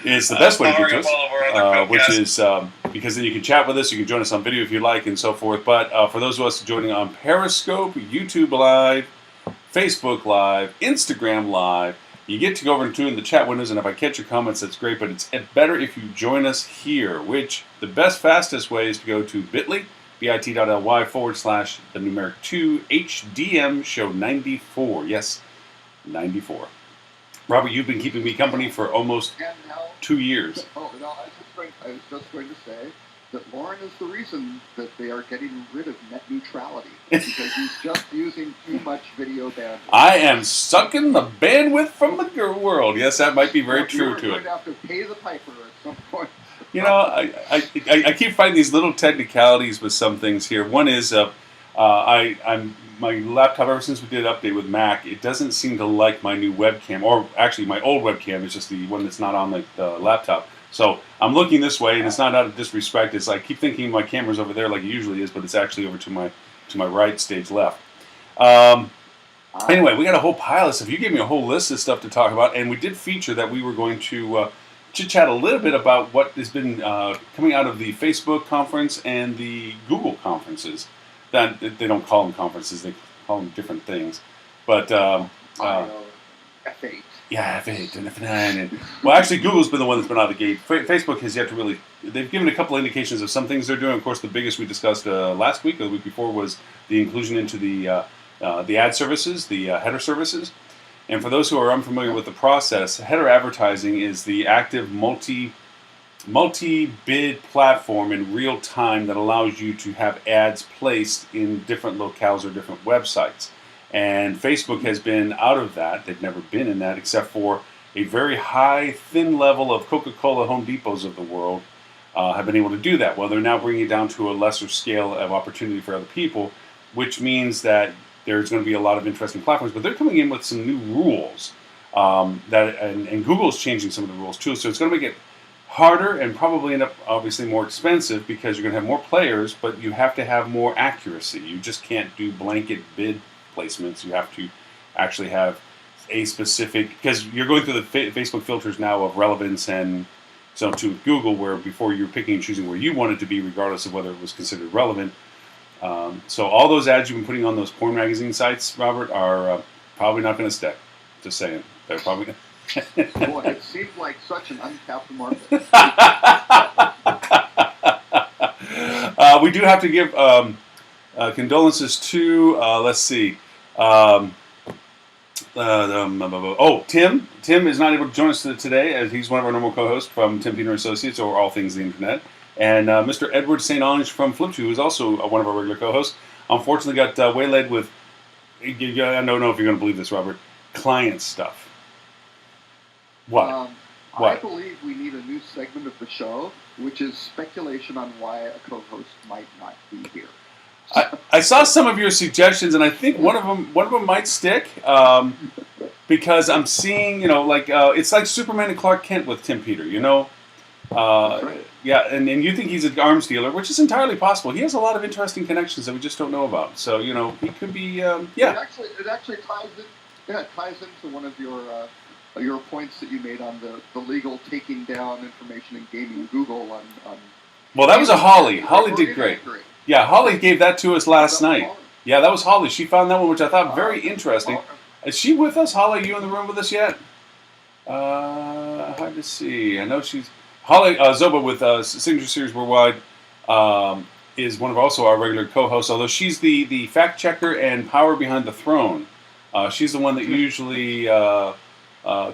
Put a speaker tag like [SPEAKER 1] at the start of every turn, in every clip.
[SPEAKER 1] is the best way to get to
[SPEAKER 2] Powering up all of our other
[SPEAKER 1] us, which
[SPEAKER 2] podcasts.
[SPEAKER 1] is because then you can chat with us, you can join us on video if you like, and so forth. But for those of us joining on Periscope, YouTube Live, Facebook Live, Instagram Live, you get to go over and tune in the chat windows, and if I catch your comments, that's great, but it's better if you join us here, which the best, fastest way is to go to bit.ly, bit.ly / the numeric 2 HDM show 94. Yes, 94. Robert, you've been keeping me company for almost
[SPEAKER 3] And now,
[SPEAKER 1] 2 years.
[SPEAKER 3] oh no, I was just going to say that Lauren is the reason that they are getting rid of net neutrality because he's just using too much video bandwidth.
[SPEAKER 1] I am sucking the bandwidth from the world. Yes, that might be very true to
[SPEAKER 3] You're
[SPEAKER 1] it.
[SPEAKER 3] going to have to pay the piper at some point.
[SPEAKER 1] You know, I keep finding these little technicalities with some things here. One is I'm my laptop, ever since we did an update with Mac, it doesn't seem to like my new webcam, or actually my old webcam is just the one that's not on the laptop. So I'm looking this way, and it's not out of disrespect. It's I keep thinking my camera's over there like it usually is, but it's actually over to my right, stage left. Anyway, we got a whole pile of stuff. You gave me a whole list of stuff to talk about, and we did feature that we were going to chit-chat a little bit about what has been coming out of the Facebook conference and the Google conferences. That they don't call them conferences; they call them different things. But
[SPEAKER 3] F8.
[SPEAKER 1] yeah, F8 and F9. And, well, actually, Google's been the one that's been out of the gate. Facebook has yet to really. They've given a couple indications of some things they're doing. Of course, the biggest we discussed last week or the week before was the inclusion into the ad services, the header services. And for those who are unfamiliar with the process, header advertising is the active multi-bid platform in real time that allows you to have ads placed in different locales or different websites. And Facebook has been out of that. They've never been in that except for a very high, thin level of Coca-Cola, Home Depots of the world have been able to do that. Well, they're now bringing it down to a lesser scale of opportunity for other people, which means that there's going to be a lot of interesting platforms. But they're coming in with some new rules and Google's changing some of the rules too. So it's going to make it harder and probably end up obviously more expensive because you're going to have more players, but you have to have more accuracy. You just can't do blanket bid placements. You have to actually have a specific, because you're going through the Facebook filters now of relevance and so to Google, where before you're picking and choosing where you want it to be regardless of whether it was considered relevant. So all those ads you've been putting on those porn magazine sites, Robert, are probably not going to stick. Just saying. They're probably
[SPEAKER 3] Boy, it seems like such an untapped market.
[SPEAKER 1] We do have to give condolences to, let's see, Tim. Tim is not able to join us today as he's one of our normal co-hosts from Tim Peter Associates or All Things the Internet. And Mr. Edward St. Ange from Flip2, who is also one of our regular co-hosts, unfortunately got waylaid with, I don't know if you're going to believe this, Robert, client stuff. What?
[SPEAKER 3] I believe we need a new segment of the show, which is speculation on why a co-host might not be here.
[SPEAKER 1] I saw some of your suggestions, and I think one of them might stick because I'm seeing, it's like Superman and Clark Kent with Tim Peter,
[SPEAKER 3] Right.
[SPEAKER 1] Yeah, and you think he's an arms dealer, which is entirely possible. He has a lot of interesting connections that we just don't know about. So, he could be, yeah.
[SPEAKER 3] It actually ties in. Yeah, it ties into one of your points that you made on the legal taking down information and gaming Google on.
[SPEAKER 1] Well, that was a Holly. Holly did great. Yeah, Holly gave that to us last night. Yeah, that was Holly. She found that one, which I thought very interesting. Is she with us, Holly? Are you in the room with us yet? Hard to see. I know she's Holly Zoba with Signature Series Worldwide is one of also our regular co-hosts. Although she's the fact checker and power behind the throne. She's the one that usually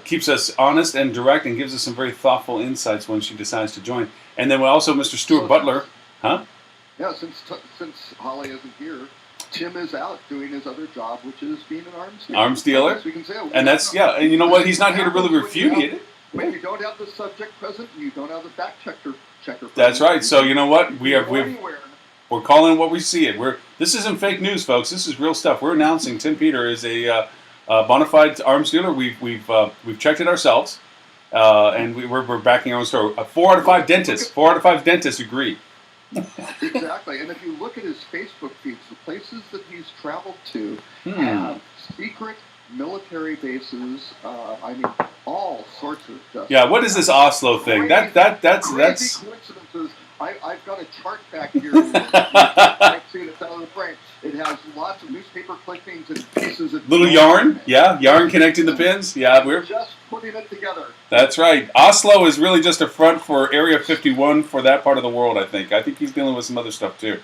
[SPEAKER 1] keeps us honest and direct and gives us some very thoughtful insights when she decides to join. And then also Mr. Stuart Butler, huh?
[SPEAKER 3] Yeah, since Holly isn't here, Tim is out doing his other job, which is being an arms dealer.
[SPEAKER 1] Arms dealer.
[SPEAKER 3] We can say,
[SPEAKER 1] and that's, yeah, and you know what? He's not here to really refutate it.
[SPEAKER 3] When you don't have the subject present, and you don't have the fact checker present.
[SPEAKER 1] That's right. So you know what? We're calling what we see it. This isn't fake news, folks. This is real stuff. We're announcing Tim Peter is a bona fide arms dealer. We've checked it ourselves, and we're backing our own story. 4 out of 5 dentists agree.
[SPEAKER 3] Exactly, and if you look at his Facebook feeds, the places that he's traveled to have secret military bases. I mean, all sorts of stuff.
[SPEAKER 1] Yeah, what is this Oslo thing? That's
[SPEAKER 3] crazy coincidences. I've got a chart back here. You can't see it out of the frame. It has lots of newspaper clippings and pieces of
[SPEAKER 1] little yarn. Yeah, yarn connecting the pins. Yeah, we're
[SPEAKER 3] just putting it together.
[SPEAKER 1] That's right. Oslo is really just a front for Area 51 for that part of the world, I think. I think he's dealing with some other stuff, too.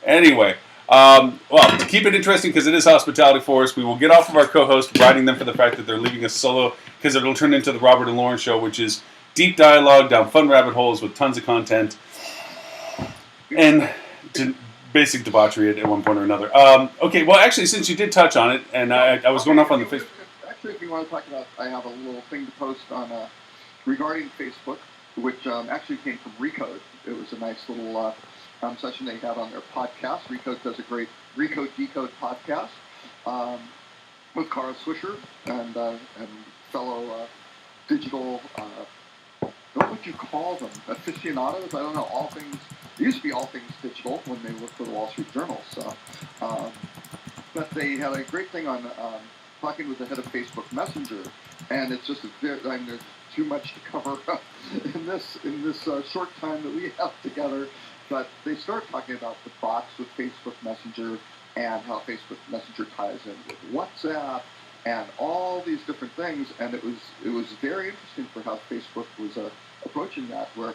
[SPEAKER 1] Anyway, well, to keep it interesting, because it is Hospitality Force, we will get off of our co-host, writing them for the fact that they're leaving us solo, because it'll turn into the Robert and Lauren Show, which is deep dialogue down fun rabbit holes with tons of content and basic debauchery at one point or another. Okay, well, actually, since you did touch on it, and I was going off on the Facebook.
[SPEAKER 3] Actually, if you want to talk about, I have a little thing to post on regarding Facebook, which actually came from Recode. It was a nice little session they had on their podcast. Recode does a great Recode Decode podcast with Kara Swisher and fellow digital, what would you call them? Aficionados? I don't know. All things. It used to be All Things Digital when they worked for the Wall Street Journal. So, but they had a great thing on talking with the head of Facebook Messenger, and it's just there's too much to cover in this short time that we have together. But they start talking about the bots with Facebook Messenger and how Facebook Messenger ties in with WhatsApp and all these different things, and it was very interesting for how Facebook was approaching that, where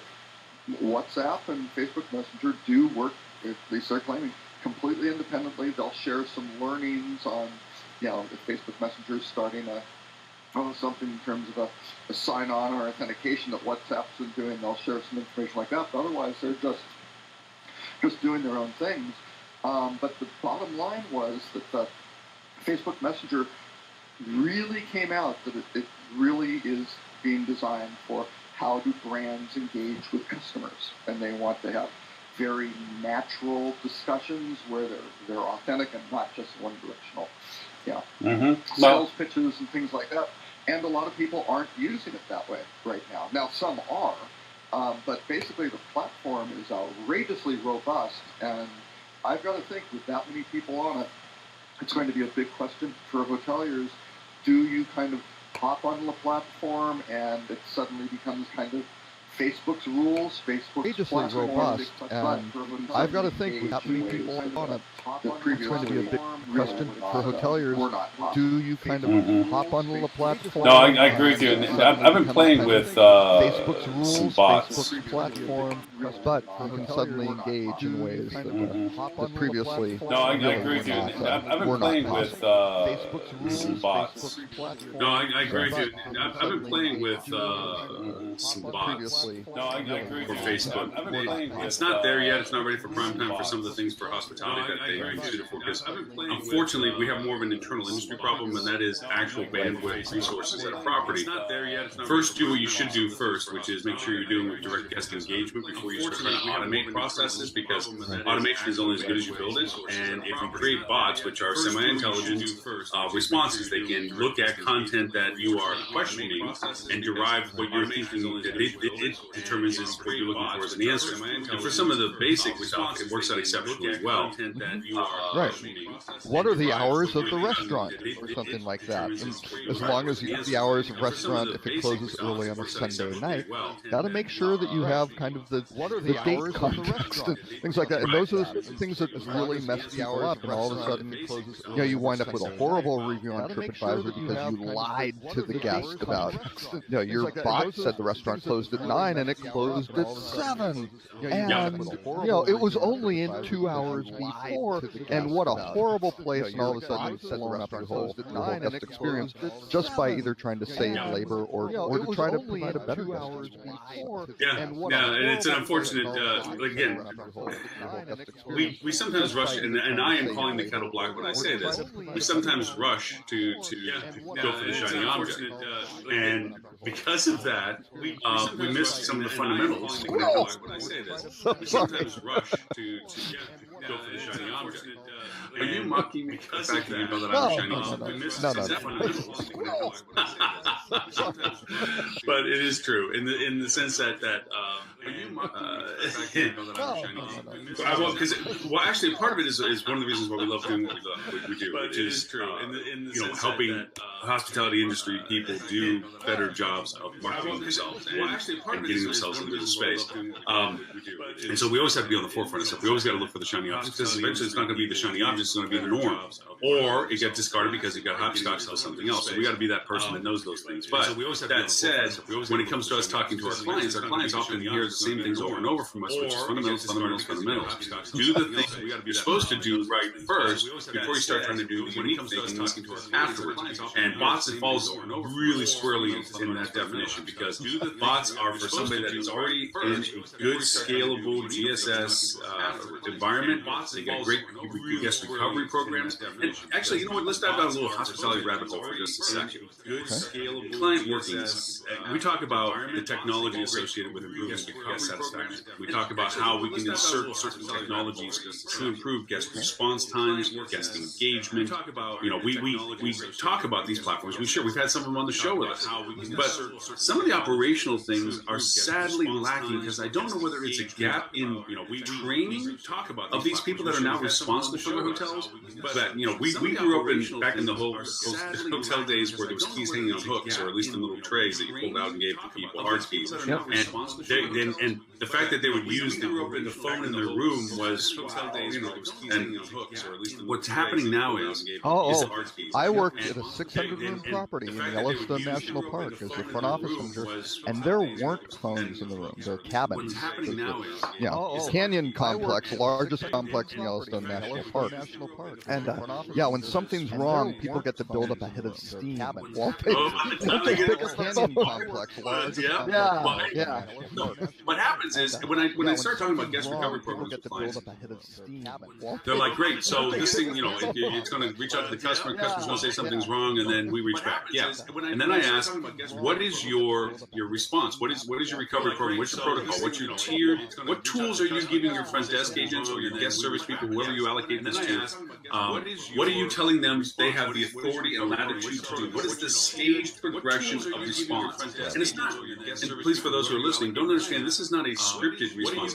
[SPEAKER 3] WhatsApp and Facebook Messenger do work, if they start claiming, completely independently. They'll share some learnings on, if Facebook Messenger is starting something in terms of a sign-on or authentication that WhatsApp's been doing. They'll share some information like that, but otherwise they're just doing their own things. But the bottom line was that the Facebook Messenger really came out that it really is being designed for how do brands engage with customers, and they want to have very natural discussions where they're authentic and not just one directional. Sales pitches and things like that. And a lot of people aren't using it that way right now. Now some are, but basically the platform is outrageously robust, and I've got to think with that many people on it, it's going to be a big question for hoteliers. Do you kind of hop on the platform and it suddenly becomes kind of Facebook's rules, Facebook's platform,
[SPEAKER 2] robust, and I've got to think with that many people on it, it's going to be a big question for hoteliers. Do you kind of hop on the platform?
[SPEAKER 1] No, I agree with you. I've been playing with
[SPEAKER 2] Facebook's rules,
[SPEAKER 1] some bots.
[SPEAKER 2] Facebook's platform, but you can suddenly engage in ways that previously.
[SPEAKER 1] No, I agree with you. I've been playing with some bots. No, I agree with you. I've been playing with some bots. No, I agree
[SPEAKER 4] for Facebook. It's not there yet. It's not ready for prime time for some of the things for hospitality that they shoot it for. Because unfortunately, we have more of an internal industry problem, and that is actual bandwidth resources at a property. First, do what you should do first, which is make sure you're doing direct guest engagement before you start trying to automate processes, because automation is only as good as you build it. And if you create bots, which are semi-intelligent responses, they can look at content that you are questioning and derive what you're thinking that it determines is what you're looking for as an answer. And for some of the basic stuff, it works out exceptionally well.
[SPEAKER 2] Right. What are the hours of the restaurant or something like that? And as long as the hours of restaurant, if it closes early on a Sunday night, got to make sure that you have kind of the date context and things like that. And those are the things that really mess people up. And all of a sudden, you wind up with a horrible review on TripAdvisor because you lied to the guest about, your bot said the restaurant closed at 9 and it closed at 7. And, it was only in 2 hours before. And what a horrible place, and all of a sudden you've blown up your whole guest experience just by either trying to save labor or to try to provide a better guest experience.
[SPEAKER 4] And it's an unfortunate, again, we sometimes rush, and I am calling the kettle black when I say this, we sometimes rush to go for the shiny object. And because of that, we miss some of the fundamentals. When I say this, we sometimes rush to go for the shiny object. Are you mocking me because the fact that you know that I'm a shiny object? We miss some fundamentals. But it is true in the sense that Actually, part of it is one of the reasons why we love doing what we do, which is helping hospitality industry people do better jobs of marketing themselves and getting themselves into the space. And so we always have to be on the forefront of stuff. We always got to look for the shiny objects, because eventually it's not going to be the shiny objects, it's going to be the norm, or it got discarded because it got hopscotched to something else. So we got to be that person that knows those things. But that said, when it comes to us talking to our clients often hear the same things over and over from us, which is fundamentals. Do the things you're supposed to do right first before you start trying to do unique things afterwards. And bots falls really squarely in that definition, because bots are for somebody that is already in a good, scalable GSS environment. They got great guest recovery programs. And actually, you know what? Let's dive down a little hospitality rabbit hole for just a second. Client workings. We talk about the technology associated with improving guest satisfaction. We talk about how we can insert certain technologies to improve guest response times, guest engagement. We talk about these platforms. We've had some of them on the show with us. But some of the operational things are sadly lacking, because I don't know whether it's a gap in training of these people that are now responsible for the hotels. But we grew up back in the whole hotel days where there was keys hanging on hooks, or at least in little trays that you pulled out and gave to people, hard keys. And the fact that they would use the phone in their room was and what's happening now is
[SPEAKER 2] I worked at a 600-room property in Yellowstone National Park as the front office manager, and there weren't phones in the room. There were cabins. Canyon Complex, largest complex in Yellowstone National Park. And when something's wrong, people get the buildup a hit of steam. Canyon Complex,
[SPEAKER 4] What happens is when I start talking about guest recovery programs with clients, they're like, great, so this thing, it's going to reach out to the customer. Customer's going to say something's wrong, and then we reach back. And then I ask, what is your response? What is your recovery program? What's your protocol? What's your tier? What tools are you giving your front desk agents or your guest service people, whoever you allocate this to? What are you telling them they have the authority and latitude to do? What is the staged progression of response? And it's not. And please, for those who are listening, don't understand, this is not a scripted response.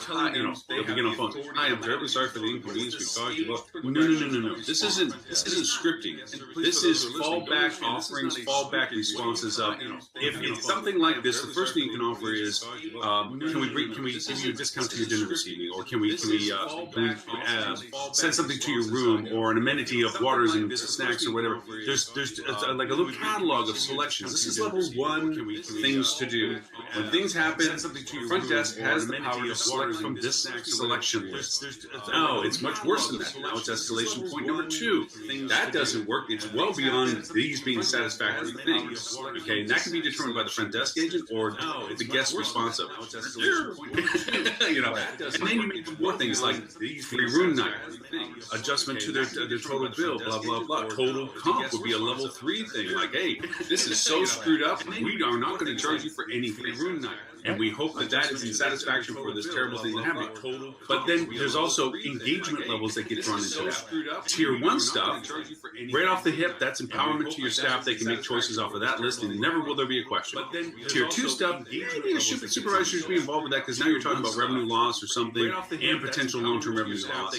[SPEAKER 4] They'll begin on phone. Hi, I'm terribly sorry for the inconvenience we caused you. Well, no. This isn't scripting. This is fallback offerings, fallback responses of, if it's something like this, the first thing you can offer is, can we give you a discount to your dinner this evening, or can we send something to your room, or an amenity of waters and snacks or whatever. There's like a little catalog of selections. This is level 1 things to do. When things happen, front desk has the power to select from this selection list. No, it's much worse than that. Now it's escalation point number 2. That doesn't work. It's well beyond these being satisfactory things. Okay, and that can be determined by the front desk agent or the guest responsive. And then you make more things like free room night, adjustment to their total bill, blah blah blah. Total comp would be a level 3 thing. Like, hey, this is so screwed up. We are not going to charge you for any free room night. And we hope that is in satisfaction for this terrible thing that happened. But then there's also engagement levels that get drawn into that. Tier 1 stuff, right off the hip, that's empowerment to your staff. They can make choices off of that list, and never will there be a question. Tier 2 stuff, maybe a supervisor should be involved with that, because now you're talking about revenue loss or something, and potential long-term revenue loss.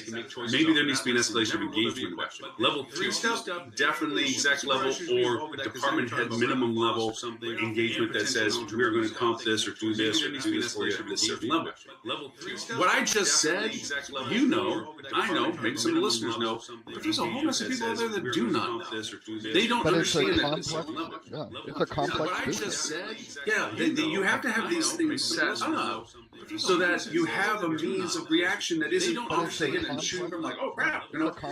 [SPEAKER 4] Maybe there needs to be an escalation of engagement question. Level 3 stuff, definitely exec level or department head minimum level engagement that says we're going to comp this or do this or do this for you at this certain level. What I just said, I know, maybe some of the listeners know, but there's a whole bunch of people out there that do not know. They don't understand that this level.
[SPEAKER 2] It's a complex
[SPEAKER 4] what I just said, you have to have these things set up so that you have a means of reaction that isn't off the hit and shooting from like, oh crap,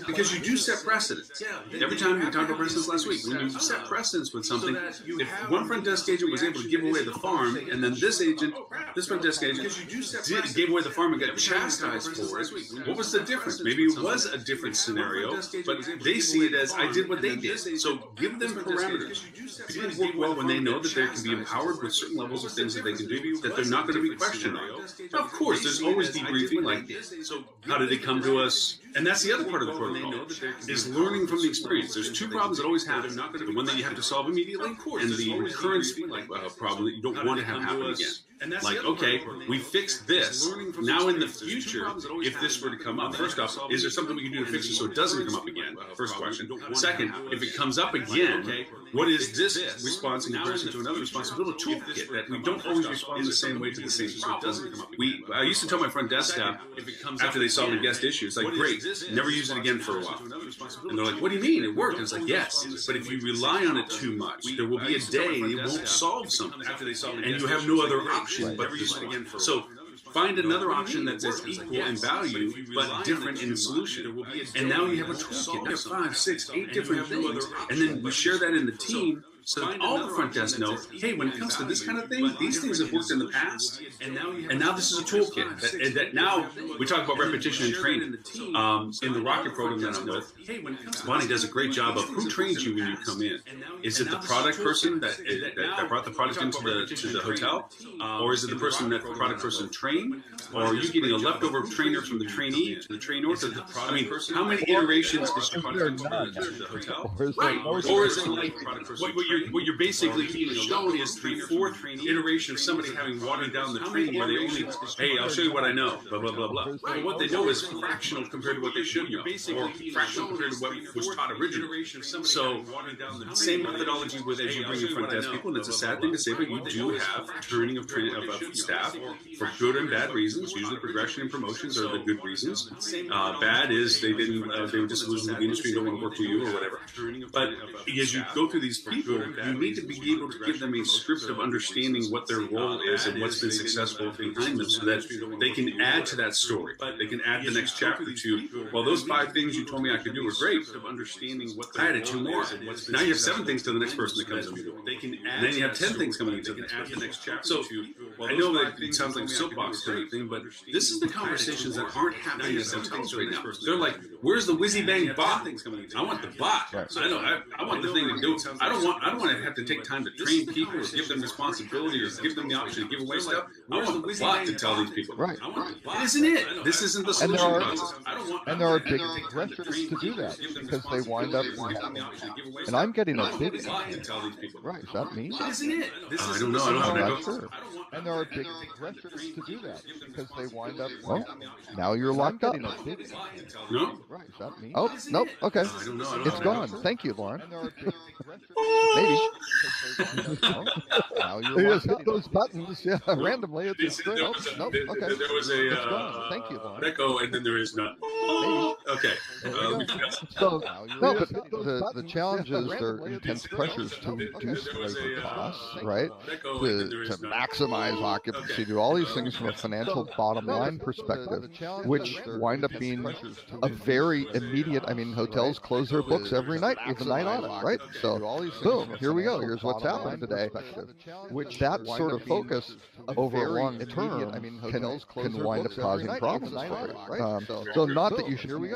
[SPEAKER 4] because you do set precedents. Every time we talked about precedents last week, when you set precedents with something, if one front desk agent was able to give away the farm, and then this front desk agent gave away the farm and got chastised for it, what was the difference? Maybe it was a different scenario, but they see it as I did what they did. So give them parameters. People work well when they know that they can be empowered with certain levels of things that they can do that they're not going to be questioned on. Now, of course, there's always debriefing, like, so how did it come to us? And that's the other part of the protocol, is learning from the experience. There's two problems that always happen. The one that you have to solve immediately, and the recurrence problem that you don't want to have happen again. Like, okay, we fixed this. Now in the future, if this were to come up, first off, is there something we can do to fix it so it doesn't come up again? First question. Second, if it comes up again, what is this response in comparison to another response? Build a toolkit that we don't always respond the same way to the same problem. I used to tell my front desk staff, after they solved a guest issue, it's like, great, never use it again for a while. And they're like, what do you mean? It worked. And it's like, yes, but if you rely on it too much, there will be a day it won't solve something, and you have no other option but to use it again for a while. So find another option that's as equal in value but different in solution. And now you have a toolkit. There's 5, 6, 8 different things. And then we share that in the team so that all the front desk know, hey, when it comes to this kind of thing, these things have worked in the past, and now this is a toolkit. That now we talk about repetition and training. In the Rocket program that I'm with, Bonnie does a great job of who trains you when you come in. Is it the product person that brought the product into the hotel, or is it the person that the product person trained, or are you getting a leftover trainer from the trainee to the trainer to the product? I mean, how many iterations is your product to the hotel? Right, or is it like what you're basically being shown is the 4th iteration of somebody having watered down the training where they only, hey, I'll show you what I know, blah, blah, blah, blah. But what they know is fractional compared to what they should know, or fractional compared to what was taught originally. So, same methodology with as you bring in front desk people, and it's a sad thing to say, but you do have turning of staff for good and bad reasons. Usually progression and promotions are the good reasons. Bad is they were disillusioned with the industry, don't want to work with you or whatever. But as you go through these people, you need to be able to give them a script of understanding what their role is and what's been successful behind them so that they can add to that story. They can add the next chapter to, well, those 5 things you told me I could do were great. I added 2 more. Now you have 7 things to the next person that comes in the door. And then you have 10 things coming into the next chapter. So I know that it sounds like a soapbox kind of thing, but this is the conversations that aren't happening in hotels right now. They're like, where's the whizzy bang bot? I want the bot. I want the thing to go. I don't want to have to take time to train people or give them responsibility or give them the option to give away stuff. I want the bot to tell these people.
[SPEAKER 2] Right.
[SPEAKER 4] It isn't it. This isn't the solution process.
[SPEAKER 2] And there are big restaurants to do that because they wind up, and I'm getting a big, right, is that me?
[SPEAKER 4] Isn't it? I don't know. I don't know how to
[SPEAKER 2] go. And there are big restaurants to do that because they wind up, well, now you're locked up.
[SPEAKER 4] No?
[SPEAKER 2] Right, is that me? Oh, nope, okay.
[SPEAKER 4] I don't know.
[SPEAKER 2] It's gone. Thank you, Lauren. Maybe. Now you're just hit those buttons, yeah, randomly. It's great. Nope, okay.
[SPEAKER 4] There was a
[SPEAKER 2] thank you, Lauren.
[SPEAKER 4] echo, and then there is none. Okay.
[SPEAKER 2] So, no, but the challenge is there are intense pressures to reduce labor costs, right? To maximize occupancy, do all these things from a financial bottom line perspective, which wind up being a very immediate. I mean, hotels close their books every night with a night audit, right? So, boom, here we go. Here's what's happening today. Which that sort of focus over a long term can wind up causing problems for you, right? So not that you should be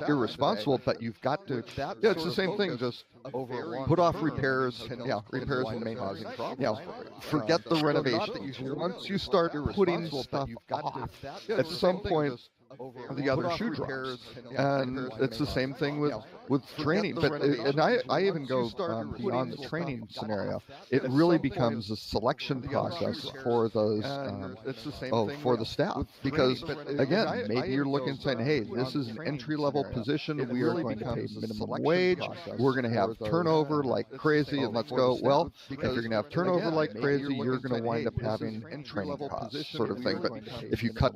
[SPEAKER 2] irresponsible, but you've got to. Yeah, it's the same thing. Just put off repairs. Yeah, repairs and maintenance. Yeah, forget the renovation. Once you start putting stuff off, at some point the other shoe drops, and it's the same thing with training. But and I even go beyond the training scenario. It really becomes a selection process for those for the staff, because again, maybe you're looking and saying, hey, this is an entry-level position. We are going to pay minimum wage. We're going to have turnover like crazy, and let's go. Well, if you're going to have turnover like crazy, you're going to wind up having training costs, sort of thing. But if you cut,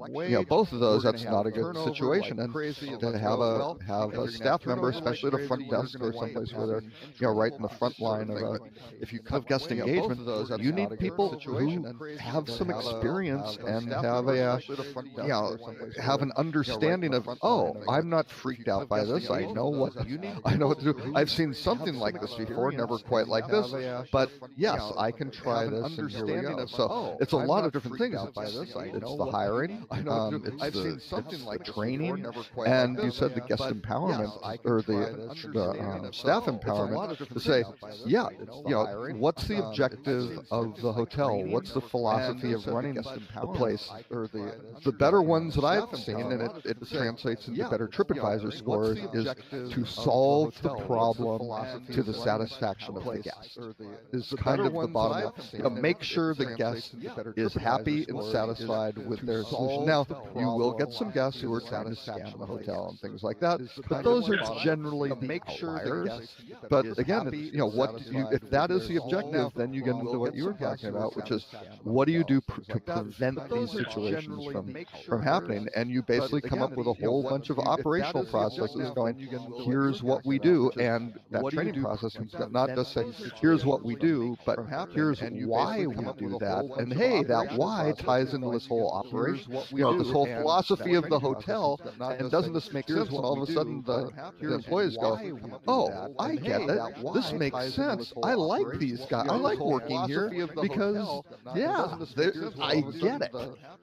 [SPEAKER 2] both of those, that's not a good situation. And to have a staff member, especially at a front desk or someplace where they're right in the front line if you cut guest engagement, you need people who have some experience and have an understanding of, oh, I'm not freaked out by this. I know what to do. I've seen something like this before, never quite like this, but yes, I can try this. And here we go. So it's a lot of different things. It's the hiring. It's the training, and you said the guest empowerment or the staff empowerment to say, yeah, what's the objective of the hotel? What's the philosophy of running a place? The better ones that I've seen, and it translates into better TripAdvisor scores, is to solve the problem to the satisfaction of the guest. Is kind of the bottom line. Make sure the guest is happy and satisfied with their solution. Now, you will get some guests who are trying to scam the hotel and things like that, but those are generally the outliers. But again, if that is the objective, then you get into what you were talking about, which is what do you do to prevent these situations from happening? And you basically come up with a whole bunch of operational processes going, here's what we do, and that training process not just say, here's what we do, but here's why we do that. And hey, that why ties into this whole operation, this whole philosophy of the hotel. And doesn't this make sense when all of a sudden the employees go, oh, I get it. This makes sense. I like these guys. I like working here because, yeah, I get it.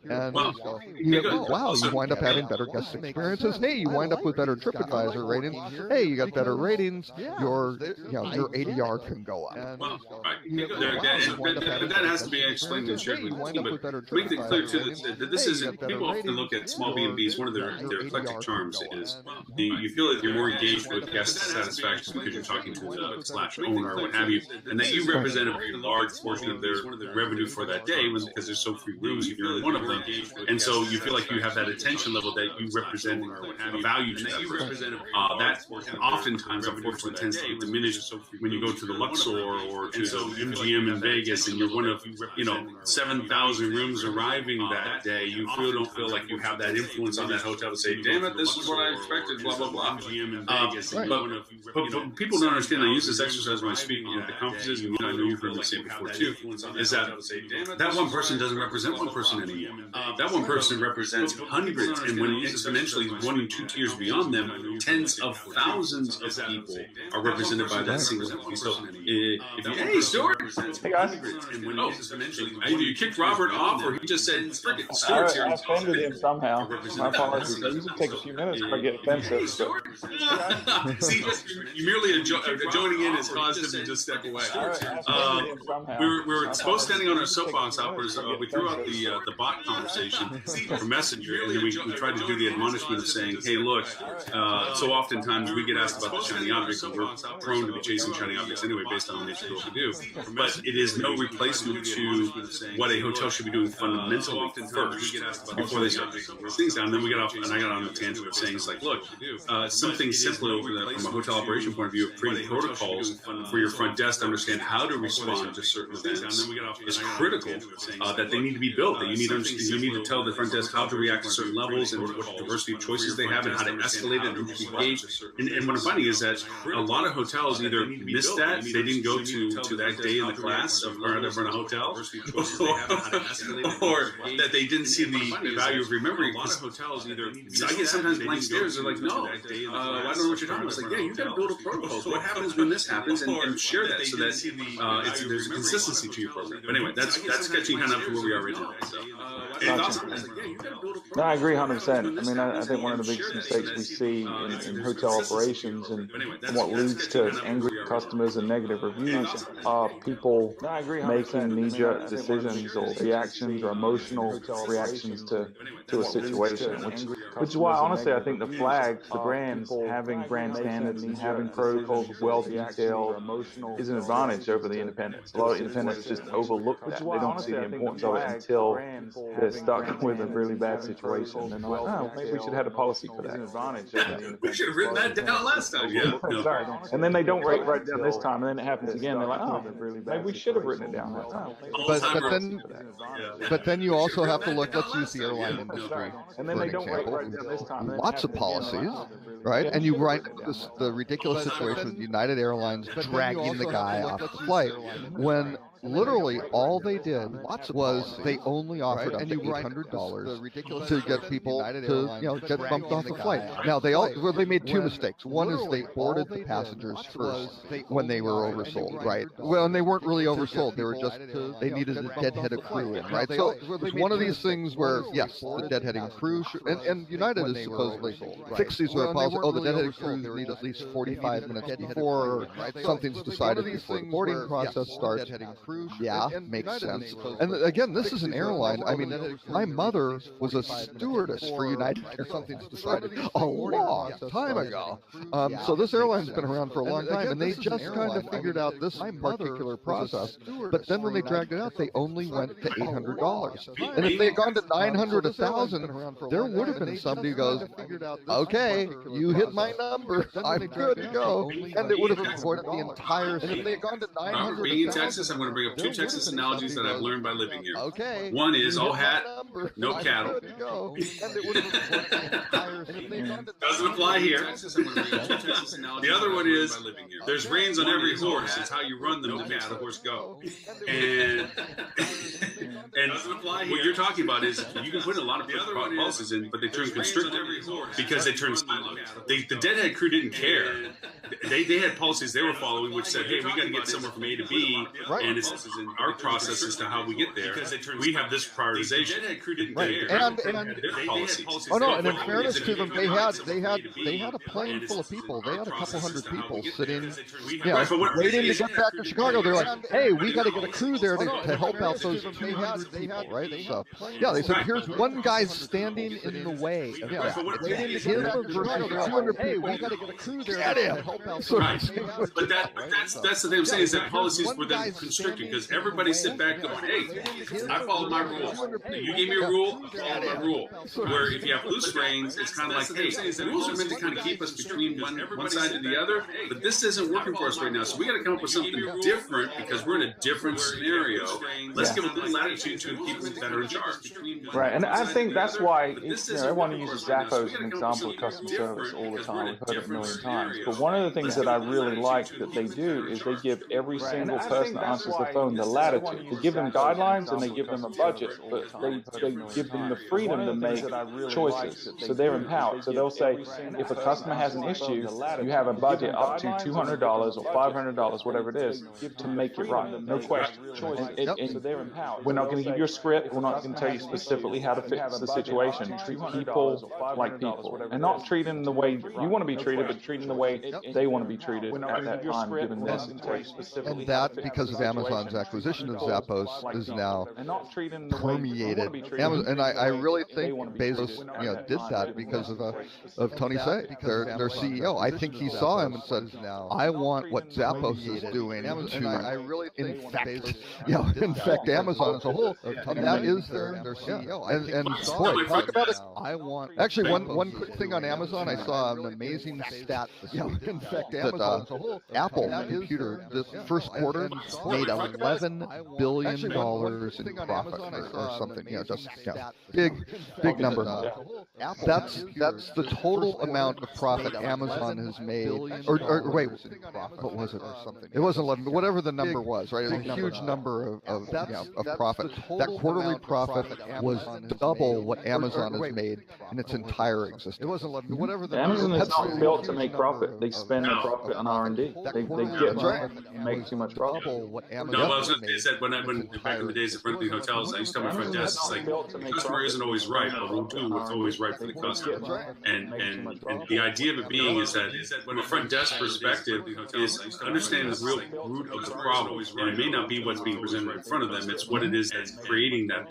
[SPEAKER 2] And wow, you wind up having better guest experiences. Hey, you wind up with better TripAdvisor ratings. Hey, you got better ratings. Your ADR can go up.
[SPEAKER 4] Well, that has to be explained and shared with the team. But make it clear too that this isn't. People often look at small B&Bs. One of their eclectic charms is you feel that you're more engaged with guest satisfaction because you're talking to the /owner or what have you, and that you represent a very large portion of their revenue for that day, because there's so few rooms. You're one of them, and so you feel like you have that attention level that you represent a value to that person. That oftentimes, unfortunately, tends to diminish when you go to the Luxor or to MGM in Vegas, and you're one of 7,000 rooms arriving that day. You don't feel like you have that influence on that hotel to say, "Damn it, this is what I expected." Blah blah blah. MGM in Vegas, but people don't understand. I use this exercise when I speak at the conferences, and I know you've heard me say it before too. Is that one person doesn't represent one person anymore? That one person represents hundreds, and when exponentially 1 and 2 tiers beyond them, tens of thousands of people are represented by that single entity. So, hey, Stuart,
[SPEAKER 5] hey guys,
[SPEAKER 4] either you kicked Robert off, or he just said, "Frick it, Stuart's here."
[SPEAKER 5] I offended him somehow. My apologies. It usually take a few minutes if I get offensive.
[SPEAKER 4] Hey, Stuart. See, you merely joining in has caused him to just step away. We were both standing on our soapbox hoppers. We threw out the bot conversation for Messenger, and then we tried to do the admonishment of saying, "Hey, look." So oftentimes we get asked about the shiny objects, and we're prone to be chasing shiny objects anyway, based on the nature of what we do. But it is no replacement to what a hotel should be doing fundamentally first before they start taking these things down. Then we got off, and I got on the tangent of saying, "It's like, look, something simpler from a hotel operation point of view of creating protocols for your front desk to understand how to respond to certain events is critical. That they need to be built. That you need to tell the front desk how to react to certain levels and what diversity of choices they have and how to escalate it and engage." And what I'm finding is that a lot of hotels either missed that, they didn't go to that day in the class of how to run a hotel, or that they didn't see the value of remembering. I get sometimes blank stares. They're like, "No, I don't know what you're talking about." It's like, yeah, you got to build a protocol. What happens when this happens, and share that so that there's a consistency to your program. But anyway, that's sketching kind of up to where we are right now.
[SPEAKER 5] No, I agree 100%. I mean, I think one of the biggest mistakes we see in hotel operations and what leads to angry customers and negative reviews are people making knee-jerk decisions or reactions or emotional reactions to a situation, which is why, honestly, I think the flags, the brands, having brand standards and having protocols well detailed is an advantage over the independents. A lot of independents just overlook that. They don't see the importance of it until they're stuck with a really bad situation. And they're like, "Oh, maybe we should have a policy for that."
[SPEAKER 4] We should have written that down last time. Yeah.
[SPEAKER 5] Sorry. And then they don't write it down this time, and then it happens again. They're like, "Oh, maybe we should have written it down that time."
[SPEAKER 2] But then you also have to look. Let's use the airline industry
[SPEAKER 5] and then
[SPEAKER 2] for
[SPEAKER 5] they
[SPEAKER 2] an
[SPEAKER 5] don't write
[SPEAKER 2] example.
[SPEAKER 5] it down this time.
[SPEAKER 2] Lots of policies, right? And you write the ridiculous situation with United Airlines dragging the guy off the flight when literally all they did was they only offered up to $800 to get people to get bumped off the flight. Now they made two mistakes. One is they boarded the passengers first when they were oversold, right? Well, and they weren't really oversold. They were just they needed a deadheaded crew in, right? So it's one of these things where yes, the deadheading crew and United is supposedly fixed these sort of policies. Oh, the deadheaded crew need at least 45 minutes before something's decided before the boarding process starts. Yeah, makes sense. And again, this is an airline. I mean, my mother was a stewardess for United or something's decided a long time ago. So this airline's been around for a long time, and they just kind of figured out this particular process. But then when they dragged it out, they only went to $800. And if they had gone to 900, 1,000, there would have been somebody who goes, okay, you hit my number, I'm good to go, and it would have avoided the entire thing. And if they had gone to 900,
[SPEAKER 4] being in Texas, I'm going to bring up two Texas analogies that I've learned by living here.
[SPEAKER 2] Okay.
[SPEAKER 4] One is all hat, no cattle. Doesn't apply here. The other one is there's reins on every horse. It's how you run them that makes the horse go. And what you're talking about is you can put a lot of policies in, but they turn constrictive because they turn silent. The deadhead crew didn't care. They had policies they were following which said, hey, we got to get somewhere from A to B, and it's our process as to how we get there. We have this prioritization. The deadhead crew didn't care.
[SPEAKER 2] And
[SPEAKER 4] their policies.
[SPEAKER 2] Oh no! And in fairness to them, they had a plane full of people. They had a couple hundred people sitting, waiting to get back to Chicago. They're like, "Hey, we got to get a crew there to help out those 200 people, right?" So, yeah, they said, "Here's one guy standing in the way of that, waiting to get back to Chicago." They're like, 200 people. Hey, we got to get a crew there to help out.
[SPEAKER 4] Right. But that's the thing I'm saying is that policies were then constricted because everybody sit back going, "Hey, I followed my rules. You gave me a rule, I followed my rule." Where if you have loose reins, it's kind of like, hey, the rules are meant to kind of keep us between one side and the other, but this isn't working for us right now. So we got to come up with something different because we're in a different scenario. Let's give a little latitude to the people that are in charge.
[SPEAKER 5] Right, and I think that's why everyone uses Zappos as an example of customer service all the time. We've heard it a million times. But one of the things that I really like that they do is they give every single person that answers the phone the latitude. They give them guidelines and they give them a budget, but they give them the freedom to make choices. So they're empowered. So they'll say, if a customer has an issue, you have a budget up to $200 or $500, whatever it is, to make it right. No question. And so they're empowered. We're not going to give you a script. We're not going to tell you specifically how to fix the situation. Treat people like people. And not treat them the way you want to be treated, but treat them the way they want to be treated at that time, given this.
[SPEAKER 2] And that, because of Amazon's acquisition of Zappos, is now permeated. And I really think Bezos, did that because of Tony Hsieh, their CEO. I think he saw him and said, "I want what Zappos is doing to infect Amazon as a whole." And that is their CEO. And boy, talk about it. Actually, one quick thing on Amazon. I saw an amazing stat that Apple computer this first quarter made $11 billion in profit or something. Big number. That's the total amount of profit Amazon has made. Or wait, what was it? Or something. It wasn't 11, but whatever the number was, right? It was a huge number of profit. That quarterly profit was double what Amazon has made in its entire existence. It wasn't 11, but whatever the
[SPEAKER 5] Amazon is not built to make profit. They spend their profit on R&D. They get make too much profit.
[SPEAKER 4] No, I was going to say is that when back in the days of renting hotels, I used to tell my front desk, it's like, the customer isn't always right, but room 2 is always right for the customer. And the idea of it being is that from a front desk perspective is understanding the real root of the problem. And it may not be what's being presented right in front of them, it's what it is that's creating that.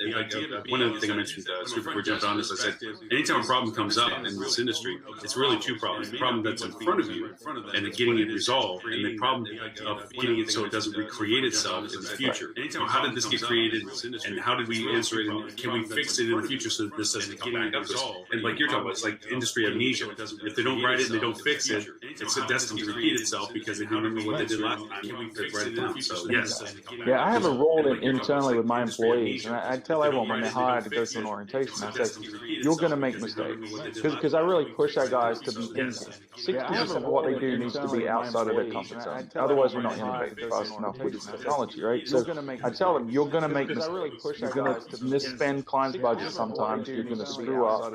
[SPEAKER 4] One of the things I mentioned, before we jumped on this, I said, anytime a problem comes up in this industry, it's really two problems. The problem that's in front of you and getting it resolved, and the problem of getting it so it doesn't recreate itself in the future. How did this get created, and how did we answer it, and can we fix it in the future so that this doesn't come back up? And like you're talking about, it's like industry amnesia. If they don't write it and they don't fix it, it's destined to repeat itself because they don't remember what they did last time. Can we write it down? So yes.
[SPEAKER 5] Yeah, I have a role internally with my employees, and I tell everyone when they're hired to go through an orientation, I say, you're going to make mistakes. Because I really push our guys to be thinking. 60% of what they do needs to be outside of their comfort zone. Otherwise, we're not innovating fast enough with this technology, right? So I tell them, you're going to make mistakes. You're going to misspend clients' budget sometimes. You're going to screw up.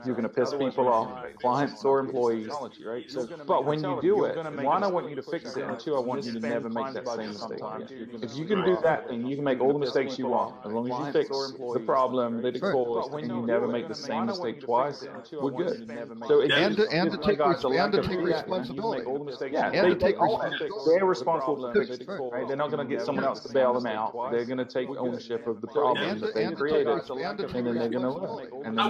[SPEAKER 5] You're going to piss people off, clients or employees. But when you do it, one, I want you to fix it, and two, I want you to never make that same mistake again. If you can do that, then you can make all the mistakes you want. As long as you fix the problem that it caused, and you never make the same mistake twice, we're good. So
[SPEAKER 2] and to take responsibility.
[SPEAKER 5] Yeah, they take responsibility. They're responsible. Right? They're not going to get someone else to bail them out. They're going to take ownership of the problem that they created, and then they're going to learn.
[SPEAKER 4] I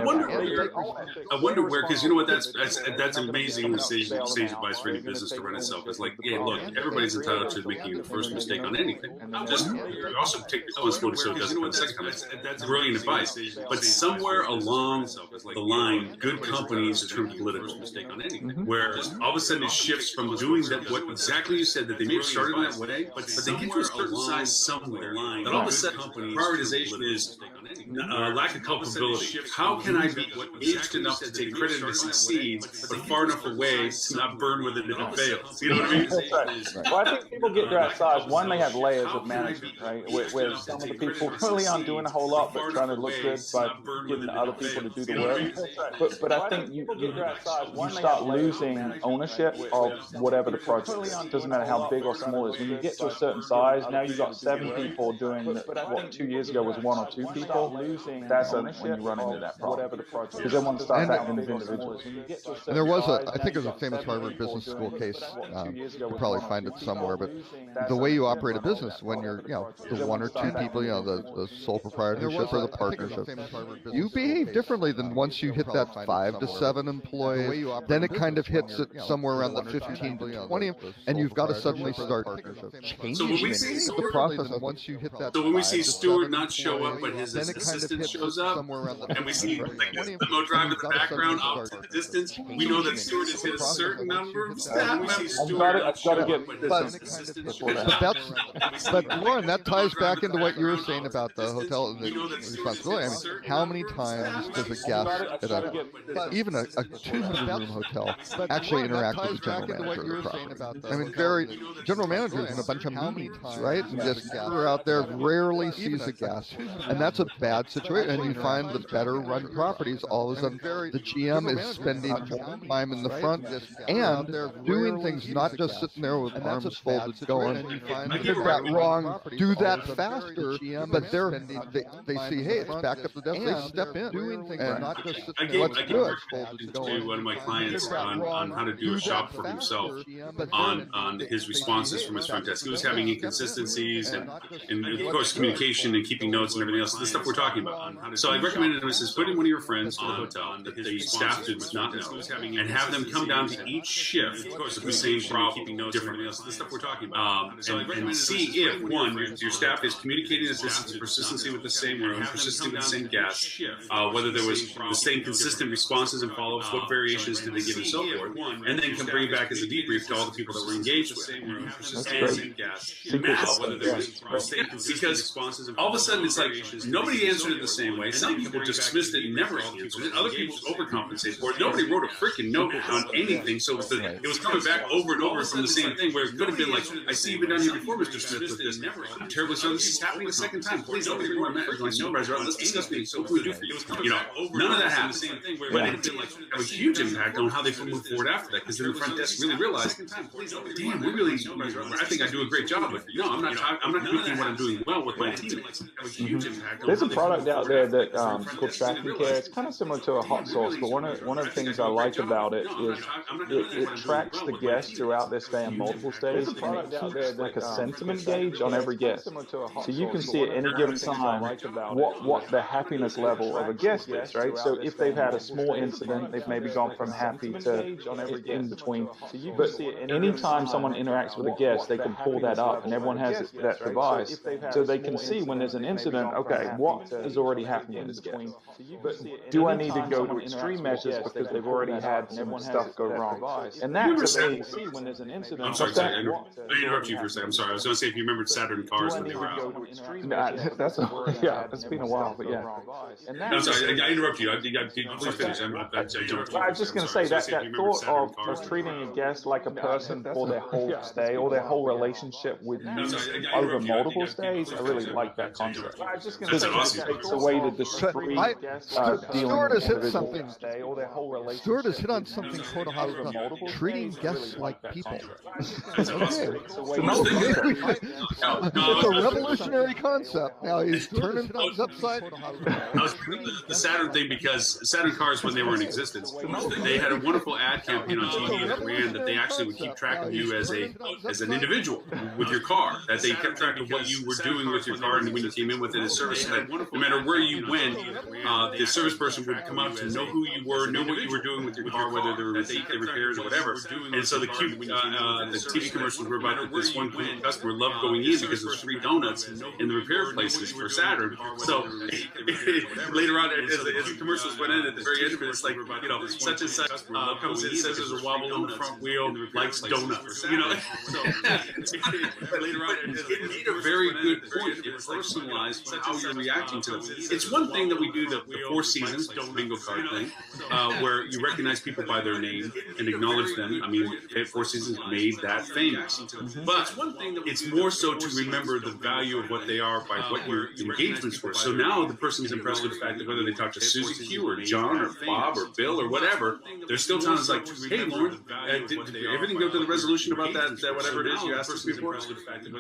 [SPEAKER 4] wonder where, because you know what, that's amazing. Sage advice for any business to run itself is like, yeah, look, everybody's entitled to making the first mistake on anything. Just also take responsibility so it doesn't happen the second time. That's brilliant advice. But somewhere along the line, good companies turn political mistake on anything, where all of a sudden it shifts from doing that, what exactly you said, that they may have started that way, but they get to a certain size somewhere, that all of a sudden prioritization is lack of culpability. How can I be aged enough to take credit and succeed, but far enough away to not burn with it if it fails? You know what I mean?
[SPEAKER 5] Well, I think people get to that size. One, they have layers of management, right? Where some of the people really aren't doing a whole lot, but trying to look good by getting other people to do the work. But I think you start losing ownership of whatever the project is. It doesn't matter how big or small it is. When you get to a certain size, now you've got 7 people doing what 2 years ago was 1 or 2 people. That's when you run into that problem. Because they want to start acting as individuals.
[SPEAKER 2] And there was I think it was a famous Harvard Business School case. You'll probably find it somewhere, but the way you operate a business when you're, the 1 or 2 people, the sole proprietorship or the partnership, you behave differently than once you hit that 5 to 7 employees. Then it kind of hits it somewhere around the 15 to 20, and you've got to suddenly start changing the process. Once you hit that,
[SPEAKER 4] so when we see Stewart not show up, but his assistant shows up, and we see like this limo drive in the background off to the distance, we know that Stewart has hit a certain number of staff members.
[SPEAKER 2] But Lauren, that ties back into what you were saying about the hotel, the responsibility. I mean, how many times does a guest at even a 200-room hotel actually interact with the general manager of the property? I mean, general managers in a bunch of meetings, right? And just are out there, rarely sees a guest, and that's a bad situation. And you find the better run properties, all of a sudden, the GM is spending more time in the front and doing things, not just sitting there with arms folded going, you did that wrong, do that faster, but they see, hey, it's back up the desk, they step in, doing things, and not just sitting there, what's good.
[SPEAKER 4] To one of my clients on how to do a shop for himself on his responses from his front desk. He was having inconsistencies and of course communication and keeping notes and everything else, the stuff we're talking about. So I recommended him, I says, put in one of your friends to the hotel that the staff did not know, and have them come down to each shift, of course, the same problem, different, the stuff we're talking about, and see if, one, your staff is communicating this persistency with the same room, persistency with the same guest, whether there was the same consistent responses and follow-ups, what variations did they give and so forth, and then can bring back as a debrief to all the people that were engaged with. Whether there was because all of a sudden it's like nobody answered it the same way. Some people dismissed it and never answered it. Other people overcompensated for it. Nobody wrote a freaking note on anything, so it was coming back over and over from the same thing. Where it could have been like, "I see you've been down here before, Mr. Smith, with this. I'm terribly sorry. This is happening the second time. Please don't bring my supervisor out. Let's discuss things. So what can we do for you?" None of that happened. But it did have a huge impact on how they could move forward after that, because then the front desk really realized, "Damn, we really. I think I do a great job, but no, I'm not doing what I'm doing well with my teammates."
[SPEAKER 5] There's a product out there that called Tracking Care. It's kind of similar to a hot sauce, but one of the things I like about it is it tracks the guests throughout their stay in multiple stays. There's a product out there like a sentiment gauge on every guest, so you can see at any given time what the happiness level of a guest is, right? So if they've had a small incident, they've maybe gone from happy to in between. But anytime someone interacts with a guest, they can pull that up, and everyone has that device, so they can see when there's an incident. Okay, what is already happening in between. But do I need to go to extreme measures because they've already had some stuff go wrong? And that, to me, when there's an incident.
[SPEAKER 4] I'm sorry, I interrupt you for a second. I'm sorry. I was going to say if you remembered Saturn cars when they were out.
[SPEAKER 5] It's been a while, but yeah.
[SPEAKER 4] I'm sorry, I interrupt you. Please finish.
[SPEAKER 5] I was just going to say that thought of treating a guest like a person for their whole stay or their whole relationship with you over multiple stays, I really like that concept. I was just going to say it takes away the discreet
[SPEAKER 2] Stuart has hit something. Stuart has hit on something quote about treating guests like people. It's a revolutionary concept. Now he's turning things upside down.
[SPEAKER 4] I was the Saturn thing because Saturn cars, when they were in existence, they had a wonderful ad campaign on TV that ran that they actually would keep track of you as an individual with your car. That they kept track of what you were doing with your car and when you came in with it as service. That no matter where you went, the service person would come up to know who you were, know what you were doing with your car, whether there were repairs or whatever. And so the TV commercials were about this one customer loved going in because there's free donuts in the repair places for Saturn. So later on, as the commercials went in, at the very end of it, it's like, such and such comes in, says there's a wobble on the front wheel, likes donuts. So later on, it made a very good point. It personalized how you're reacting to them. It's one thing that we do the Four Seasons bingo card thing, where you recognize people by their name and acknowledge them. I mean, Four Seasons made that famous. But it's more so to remember the value of what they are by what your engagements were. So now the person's impressed with the fact that whether they talk to Susie Q or John or Bob or Bill or whatever, there's still times like, hey, Lauren, did everything go to the resolution about that whatever it is you asked us before?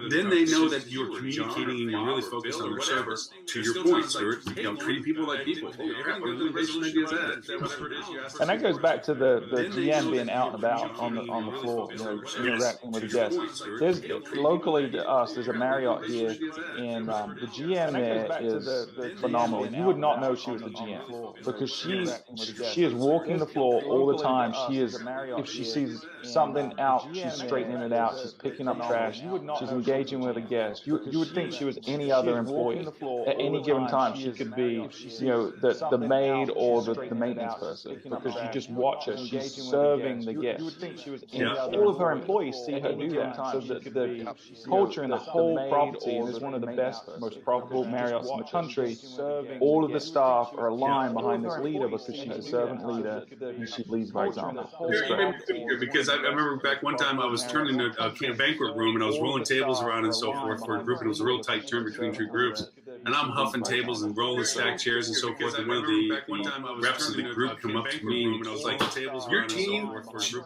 [SPEAKER 4] Then they know that you're communicating and you're really focused on their service. To your point, Stuart, treating people like people.
[SPEAKER 5] And that goes back to the GM being out and about on the floor, interacting with the guests. There's locally to us, there's a Marriott here, and the GM there is phenomenal. You would not know she was the GM because she is walking the floor all the time. She is, if she sees something out, she's straightening it out. She's picking up trash. She's engaging with a guest. You would think she was any other employee. At any given time, she could be, the maid or the maintenance person because you just watch her. She's serving the guest. All of her employees see her do that. So the culture in the whole property is one of the best, most profitable Marriotts in the country. All of the staff are aligned behind this leader because she's a servant leader and she leads by example.
[SPEAKER 4] Because I remember back one time I was turning a banquet room and I was rolling tables around and so forth for a group, and it was a real tight turn between two groups. And I'm huffing tables and rolling stacked chairs and so forth. And one of the reps of the group come up to me and I was like, your team,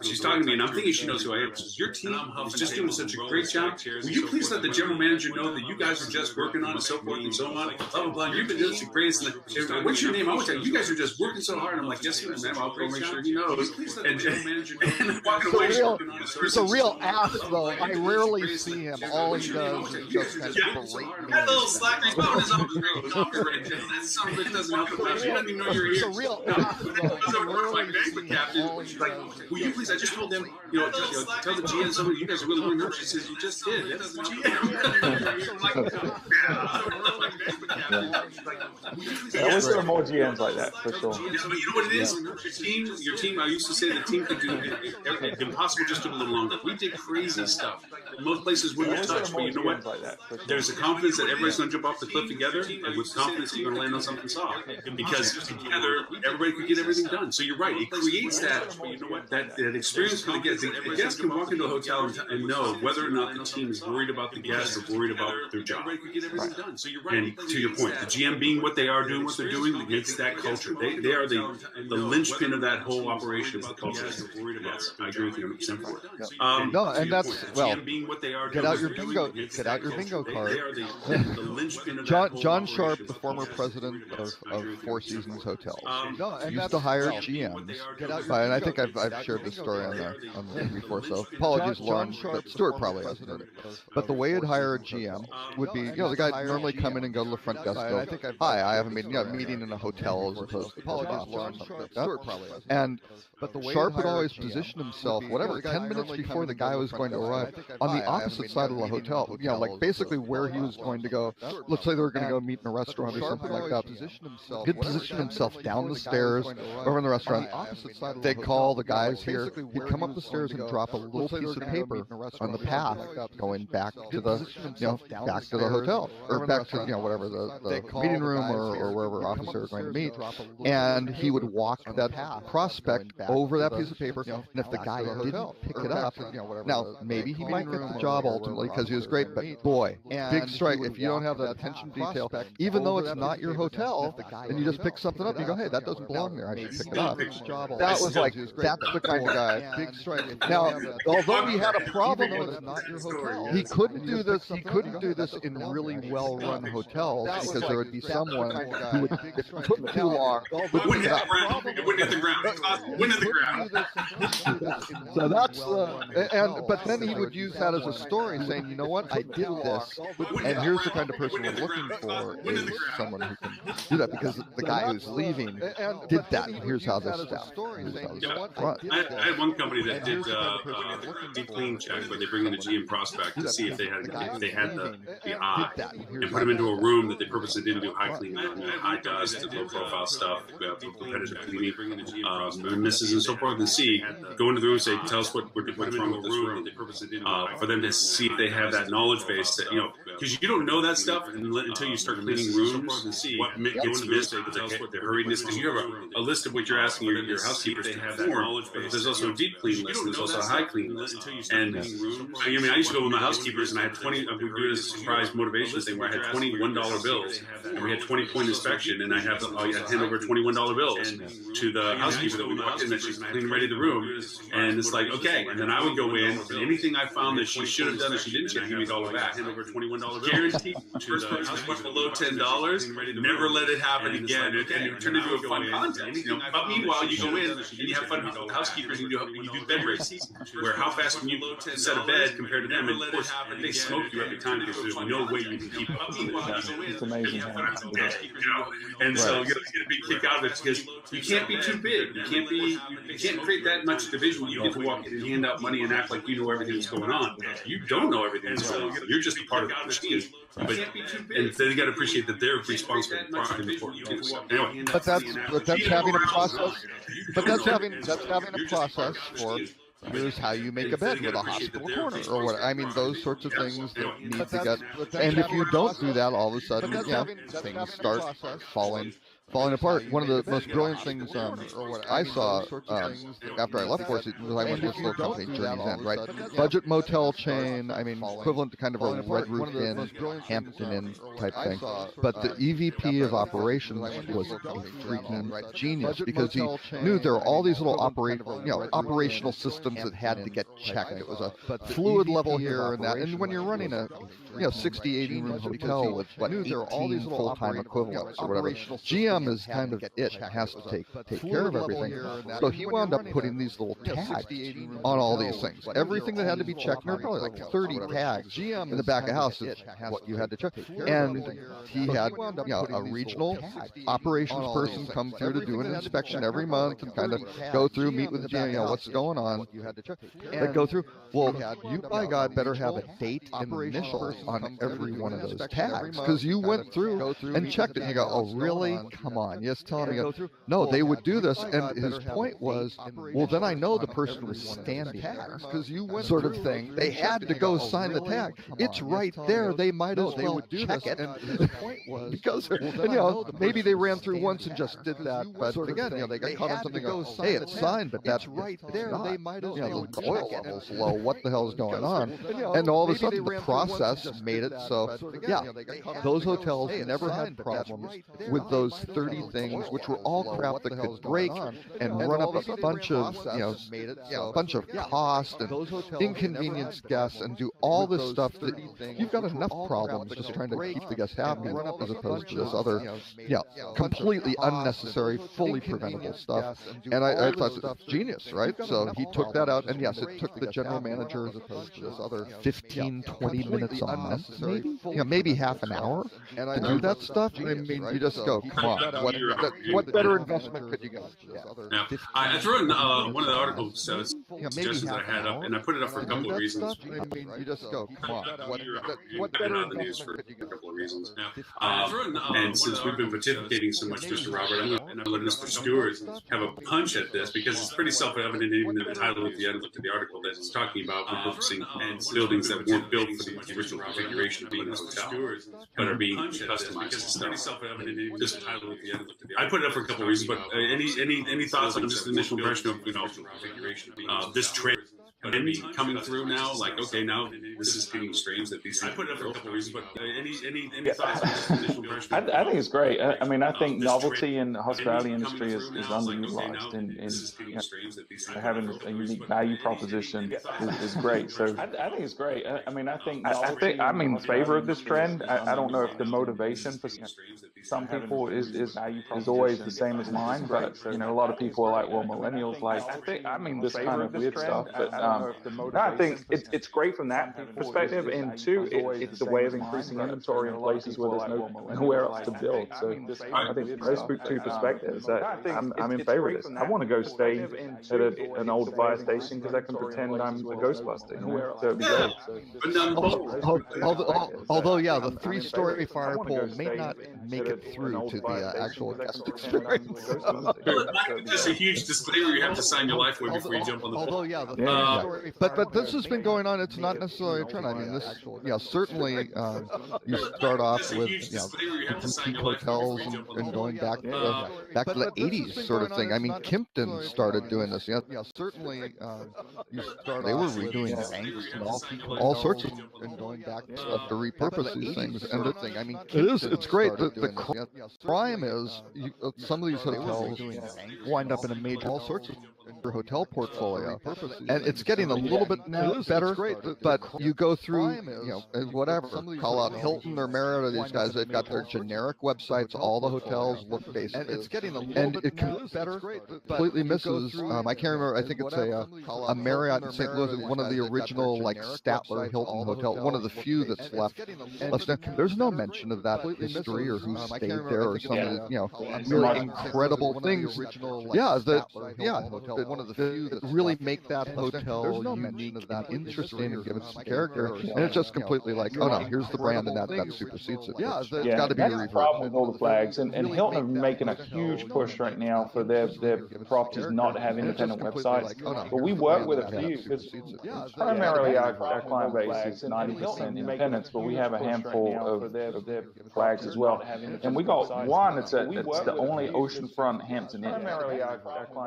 [SPEAKER 4] she's talking to me and I'm thinking she knows who I am. She says, your team is just doing such a great job. Will you please let the general manager know that you guys are just working on and so forth and so on, blah, blah, blah. You've been doing some great stuff. What's your name? I would tell you guys are just working so hard. And I'm like, yes, ma'am, I'll go make sure he knows. And walking away.
[SPEAKER 2] He's a real ass, though. I rarely see him. All he does is just kind of berate.
[SPEAKER 4] That little slacker, he's not his own right there. That son of a bitch doesn't help the place. He doesn't even know you're here.
[SPEAKER 2] He's a real ass, though.
[SPEAKER 4] My banquet captain, she's like, will you please, I just told them, tell the GM something, you guys are really working hard. She says, you just did. That's the GM.
[SPEAKER 5] I wish there were more GMs like that, for sure.
[SPEAKER 4] You know what it is? Your team, I used to say the team could do it. Impossible just took a little longer. We did crazy stuff. Most places wouldn't have touched, but you know what? There's a confidence that everybody's going to jump off the cliff together, and with confidence you're going to land on something soft. Because together, everybody could get everything done. So you're right. It creates that experience for the guests. The guests can walk into a hotel and know whether or not the team is worried about the guests or worried about their job. And to your point, the GM being what they are, doing what they're doing, makes that culture. They are the linchpin of that whole operation. Is the culture. Yes, I agree with you 100% for it.
[SPEAKER 2] No, and that's, well, get out your bingo card. John Sharp, the former president of Four Seasons Hotels, used to hire GMs. And I think I've shared this story on the thing before, so apologies, Lauren, but Stuart probably hasn't heard it. But the way you'd hire a GM would be, the guy normally come in and go to the front desk and go, hi, I have a meeting in a hotel as opposed to apologies, Lauren, Stuart probably hasn't. And Sharp would always position himself, 10 minutes before the guy was going to arrive, on the opposite side of the hotel, like basically where he was going to go. Let's say they were going to go meet in a restaurant or something like that, he'd position himself down the stairs over in the restaurant. They'd call the guys here. He'd come up the stairs and drop a little piece of paper on the path going back to the, back to the hotel or back to, whatever the meeting room or wherever office they were going to meet. And he would walk that prospect over that piece of paper. And if the guy didn't pick it up, now maybe he might get the job ultimately because he was great, but boy, big strike if you don't have that attention to detail, even though it's not your hotel, and you just pick something up, you go, hey, that doesn't belong there, I should pick it up. That was like, that's the kind of guy. Big strike. Now, although he had a problem with it, he couldn't do this. He couldn't do this in really well-run hotels because there would be someone who would, if it took too long,
[SPEAKER 4] it wouldn't hit the ground. It wouldn't hit the ground. It wouldn't hit the ground.
[SPEAKER 2] So that's but then he would use that as a story, saying, you know what, I did this, and here's the kind of person we're looking for is someone who can do that because the guy who's leaving did that, and here's how this stuff.
[SPEAKER 4] I had one company that did deep clean check where they bring in a GM prospect to see if they had the eye and put them into a room that they purposely didn't do high cleaning, high dust, low profile stuff, repetitive cleaning, misses and so forth, and see, go into the room and say, tell us what's wrong with this room, for them to see if they have that knowledge base that, because you don't know that stuff until you start cleaning rooms and see what gets missed, the hurriedness, because you have a list of what you're asking your housekeepers to perform, but there's also a deep clean list, and there's also a high clean list, and I used to go with my housekeepers, and I had 20, we would do it as a surprise motivation thing, where I had $21 bills, and we had 20-point inspection, and I'd hand over $21 bills to the housekeeper that we walked in, that she's cleaning ready the room, and it's like, okay, and then I would go in, and anything I found that she should have done that she didn't, she'd give me $1 back, hand over $21 bills, guaranteed. First person that went below $10, never let it happen again, and it turned into a fun contest. But meanwhile, you go in and you have fun with the housekeepers, and you do bed races, where how fast can you set a bed compared to them, and of course they smoke you every time because there's no way you can keep up.
[SPEAKER 5] It's amazing.
[SPEAKER 4] And so you get a big kick out of it because you can't be too big. You can't create that much division when you get to walk in and hand out money and act like you know everything that's going on. You don't know everything that's going on. You're just a part of the team. And so you got to appreciate that they're responsible for the anyway.
[SPEAKER 2] But that's having a process. But that's having a process for. Here's how you make a bed with a hospital corner, or what? I mean, those sorts of things that need to get. And if you don't do that, all of a sudden, things start falling apart. One of the most brilliant things I saw after I left Force was I went to this little company, Journey's End, right? Budget motel chain, I mean, equivalent to kind of a Red Roof Inn, Hampton Inn type thing. But the EVP of operations was a freaking genius because he knew there were all these little operational systems that had to get checked. It was a fluid level here and that. And when you're running a 60, 80 room hotel with what 18 full-time equivalents or whatever, GM is kind of it has to take care of everything. So he wound up putting these little tags on all these things. Everything that had to be checked, and there were probably like 30 tags in the back of house is what you had to check. And he had a regional operations person come through to do an inspection every month and kind of go through, meet with the GM, what's going on. They go through, well, you by God better have a date and initial on every one of those tags because you went through and checked it and you go, oh really? Come on, yes, telling me, no, they would do this, and his point was, well, then I know the person was standing there, sort of thing. They had to go sign the tag. It's right there. They might as well check it. And his point was, because maybe they ran through once and just did that, but again, they got caught on something. Hey, it's signed, but that's right there. They might as well. The oil level's low. What the hell is going on? And all of a sudden, the process made it so. Those hotels never had problems with those 30 things, which were all crap that could break and run up a bunch of, cost and inconvenience guests and do all this stuff that you've got enough problems just trying to keep the guests happy as opposed to this other, completely unnecessary, fully preventable stuff. And I thought it was genius, right? So he took that out, and yes, it took the general manager as opposed to this other 15, 20 minutes a month, maybe half an hour to do that stuff. I mean, you just go, come on. what better investment could you get?
[SPEAKER 4] Now, I threw in one of the article suggestions that I had up, and I put it up for a couple of reasons.
[SPEAKER 2] I mean, you just go, come on. What
[SPEAKER 4] Better
[SPEAKER 2] better
[SPEAKER 4] on the news for
[SPEAKER 2] investment could you
[SPEAKER 4] a
[SPEAKER 2] get?
[SPEAKER 4] couple of reasons. And since we've been participating so much, Mr. Robert, I'm going to let Mr. Stewart have a punch at this because it's pretty self-evident even in the title at the end of the article that it's talking about repurposing buildings that weren't built for the original configuration of being a hotel, but are being customized. It's pretty self-evident in this title at the end of the article. I put it up for a couple of reasons, but any thoughts on just the initial impression of this trend? Coming through now, like, okay, now this is getting strange that these. I put it up for a couple of reasons, but any thoughts on this initial impression?
[SPEAKER 5] I think it's great. I mean, I think novelty in the hospitality industry is underutilized, and having a unique value proposition is great. So I think it's great. I mean, I think I'm in favor of this trend. I don't know if the motivation for some people is always the same as mine, but a lot of people are like, well, millennials like. I mean, this kind of weird stuff, but. I think it's great from that perspective, and two, it's a way of increasing inventory in places where there's nowhere else to build. So I think those two perspectives, I'm in favor of this. I want to go stay at an old fire station because I can pretend I'm a Ghostbuster. So it'd be great.
[SPEAKER 2] Although, yeah, the 3-story fire pole may not make it through to the actual guest experience.
[SPEAKER 4] Just a huge disclaimer: you have to sign your life away before you jump on the.
[SPEAKER 2] Although, yeah, but this has been going on. It's not necessarily a trend. I mean, this, certainly you start off with boutique hotels and going back to the 80s sort of thing. I mean, Kimpton started doing this. Yeah, certainly they were redoing banks and all sorts of and going back to stuff to repurpose these things. And the thing, I mean, it's great. The crime is some of these hotels wind up in a major all sorts of hotel portfolio, and it's getting a little bit better, but you go through, whatever, call out Hilton or Marriott or these guys, they've got their generic websites, all the hotels look basic, and it's getting a little bit better, completely misses, I can't remember, I think it's a Marriott in St. Louis, one of the original, like, Statler Hilton hotel, one of the few that's left. There's no mention of that history or who stayed there or some of the, really incredible things. One of the few that really make that hotel unique and interesting and give it some character, and it's just completely like, oh no, here's the brand and that supersedes it. It's got to be
[SPEAKER 5] that's the problem with all the flags, and Hilton are making a huge push right now for their properties not to have independent websites. But we work with a few because primarily our client base is 90% independents, but we have a handful of flags as well. And we got one. It's the only oceanfront Hampton Inn.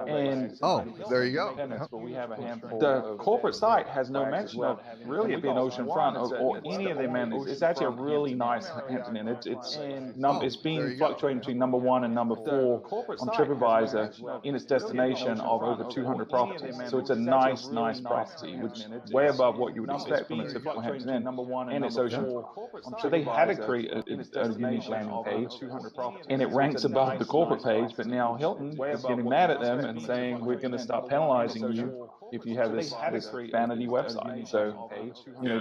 [SPEAKER 5] And
[SPEAKER 2] there you go.
[SPEAKER 5] But we have a handful. The corporate site has no mention of really it being oceanfront or any of the amenities. It's actually a really nice Hampton Inn. It's been fluctuating between number 1 and number 4 on TripAdvisor in its destination of over 200 properties. So it's a nice property, which is way above what you would expect from a typical Hampton Inn, and it's ocean. So they had to create a unique landing page, and it ranks above the corporate page. But now Hilton is getting mad at them and saying we're going to stop penalizing you if you have this vanity website. So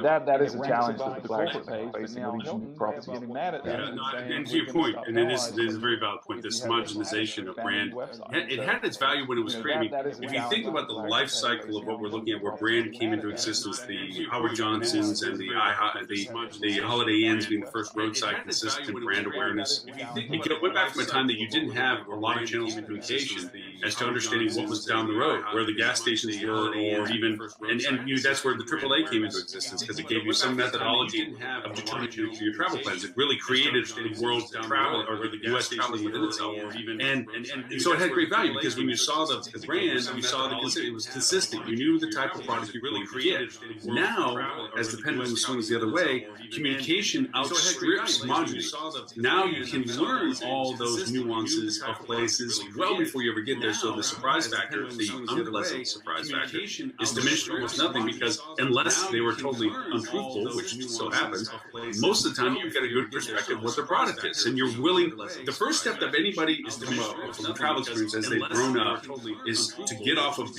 [SPEAKER 5] that is a challenge with the flagship page, facing all these unique properties.
[SPEAKER 4] And to your point, and it is a very valid point, this homogenization of brand, it had its value when it was created. If you think about the life cycle of what we're looking at, where brand came into existence, the Howard Johnsons and the Holiday Inns being the first roadside consistent brand awareness. It went back from a time that you didn't have a lot of channels of communication as to understanding what was down the road, where the gas stations were, or even, and that's where the AAA came into existence, because it gave you some methodology of determining your travel plans. It really created the world travel, or the U.S. traveling within itself, and so it had great value, because when you saw the brand, you saw it was consistent. You knew the type of product you really created. Now, as the pendulum swings the other way, communication outstrips homogeneity. Now you can learn all those nuances of places well before you ever get there. So the surprise factor, the unpleasant surprise factor, is diminished almost nothing, because unless they were totally untruthful, which so happens, most of the time you get a good perspective of what their product is, and you're willing. The first step of anybody is from a travel experience as they've grown up is to get off of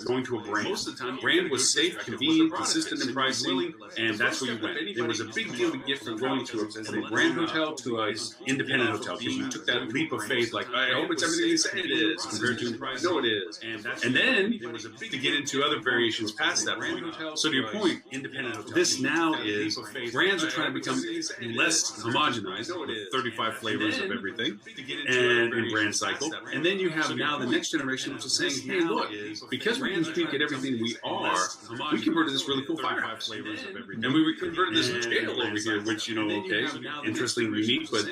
[SPEAKER 4] going to a brand. Most of the time, brand was safe, convenient, consistent in pricing, and that's where you went. It was a big deal to get from going to a brand hotel to an independent hotel, because you took that leap of faith, like, I hope it's everything they say it is, compared to no, it is. And then to get into other variations past that point. So to your point, this now is brands are trying to become less homogenized, 35 flavors of everything, and in brand cycle. And then you have now the next generation, which is saying, hey, look, because we can speak at everything we are, we converted this really cool firehouse. And we converted this jail over here, which, okay, interesting, unique, but,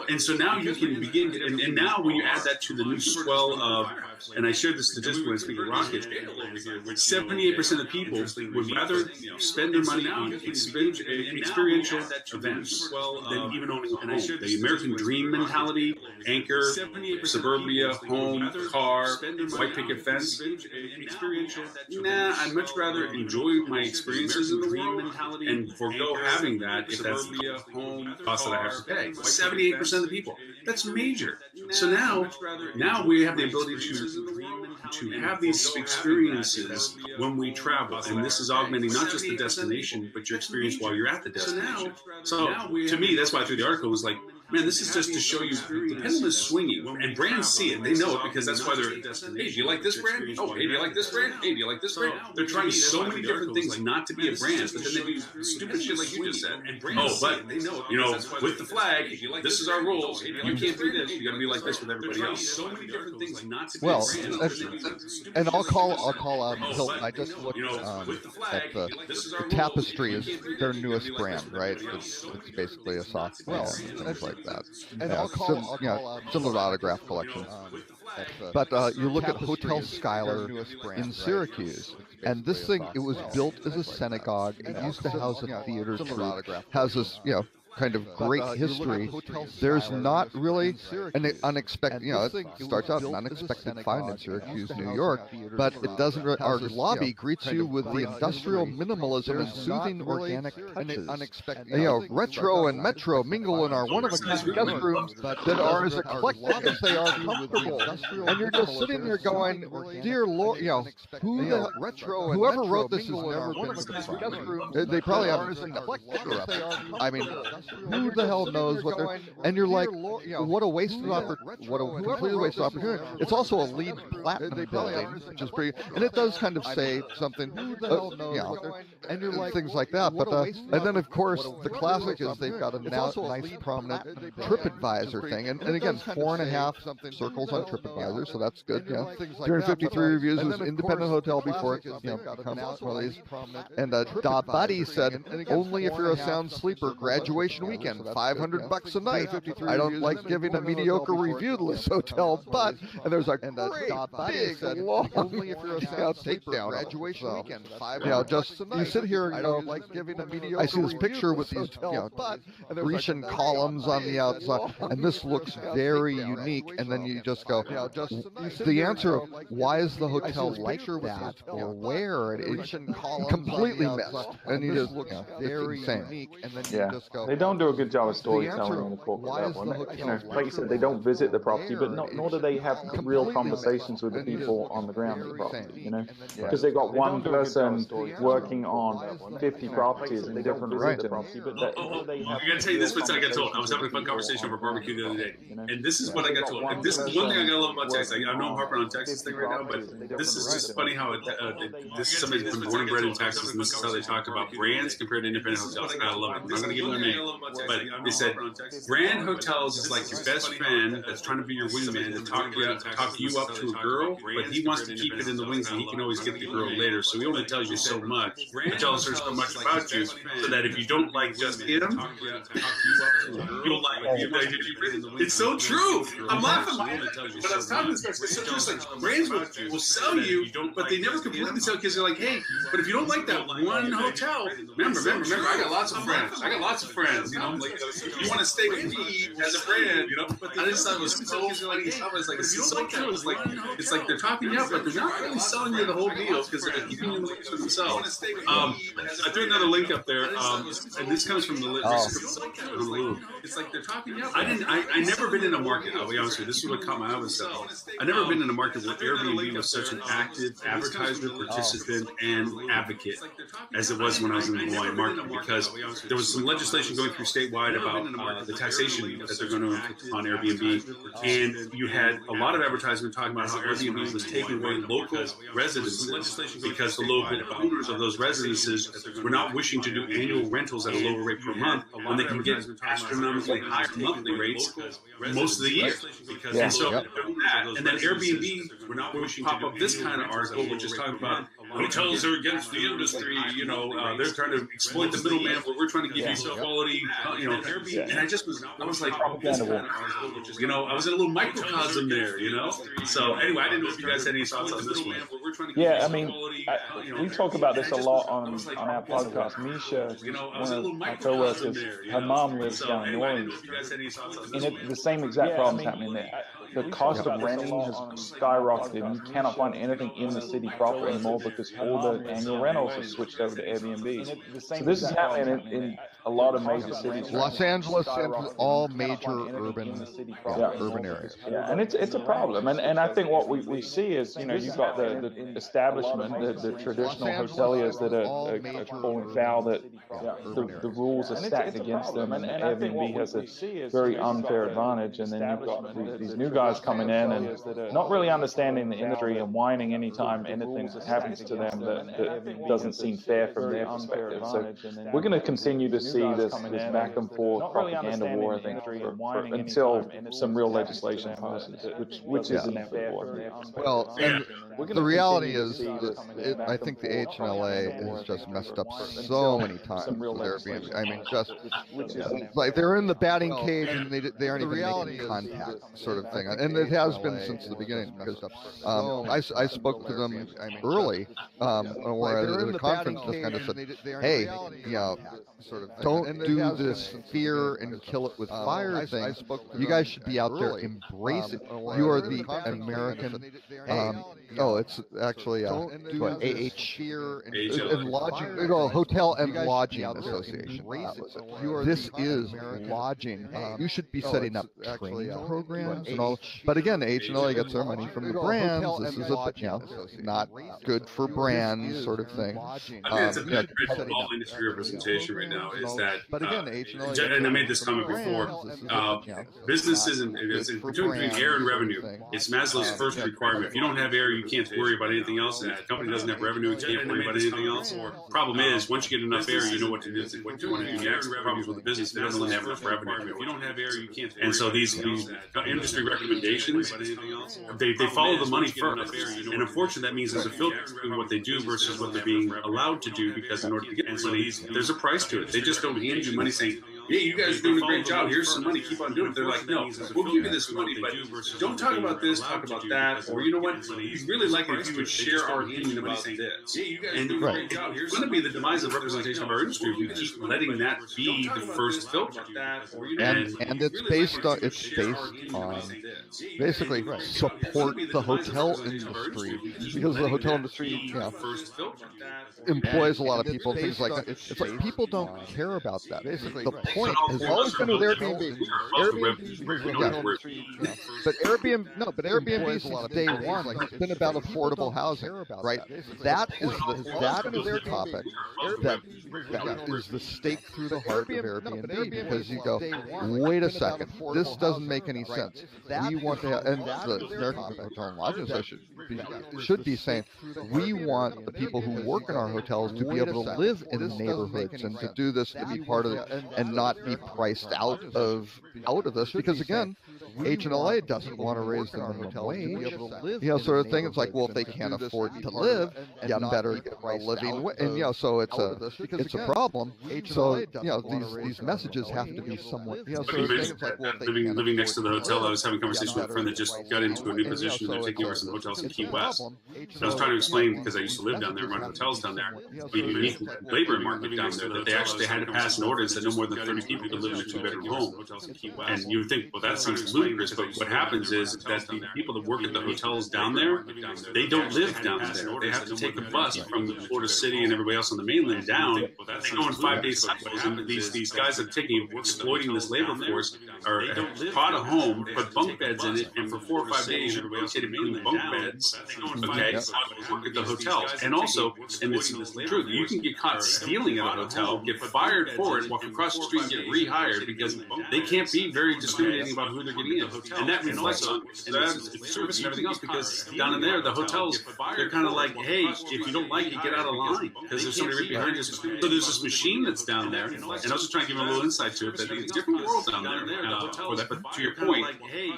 [SPEAKER 4] and so now you can begin, and now when you add that to the new swell of, and I shared this statistic when I speak at Rocket, 78% of people would rather spend their money on experiential events than even owning a home. The American dream mentality, anchor, suburbia, home, car, white picket fence. Nah, I'd much rather enjoy my experiences in the world and forego having that if that's the home cost that I have to pay. 78% of the people. That's major. So now we have the ability to have these experiences when we travel, and this is augmenting not just the destination, but your experience while you're at the destination. So to me, that's why I threw the article, was like, man, this is just to show you the pendulum is swinging, and brands see it. They know it, because that's why they're, hey, do you like this brand? Oh, hey, do you like this brand? Hey, do you like this brand? They're trying so many different things not to be a brand, but then they do stupid shit like you just said. Oh, but, with the flag, this is our rules. You can't do this. You got to be like this with everybody else. So many different things not to be a brand.
[SPEAKER 2] And I'll call out Hilton. I just looked at the Tapestry is their newest brand, right? It's basically a soft and things like that. And I'll call similar to Autograph Collection. But you look at Hotel Schuyler in Syracuse, and this thing, it was built as a synagogue. It used to house a theater troupe, has this, kind of great history. There's not really an unexpected, it starts out an unexpected find in Syracuse, New York, but it doesn't really, our lobby greets you with the industrial minimalism and soothing organic touches. Retro and metro mingle in our one-of-a-kind guest rooms that are as eclectic as they are comfortable. And you're just sitting there going, dear Lord, whoever wrote this has never been to the guest room. They probably haven't seen the I mean, who the hell knows what they're, and you're like, what a wasted opportunity, what a completely wasted opportunity. It's also a LEED platinum building, which is pretty, and it does kind of say something, and you're like, things like that. But and then of course the classic is they've got a nice prominent TripAdvisor thing, and again 4.5 circles on TripAdvisor, so that's good. 353 reviews. It was an independent hotel before it becomes one of these. And Da Buddy said, only if you're a sound sleeper. Graduation weekend, $500 a night. I don't like giving a mediocre review to this hotel, but, and there's a great big long takedown. Graduation weekend, just you sit here and go, like giving a mediocre. I see this picture with these Grecian columns on the outside, and this looks very unique. And then you just go, the answer of why is the hotel like that or where it is completely missed, and you just look very unique. And then you just go.
[SPEAKER 5] They don't do a good job of storytelling on the corporate level. Like you said, they don't visit the property, but nor do they have real conversations with the people on the ground of the property, because they've got one person working on 50 properties in different regions. But
[SPEAKER 4] I gotta tell you this, but I got told. I was having a fun conversation over barbecue the other day, and this is what I got told. And this is one thing I gotta love about Texas. I know I'm harping on Texas thing right now, but this is just funny how this is somebody from born and bred in Texas, and this is how they talked about brands compared to independent hotels. I love it. I'm not gonna give them a name. But they said, brand hotels is like your best friend that's trying to be your wingman to talk you up to a girl, but he wants to keep it in the wings and he can always get the girl later. So he only tells you so much, but tells her so much about you, so that if you don't like just him, you'll like him. It's so true. I'm laughing, but I was talking to this guy. It's so true. It's like brands will sell you, but they never completely sell, because they're like, hey, but if you don't like that one hotel, remember, I got lots of friends. sense. Like, if you want to stay with me as a brand, I just thought it was so funny. I was like, this is so true. It's like they're talking you up, but they're not really selling you the whole deal because they're keeping you in the links for themselves. I threw another link up there, and this comes from the Lulu. It's like they're talking you up. I never been in a market. I'll be honest with you. This is what caught my eye was that I never been in a market where Airbnb was such an active advertiser, participant, and advocate as it was when I was in the Hawaiian market, because there was some legislation going through statewide about the taxation that they're going to inflict on Airbnb, and you had a lot of advertisement talking about how Airbnb was taking away local residences because the local owners of those residences were not wishing to do annual rentals at a lower rate per month when they can get astronomically higher monthly rates most of the year. And so, and then Airbnb would pop up this kind of article, which is talking about hotels are against the industry. They're trying to exploit the middleman, where we're trying to give you quality. Airbnb, and I was like, I was in a little microcosm there. So anyway, I didn't know if you guys had any thoughts on this one.
[SPEAKER 5] Yeah, I mean, we talk about this a lot on our podcast. Misha, one of our co-workers, her mom lives down in New Orleans, and the same exact problem's happening there. The cost of renting has skyrocketed. You cannot find anything in the city proper anymore because all the annual rentals have switched over to Airbnb. So this is happening in a lot of major cities.
[SPEAKER 2] Los Angeles and all major urban areas.
[SPEAKER 5] Yeah, and it's a problem. And I think what we see is, you've got the establishment, the traditional hoteliers that are falling foul, that the rules are stacked against them, and Airbnb has a very unfair advantage. And then you've got these new guys coming in and not really understanding the industry and whining anytime anything happens to them that doesn't seem fair from their perspective. So we're going to continue to see this back and forth propaganda war, I think, until some real legislation passes, which is inevitable.
[SPEAKER 2] Well, and the reality is, I think the HMLA has just messed up so many times with Airbnb. I mean, just like they're in the batting cage and they aren't even making contact, sort of thing. And it has been since the beginning, because I spoke to them early, or at a conference, just kind of said, hey, don't do this fear and kill it with fire thing. You guys should be out there, embrace it. You are the American, it's actually Hotel and Lodging Association. This is lodging. You should be setting up training programs and all. But again, HNLA gets their money from the brands. This is not good for brands, sort of thing.
[SPEAKER 4] I think it's a big trend for all industry representation right now is that, and I made this comment before, businesses and between air and revenue, it's Maslow's first requirement. If you don't have air, you can't worry about anything else. And if the company doesn't have revenue, you can't worry about anything else. Problem is, once you get enough air, you know what to do. What you want to do next. Problems with the business, they don't have enough revenue. If you don't have air, you can't. And so these industry recommendations, they follow the money first. And unfortunately, that means there's a filter between what they do versus what they're being allowed to do, because in order to get money, there's a price to it. They just don't hand you money saying, yeah, you guys are doing a great job. Here's some money. Keep on doing it. They're like, no, we'll give you this money, but don't talk about this, talk about that. Or you know what? We'd really like it if you would share our opinion about this. And it's going to be the demise of representation of our industry if we keep letting that be the first filter.
[SPEAKER 2] And it's based on basically support the hotel industry, because the hotel industry employs a lot of people, things like that. It's like people don't care about that. Basically, the point has always been with Airbnb. But Airbnb since day one has been about affordable housing, right? That is the topic that is the stake through the heart of Airbnb, because you go, wait a second, this doesn't make any sense. We want to have, and the American Hotel and Lodging Association should be saying, we want the people who work in our hotels to be able to live in neighborhoods and to do this, to be part of it, and not be priced out of this, because again, H&LA doesn't want to raise the minimum wage, sort of thing. It's like, well, if they can't afford to live, you better get a living wage, and so it's a problem. So these messages have to be somewhat, sort of thing. It's like, well,
[SPEAKER 4] living next to the hotel, I was having a conversation with a friend that just got into a new position. They're taking over some hotels in Key West. I was trying to explain, because I used to live down there, run hotels down there, the unique labor market down there, that they actually had to pass an ordinance that no more than 30 people could live in a 2-bedroom home. And you would think, well, that seems ludicrous, but what happens is that the people that work at the hotels down there, they don't live down there. They have to take a bus from Florida City and everybody else on the mainland down. They go on 5-day cycles, and these guys that are exploiting this labor force are bought a home, put bunk beds in it, and for 4 or 5 days, you're rotated between bunk beds, okay, work at the hotel. And also, and this is true, you can get caught stealing at a hotel, get fired for it, walk across the street and get rehired because they can't be very discriminating about who they're getting in. And that reflects on service and everything else, because down in there, the hotels, they're kind of like, hey, if you don't like it, get out of line, because there's somebody right behind you. So there's this machine that's down there, and I was just trying to give a little insight to it, that it's a different world down there for that. But to your point,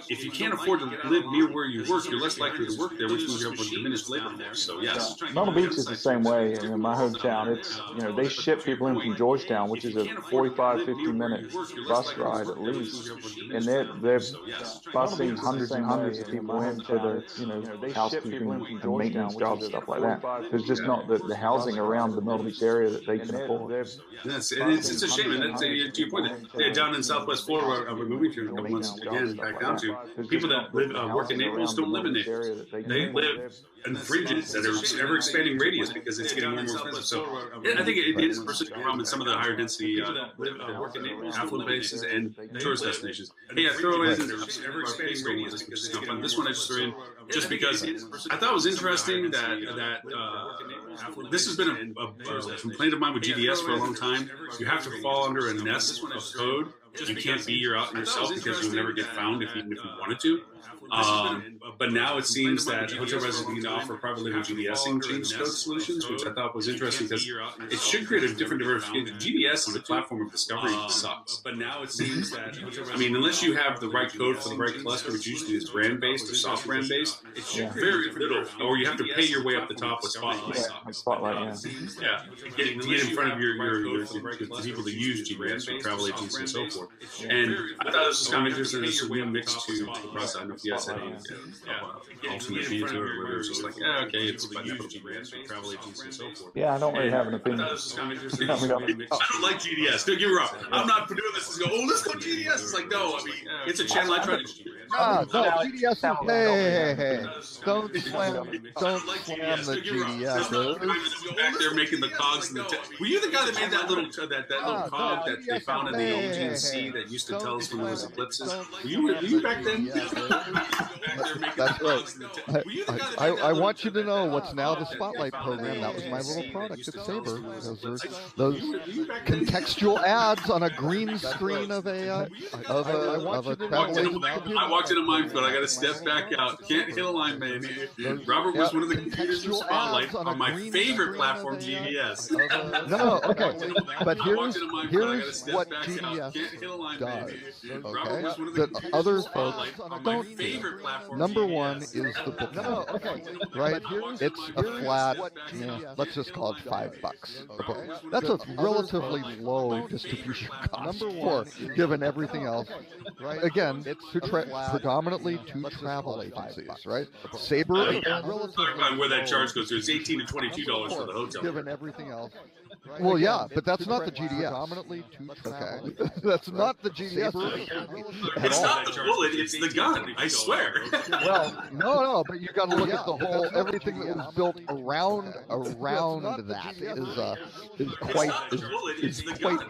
[SPEAKER 4] if you can't afford to live near where you work, you're less likely to work there, which means you have a diminished labor force. So yes,
[SPEAKER 5] Myrtle Beach is the same way. In my hometown, it's they ship people in from Georgetown, which is a 45-50-minute bus ride at least, and they're busing hundreds and hundreds of people in for the housekeeping and maintenance jobs, stuff like that. There's just not the housing around the Myrtle Beach area that they can afford.
[SPEAKER 4] It's a shame, and to your point, down in Southwest Florida, where we're moving to in a couple months again, back down to people that work in Naples don't live in Naples. They live in fringes that are ever expanding radius because it's getting more and more expensive. So I think it is a problem in some of the higher density affluent places and tourist destinations. Hey, I throw in ever expanding radius because it's not fun. This one I just threw in just because I thought it was interesting that this has been a complaint of mine with GDS for a long time. You have to fall under a nest of code. You can't be yourself because you'll never get found if you wanted to. But now it seems that hotel residents need to offer private living GDSing change code solutions, which I thought was interesting because it should create a different diversification. GDS is a platform of discovery sucks. But now it seems that unless you have the right code for the right cluster, which usually is brand based or soft brand based, it's very little. Or you have to pay your way up the top with Spotlight.
[SPEAKER 5] Spotlight,
[SPEAKER 4] yeah. Get in front of the people that use GDS for travel agencies and so forth. And I thought this was kind of interesting. There's a real mix to the process. I don't know if you guys had any alternate view to it, where it was just like, okay, it's inevitable travel agencies and so forth.
[SPEAKER 5] Yeah, I don't really have an opinion.
[SPEAKER 4] I don't like GDS. Don't get me wrong. I'm not doing this to go, let's go GDS. It's like, no, it's a channel I try to.
[SPEAKER 2] No, GDS. Hey. Don't slam the GDS.
[SPEAKER 4] Back there making the cogs. Were you the guy that made that little cog that they found in the OGC that used to tell us when there was eclipses? Were you back then?
[SPEAKER 2] That's right. I want you to know what's now the Spotlight program. That was my little product at Sabre. Those contextual ads on a green screen of a travel agent.
[SPEAKER 4] I walked into Minefield. I got to step back out. Can't hit a line, man. Robert was one of the computers in Spotlight on my favorite platform, GDS.
[SPEAKER 2] No, okay. But here's what GDS does. Okay, that other folks don't do. Number one is the book. Right? It's a flat, let's just call it $5. That's a relatively low distribution cost for given everything else. Right? Again, it's predominantly to travel agencies, right? Sabre, again, relatively
[SPEAKER 4] where that charge goes to. It's $18 to $22 for the hotel.
[SPEAKER 2] Given everything else. Well, yeah, but that's not the GDS. Okay, that's not the GDS.
[SPEAKER 4] It's not the bullet; it's the gun. I swear.
[SPEAKER 2] Well, no, but you got to look at the whole. Everything that was built around that is quite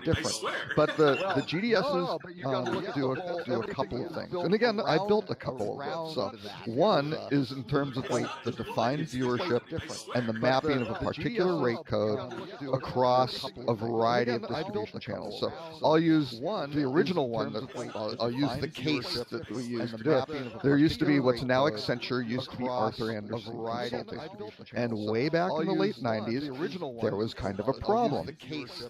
[SPEAKER 2] different. But the GDSs do a couple of things. And again, I built a couple of them. So one is in terms of the defined viewership and the mapping of a particular rate code across across a variety of distribution channels. So I'll use the original one. I'll use the case that we used to do it. There used to be what's now Accenture, used to be Arthur Andersen Consulting. And way back in the late 90s, there was kind of a problem.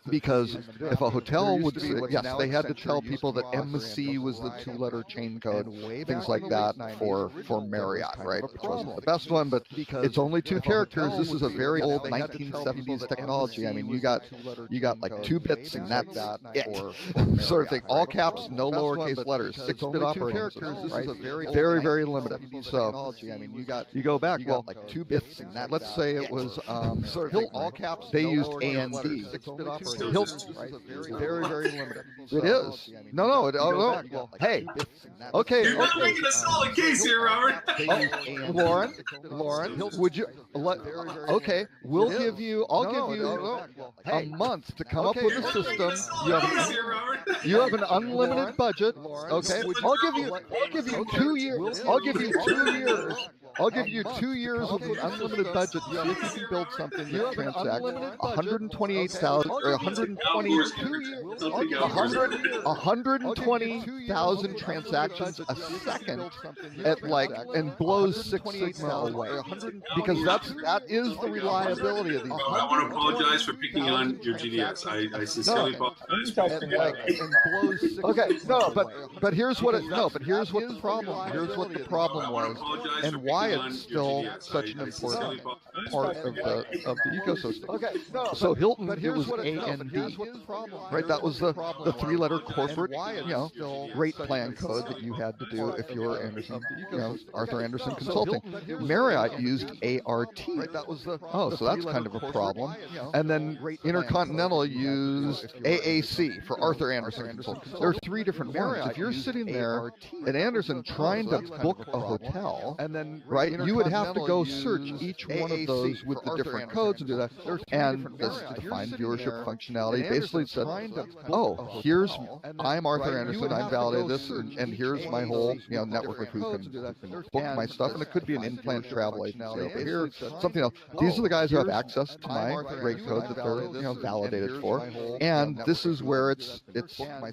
[SPEAKER 2] Because if a hotel would say, yes, they had to tell people that MC was the 2-letter chain code, things like that for Marriott, right? Which wasn't the best one, but it's only 2 characters. This is a very old 1970s technology. I mean, you got like 2 bits and that's it. Sort of thing. All caps, no lowercase letters. 6-bit operating system, right? Very, very limited. So you go back, well, like 2 bits. Let's say it was Hilton. All caps. They used AND. Hilton, right? Very, very limited. It is. No. Hey. Okay.
[SPEAKER 4] You're not making a solid case here, Robert.
[SPEAKER 2] Lauren, would you? Okay, I'll give you a month to come up with a system. You have an unlimited budget. Okay, I'll give you 2 years. I'll give you 2 years. I'll give you 2 years with an unlimited budget to see if you can build something that transacts 128,000 or 120,000 transactions a second at and blows 6 Sigma away. Because that is the reliability of these.
[SPEAKER 4] I want to apologize for picking on your GDS. I sincerely apologize.
[SPEAKER 2] Okay, but here's what the problem was, and why it's still such an important part of the ecosystem. Okay, so Hilton, it was AND, right? That was the 3-letter corporate, rate plan code that you had to do if you were Arthur Andersen Consulting. Marriott used ART. So that's kind of a problem. And then Intercontinental used AAC for Arthur Andersen Consulting. There are 3 different Marriotts. If you're sitting there at Andersen trying to book a hotel, right, you would have to go search each one of those with the different codes and do that. And this defined viewership functionality basically said, I'm Arthur Andersen, I'm validated this, and here's my whole network of who can book my stuff. And it could be an in-plant travel agency over here, something else. These are the guys who have access to my rate code that they're validated for. And this is where it's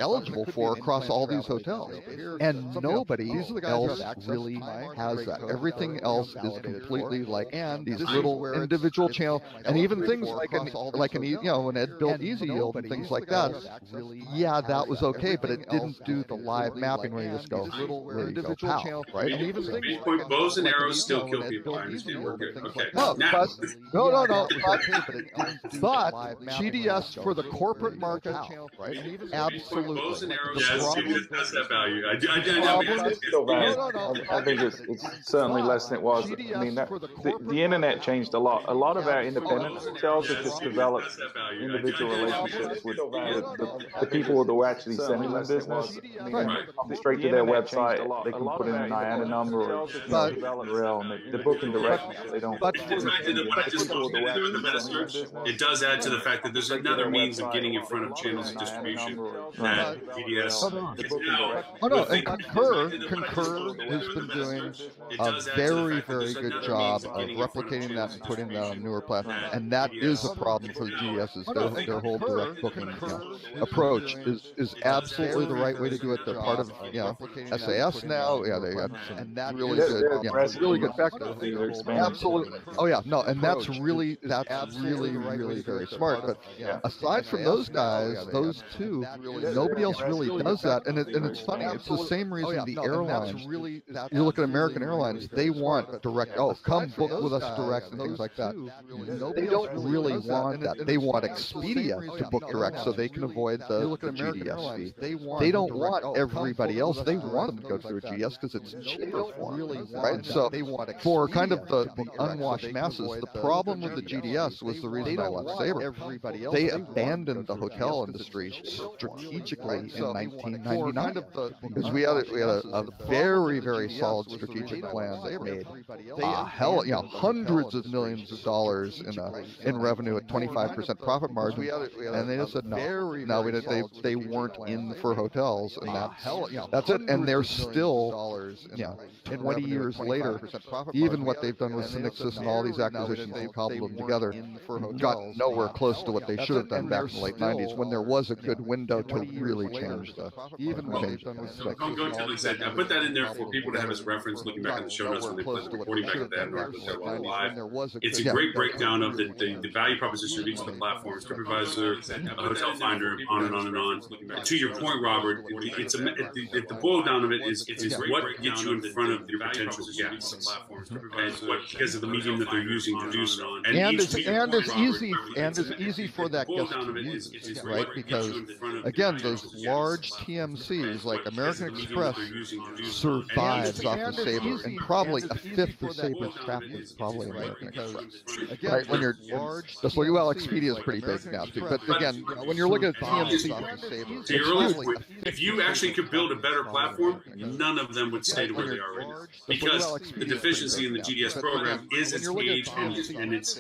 [SPEAKER 2] eligible for across all these hotels. And nobody else really has that. Everything else is completely like these little individual channels, and even things like when Ed built Easy Yield and things like that. Yeah, that was okay, but it didn't do the live mapping where you just go, pow, right? And even things
[SPEAKER 4] like bows and arrows still kill people. I understand. We're good. Okay.
[SPEAKER 2] No. But GDS for the corporate market, right? Absolutely.
[SPEAKER 4] Bows and arrows, yes, that's that value.
[SPEAKER 5] I think it's certainly less than it was. I mean, the internet changed a lot. A lot of our independent hotels have just developed individual relationships with the people that were actually sending them business. Come straight to their website. They can put in an IATA number or URL, and they're booking directly. They don't.
[SPEAKER 4] It does add to the fact that there's another means of getting in front of channels of distribution that GDS.
[SPEAKER 2] And Concur has been doing a very, very good job of replicating that and putting that on newer platforms. And that is a problem for the GDSs. Their whole direct booking approach is absolutely the right way to do it. They're part of SAS now. Yeah, they have some really good vector. Absolutely. Oh yeah, no, and that's really very smart. But aside from those guys, those 2, nobody else really does that. And it's funny. It's the same reason the airlines. You look at American Airlines, they want direct. Come book with us direct and things like that. They don't really want that. They want Expedia to book direct so they can avoid the GDS fee. They don't want everybody else. They want them to go through a GDS because it's cheaper for them, right? So for kind of the unwashed masses, the problem with the GDS was the reason I left Sabre. They abandoned the hotel industry strategically in 1999 because we had a very, very solid strategic plan made hundreds of millions of dollars in revenue at 25% profit margin, and they just said no, they weren't in for hotels, and that's it. And they're still 20 years later, even what they've done with Synixis and all these acquisitions, they cobbled them together, got nowhere close to what they should have done back in the late 90s when there was a good window to really change the
[SPEAKER 4] I put that in there for people to have as reference looking back in the show notes when they play the recording back at that live. It's a great breakdown of the value proposition of each of the platforms, TripAdvisor, Hotel Finder, on and on and on. And to your point, Robert, the boil down of it is what gets you in front of your potential guests, and what, because of the medium that they're using to do so.
[SPEAKER 2] And it's easy for that guest to use, right? Because again, those large TMCs like American Express survives off the Sabre, and probably a fifth of Sabre's traffic is probably American Express. Right? When you're just looking, well, Expedia is pretty big now too, but again, when you're looking at TMC off the Sabre,
[SPEAKER 4] to your earlier point, if you actually could build a better platform, none of them would stay to where they are right now, because the deficiency in the GDS program is its age and its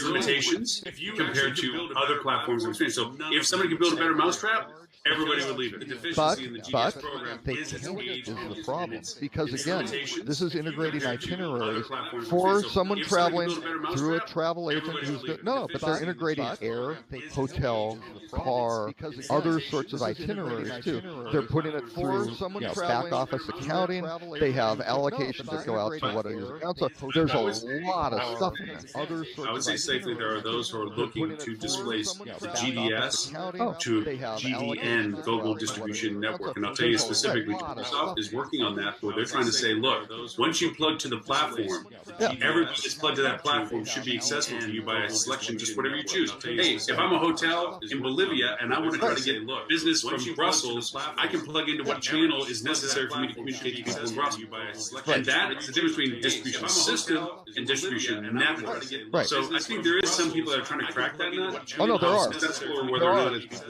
[SPEAKER 4] limitations compared to other platforms and experience. So if somebody could build a better mousetrap, everybody would leave it. The deficiency in the GDS program is its age and
[SPEAKER 2] the problem, because again, this is integrating itineraries
[SPEAKER 4] for
[SPEAKER 2] for someone traveling through a travel agent who's but they're integrating air, hotel, car, other sorts of itineraries too. They're putting it through back office accounting. They have allocations that go out to what are your accounts. So there's a lot of stuff in there. Other sorts
[SPEAKER 4] I would say safely there are those who are looking to displace GDS to GDN, Global Distribution Network. And I'll tell you specifically, Microsoft is working on that, where they're trying to say, look, once you plug to the platform, everybody that's plugged to that platform should be accessible to you by a selection, just whatever you choose. Hey, if I'm a hotel in Bolivia and I want to try to get business from Brussels, I can plug into what channel is necessary for me to communicate to people in Brussels. And that is the difference between distribution system and distribution network. So I think there is some people that are trying to crack that nut.
[SPEAKER 2] Oh no, there are.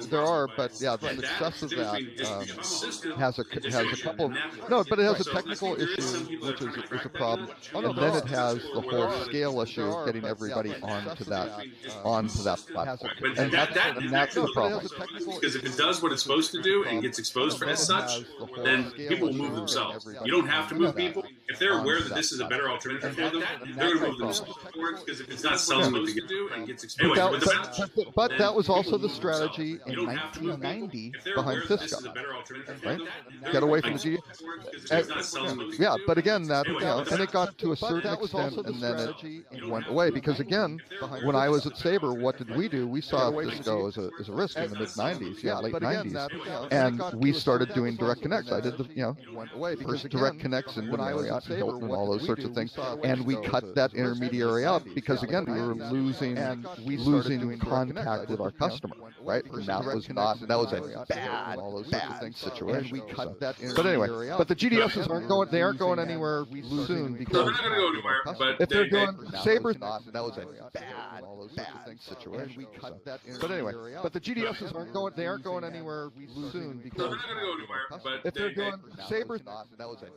[SPEAKER 2] There are, but yeah, the success of that has a couple. No, but it has a technical issue, which is a problem. And then it has the whole scale issue of getting everybody onto that platform. And that's the problem.
[SPEAKER 4] Because if it does what it's supposed to do and gets exposed for as such, then people will move themselves. You don't have to move people. If they're aware that this is a better alternative for them, they're going to move themselves forward, because if it's not selling what they do and gets exposed.
[SPEAKER 2] But that was also the strategy in 1990 behind Cisco. Right? Get away from the GDS. Yeah, but again, that and it got to a certain extent, and then it went away. Because again, when I was at Sabre, what did we do? We saw Cisco as a risk in the mid 90s, late 90s, and we started doing direct connects. I did the first direct connects in Marriott and Hilton and all those sorts of things, and we cut that intermediary out because again, we were losing contact with our customer, right? And that was a bad situation. We cut that. But anyway, but the GDSs aren't going anywhere soon, because
[SPEAKER 4] they're not going to go anywhere. But
[SPEAKER 2] if they're doing Sabre, that was a bad situation. We cut that. But anyway, but the GDSs aren't going anywhere soon, because
[SPEAKER 4] they're not going to go anywhere. But
[SPEAKER 2] if they're doing Sabre, that was a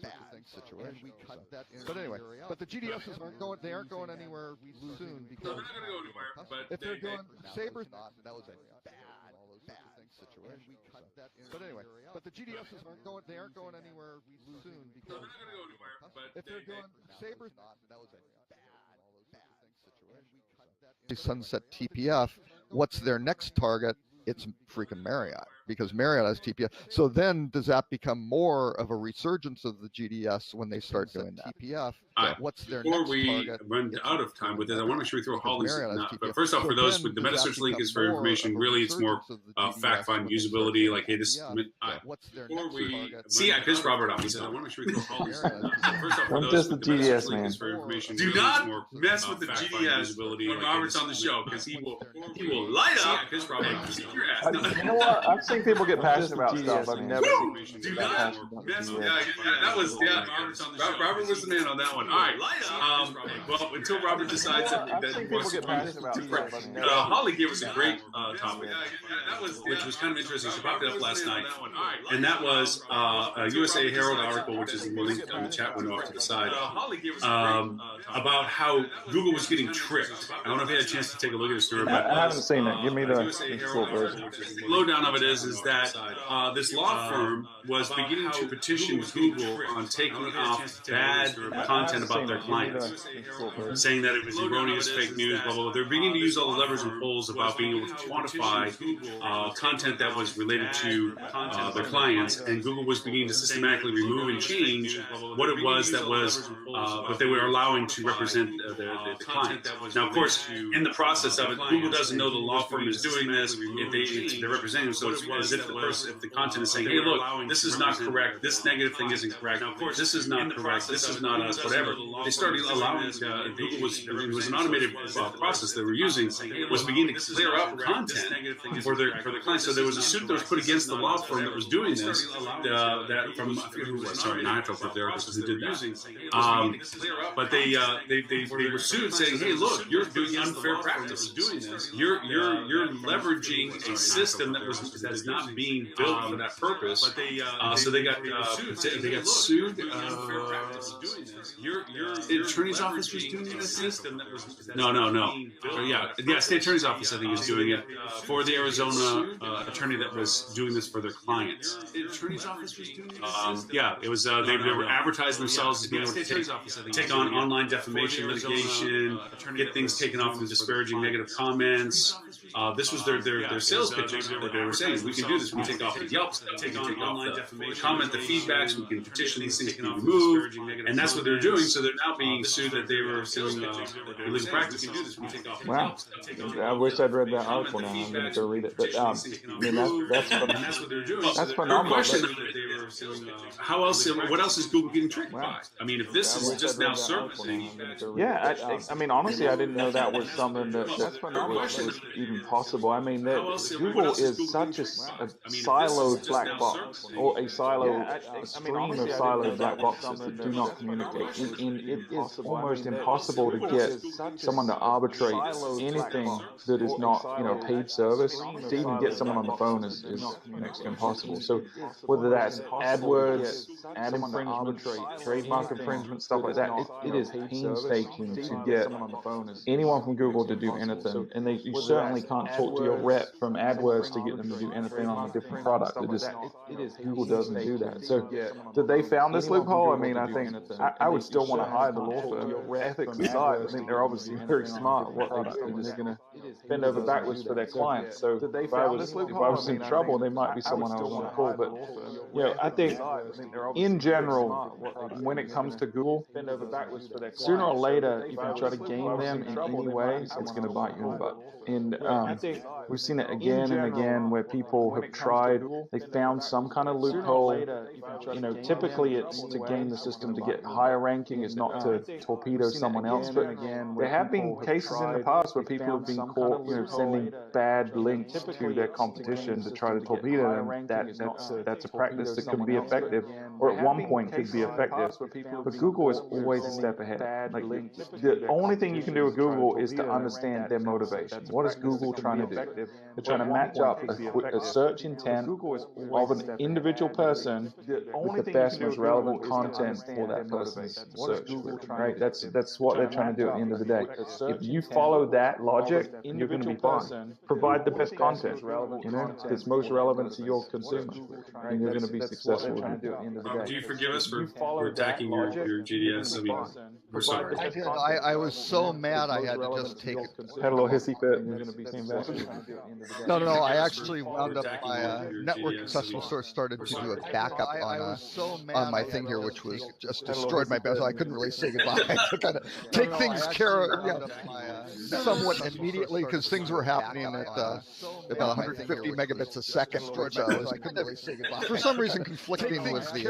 [SPEAKER 2] bad situation. We cut that. But anyway, but the GDSs aren't going anywhere soon, because
[SPEAKER 4] they're not going to go anywhere. But
[SPEAKER 2] if they're doing Sabre, that was a bad situation. We cut that. But anyway, but the GDSs aren't going anywhere soon, because
[SPEAKER 4] they're not going to go anywhere. But
[SPEAKER 2] if they're doing Sabre, that was a bad situation. We cut that. Sunset TPF. What's their next target? It's freaking Marriott, because Marriott has TPF. So then does that become more of a resurgence of the GDS when they start doing that? TPF. What's their
[SPEAKER 4] Before
[SPEAKER 2] next
[SPEAKER 4] we
[SPEAKER 2] target?
[SPEAKER 4] run out of time with this, I want to make sure we throw Holly's not. But first off, for those, the MetaSearch link is for information. Really, it's more fact-find usability. Like, hey, this. Before we see, I pissed Robert off. He said, I want to make sure we throw Holly's. First off, for those, the MetaSearch link is for information. Do not mess with the GDS when Robert's on the show, because he will light up. I pissed Robert off.
[SPEAKER 5] You know what? I've seen think people get passionate about stuff. I've never seen people
[SPEAKER 4] Do
[SPEAKER 5] get
[SPEAKER 4] not
[SPEAKER 5] passionate about
[SPEAKER 4] mess with
[SPEAKER 5] GDS.
[SPEAKER 4] that was Robert was the man on that one. All right. Well, until Robert decides that
[SPEAKER 5] I think people get passionate about stuff. I've never
[SPEAKER 4] Holly gave us a great topic, which was kind of interesting. She popped it up last night, and that was a USA Herald article, which is in the link on the chat window off to the side, about how Google was getting tricked. I don't know if you had a chance to take a look at the story, but
[SPEAKER 5] I haven't seen it. Give me the short version.
[SPEAKER 4] lowdown of it is that this law firm was beginning to petition Google on taking off bad content about their clients, saying that it was erroneous, fake news, blah, blah, blah. They're beginning to use all the levers and pulls about being able to quantify content that was related to their clients, and Google was beginning to systematically remove and change what it was that was what they were allowing to represent the client. Now, of course, in the process of it, Google doesn't know the law firm is doing this. If they're representing them, so it's as if the content is saying, "Hey, look, this is not correct. This negative thing isn't correct. Now, of course, this is not correct. This is not us. Whatever." They started allowing Google it was an automated process they were using was beginning to clear up content for their clients. So there was a suit that was put against the law firm that was doing this. That from I forget who was. Sorry, now I have to look up their article who did that. But they were sued saying, "Hey, look, you're doing unfair practice. You're leveraging a system that is not being built for that purpose." So they got sued. The attorney's office was doing this. No. Yeah. State attorney's office I think is doing it for the Arizona attorney that was doing this for their clients. The attorney's office was doing this. Yeah, it was. They were advertising themselves as being able to take on online defamation litigation, get things taken off with disparaging negative comments. This was their sales pitches that they were saying, "We can do this. We can take off the Yelps, take off the comment, the feedbacks. We can petition these things to be removed," and that's what they're doing. So they're now being sued that they were doing illegal practice.
[SPEAKER 5] Wow. I wish I'd read that article now. I'm going to go read it. But I mean, that's phenomenal.
[SPEAKER 4] How else? What else is Google getting tricked by? I mean, if this is just now surfacing.
[SPEAKER 5] Yeah, I mean, honestly, I didn't know that was something that was even possible. I mean, Google is such a siloed black box, or a stream of siloed black boxes that do not communicate. And it is almost impossible to get someone to arbitrate anything that is not, a paid service. To even get someone on the phone is next to impossible. So whether that's AdWords, ad infringement, trademark infringement, stuff like that, it is painstaking to get anyone from Google to do anything. And you certainly can't talk to your rep from AdWords to get them to do anything on a different product. Google doesn't do that. So did they found this loophole? I mean, I think I would still want to hire the law firm ethics aside. I think they're obviously very smart. What they're going to bend over backwards for their clients. So if I was in trouble, they might be someone I would want to call. But I think in general, when it comes to Google, sooner or later you can try to game them in any way. It's going to bite you in the butt. And we've seen it again and again where people have tried. They found some kind of loophole. Typically it's to game the system to get higher ranking. It's not to torpedo someone else. But there have been cases in the past where people have been caught, sending bad links to their competition to try to torpedo them. That's a practice that could be effective, or at one point could be effective. But Google is always a step ahead. The only thing you can do with Google is to understand their motivation. What is Google trying to do? They're trying to match up a search intent of an individual person with the best, most relevant content for that person's search. Right? That's what they're trying to do at the end of the day. If you follow that logic, you're going to be fine. Provide the best content, that's most relevant to your consumer, and you're going to be successful at the end of the day.
[SPEAKER 4] Do you forgive us for attacking your GDS? I mean, we're sorry.
[SPEAKER 2] I was so mad I had to just take it.
[SPEAKER 5] Had a little hissy fit.
[SPEAKER 2] No. I actually wound up my network successful source started to do a backup on my thing here, which was just destroyed my best. I couldn't really say goodbye. I had to kind of take things care of somewhat immediately because things were happening at about 150 megabits a second. Which I couldn't really say goodbye. For some some reason conflicting with the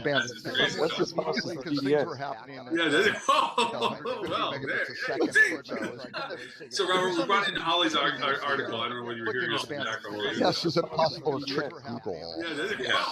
[SPEAKER 2] bandwidth.
[SPEAKER 5] That's just possible
[SPEAKER 2] Because things were happening.
[SPEAKER 4] Well, so Robert, we brought in Holly's article. I don't know whether you're hearing us in the background.
[SPEAKER 2] Yes, is it possible to trick Google?
[SPEAKER 4] Yeah.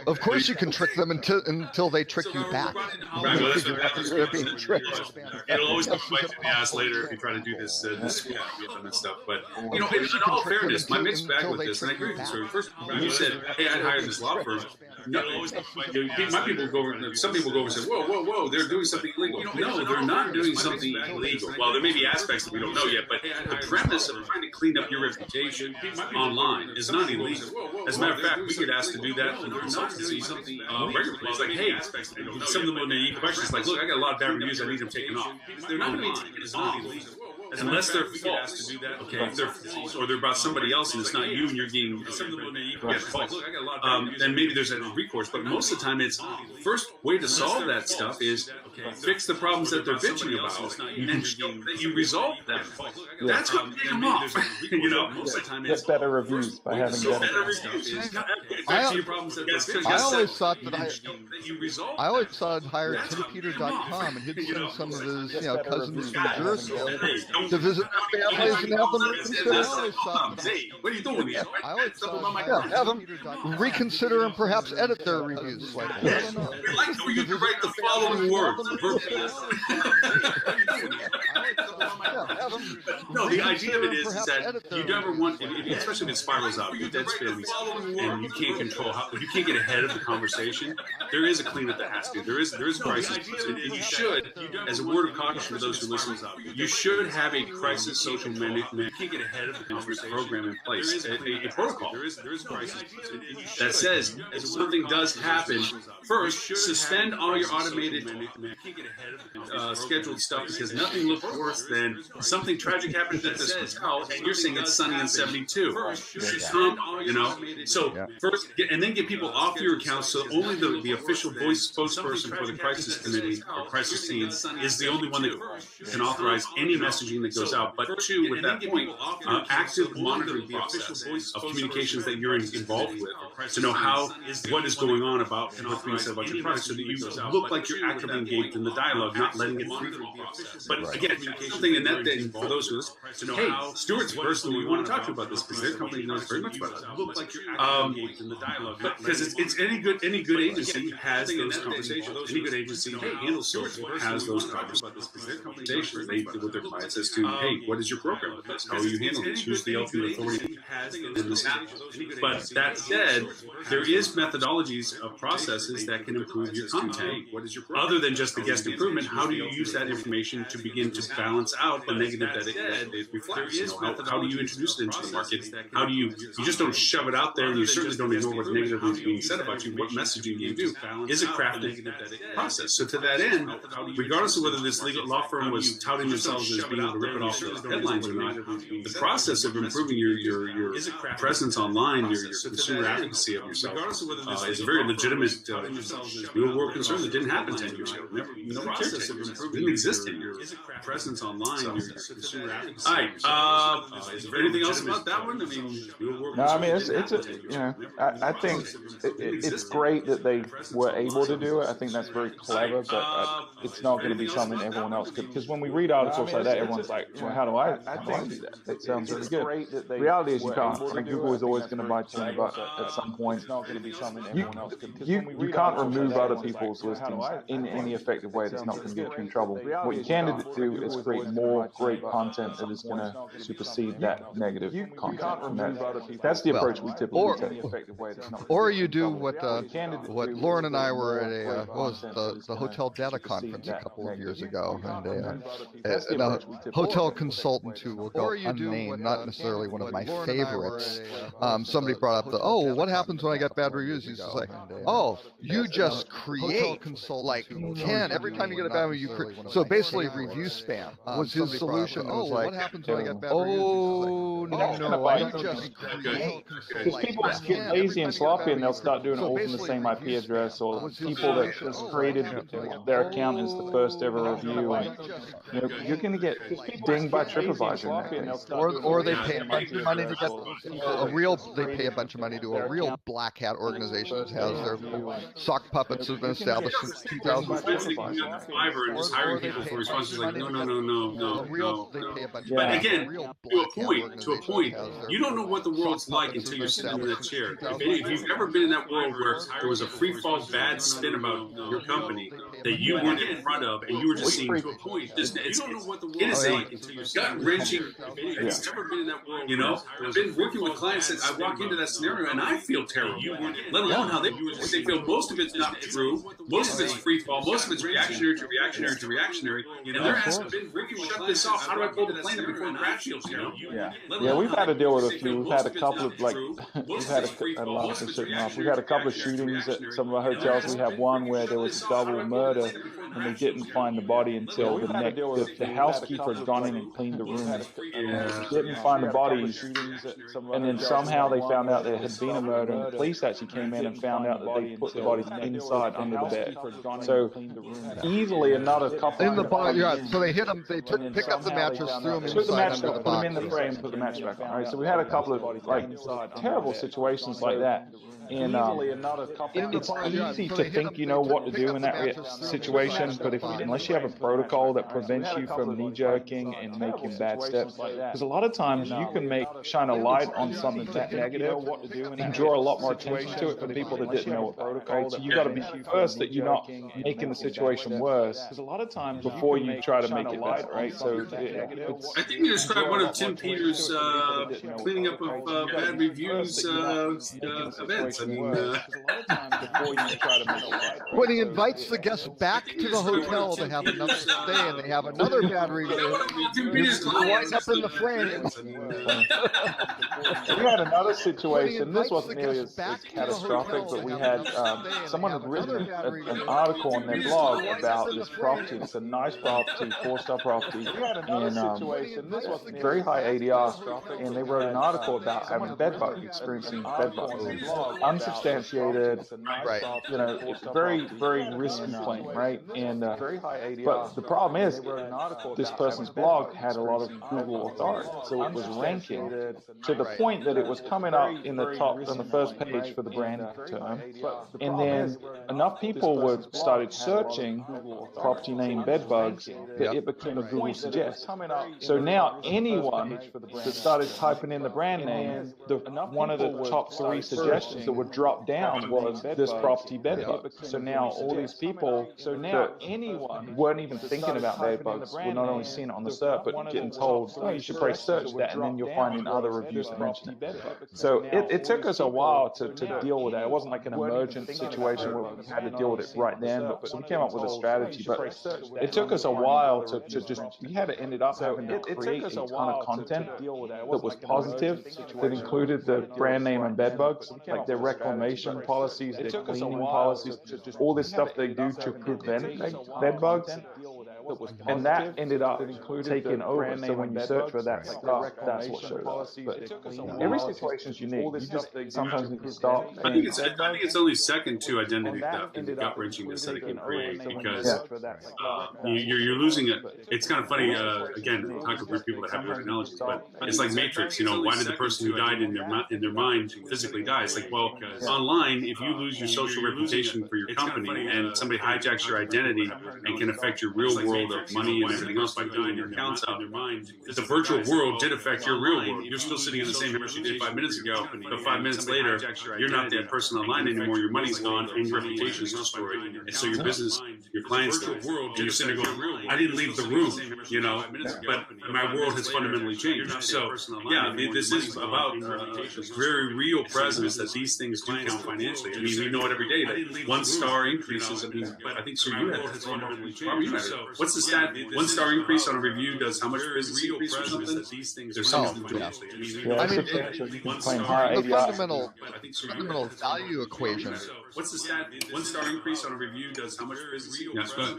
[SPEAKER 2] Of course, you can trick them until they trick you back.
[SPEAKER 4] Right, well, they're being tricked. It'll always come bite you in the ass later if you try to do this scam and stuff. But in all fairness, my mixed bag with this, and I agree with you, sir. First, when you said, "Hey, I'd hire this law firm," my people go over. Some people go over and say, "Whoa, they're doing something illegal." No, they're not doing something illegal. Well, there may be aspects that we don't know yet, but the premise of trying to clean up your reputation online is not illegal. As a matter of fact, we get asked to do that from consultancy regularly. It's like, hey, some of the more naive questions, like, look, I got a lot of bad reviews, I need them taken off. They're not going to be taken off unless they're false. Okay, if they're false or they're about somebody else and it's not you and you're getting false, then maybe there's a recourse. But most of the time, it's first way to solve that stuff is fix the problems that they're bitching about and show that you resolve them. That's what take them off. Most of the time, it's
[SPEAKER 5] get better reviews by having better
[SPEAKER 4] reviews.
[SPEAKER 2] I always thought I'd hire TimPeter.com and he'd send some of his cousins from Jersey to visit their families and have them reconsider.
[SPEAKER 4] What are you doing here?
[SPEAKER 2] I always thought, have them reconsider and perhaps edit their reviews slightly.
[SPEAKER 4] We'd like for you to write the following words. No, the idea of it is that you never want, especially if it spirals out, your dead spins, and you can't control you can't get ahead of the conversation. There is a cleanup that has to. There is a crisis, and you should, as a word of caution for those who listen, you should have a crisis social management. You can't get ahead of the conversation program in place, a protocol. There is a crisis that says if something does happen, first suspend all your automated scheduled stuff because nothing looks worse than something tragic happens at this hotel and you're saying it's sunny and 72. So first, and then get people off your account so only the official voice spokesperson for the crisis committee or crisis team is the only one that can authorize any messaging that goes out. But two, with that point, active monitoring process of communications that you're involved with to know what is going on about what's being said about your product so that you look like you're actively engaged in the dialogue, not letting it through the process. But again, something in that thing for those who to know how Stewart's the person we want to talk to about this because their company knows very much about it. Look like you're actively engaged in the dialogue, because it's any good agency has those conversations. Any good agency handles has those conversations. They with their clients as to, hey, what is your program? How are you handling this? Who's the ultimate authority in this? But that said, there is methodologies of processes that can improve your content. What is your program? Other than just the guest improvement, how do you use that information to begin to balance out the negative that it reflects? How do you introduce it into the market? How do you just don't shove it out there and you certainly don't ignore what negatively is being said about you. What messaging you do is a crafted process. So to that end, regardless of whether this legal law firm was touting themselves as being able to rip it off the headlines or not, the process of improving your presence online, your consumer advocacy of yourself is a very legitimate real world concern that didn't happen 10 years ago. Didn't exist 10 years ago. Presence online, your consumer advocacy. All right. Is there anything else about that one?
[SPEAKER 5] I think it's great that they were able to do it. I think that's very clever, but it's not going to be something everyone else could. Because when we read articles like that, everyone's like, well, how do I do that? It sounds really good. The reality is you can't. I mean, Google is always going to bite you in the butt at some point. It's not going to be something everyone else could. You can't remove other people's listings in any effective way that's not going to get you in trouble. What you can do is create more great content that is going to supersede that negative content. That's the approach we typically take.
[SPEAKER 2] Or you do what Lauren and I were at the Hotel Data Conference a couple of years ago, and a hotel consultant who will go unnamed, not necessarily one of my favorites. Somebody brought up what happens when I get bad reviews? He's just like, you just create like 10 every time you get a bad review. So basically, review spam was his solution. What happens when I get bad reviews? You just create.
[SPEAKER 5] Because people get lazy and sloppy and they'll start doing it all from the same IP address, or people that just created their account as the first ever review. And, you're going to get dinged by TripAdvisor in that case.
[SPEAKER 2] Or they pay a bunch of money to get they pay a bunch of money to a real black hat organization that has their sock puppets have been established since 2000.
[SPEAKER 4] Fiverr and just hiring people for responses like no.
[SPEAKER 2] They pay a bunch
[SPEAKER 4] But
[SPEAKER 2] of
[SPEAKER 4] again,
[SPEAKER 2] real
[SPEAKER 4] to a point, you don't know what the world's like until you're sitting in that chair. If you've ever been in that world where there was a free fall bad spin about your company that you weren't in front of, and you were just seeing to a point, you don't know what the world is like until you're gut wrenching. It's never been in that world. I've been working with clients that I walk into that scenario and I feel terrible. Let alone how they feel. Most of it's not true. Most of it's free fall. Most of it's reactionary to reactionary to reactionary. And they're asking, shut this off. How do I pull the plane up before the crash field?
[SPEAKER 5] Yeah, we've had to deal with a few. We've had a couple of we've had a couple of shootings at some of our hotels. We have one where there was a double murder, and they didn't find the body until the housekeeper had gone in and cleaned the room, and didn't find the bodies, and then somehow they found out there had been a murder, and the police actually came in and found out that they put the bodies inside under the bed. So easily another couple
[SPEAKER 2] in the body. Yeah, so they hit them. They pick up the mattress, threw them inside under the box.
[SPEAKER 5] Put them in the frame, put the mattress back on. All right, so we had a couple of terrible situations like that. And it's easy to think you know what to do in that situation, but unless you have a protocol that prevents you from knee-jerking and making bad steps, because a lot of times you can shine a light on something that negative and draw a lot more attention to it for people that didn't know what protocol. So you got to be first that you're not making the situation worse before you try to make it better, right? So
[SPEAKER 4] I think you described one of Tim Peters' cleaning up of bad reviews events.
[SPEAKER 2] When he invites the guests back to the hotel to have another stay, and they have another bad review, he's wind up in the frame.
[SPEAKER 5] We had another situation. This wasn't nearly as catastrophic, but we had someone had written an article on their blog about this property. It's a nice property, 4-star property, and very high ADR. And they wrote an article about having experiencing bed bugs. Unsubstantiated, right? It's very, very risky claim, right? And but the problem is, this person's blog had a lot of Google authority, so it was ranking to the point that it was coming up in the top on the first page for the brand term, and then enough people started searching property name bed bugs that it became a Google suggest. So now anyone that started typing in the brand name, one of the top 3 suggestions that would drop down was this property bed bug. So now all these people that weren't even thinking about bed bugs were not only seeing it on the SERP, but getting told, oh, you should probably search that, and then you'll find in other reviews that mention it. So it took us a while to deal with that. It wasn't like an emergent situation where we had to deal with it right then, but so we came up with a strategy. But it took us a while to just, we had to end up having to create a ton of content that was positive, that included the brand name and bed bugs, like their reclamation policies, their cleaning policies, all this stuff they do to prevent bed bugs. And that ended up taking over. So when you search for that stuff, that's what shows up. But every situation is unique. You just sometimes need to stop.
[SPEAKER 4] I think it's only second to identity theft and the gut wrenching that it can create, because you're losing it. It's kind of funny. Again, talk about people that have weird analogies, but it's like Matrix. Why did the person who died in their mind physically die? It's like, well, online, if you lose your social reputation for your company and somebody hijacks your identity and can affect your real world of money and everything else by doing your accounts out in your mind, the virtual world did affect your real world. You're still sitting in the same person you did 5 minutes ago, but 5 minutes later, you're not that person online anymore. Your money's gone and your reputation is destroyed. And so your business, your clients, and you're sitting there going, I didn't leave the room, but my world has fundamentally changed. So, yeah, this is about very real presence that these things do count financially. I mean, we know it every day that 1-star increases. I think so. Your world has fundamentally changed. What's the stat? 1-star increase on a review does how much business increase or something? There's something.
[SPEAKER 2] I mean, the fundamental value equation
[SPEAKER 4] What's the stat? 1-star increase on a review does how much business? Yes, go ahead.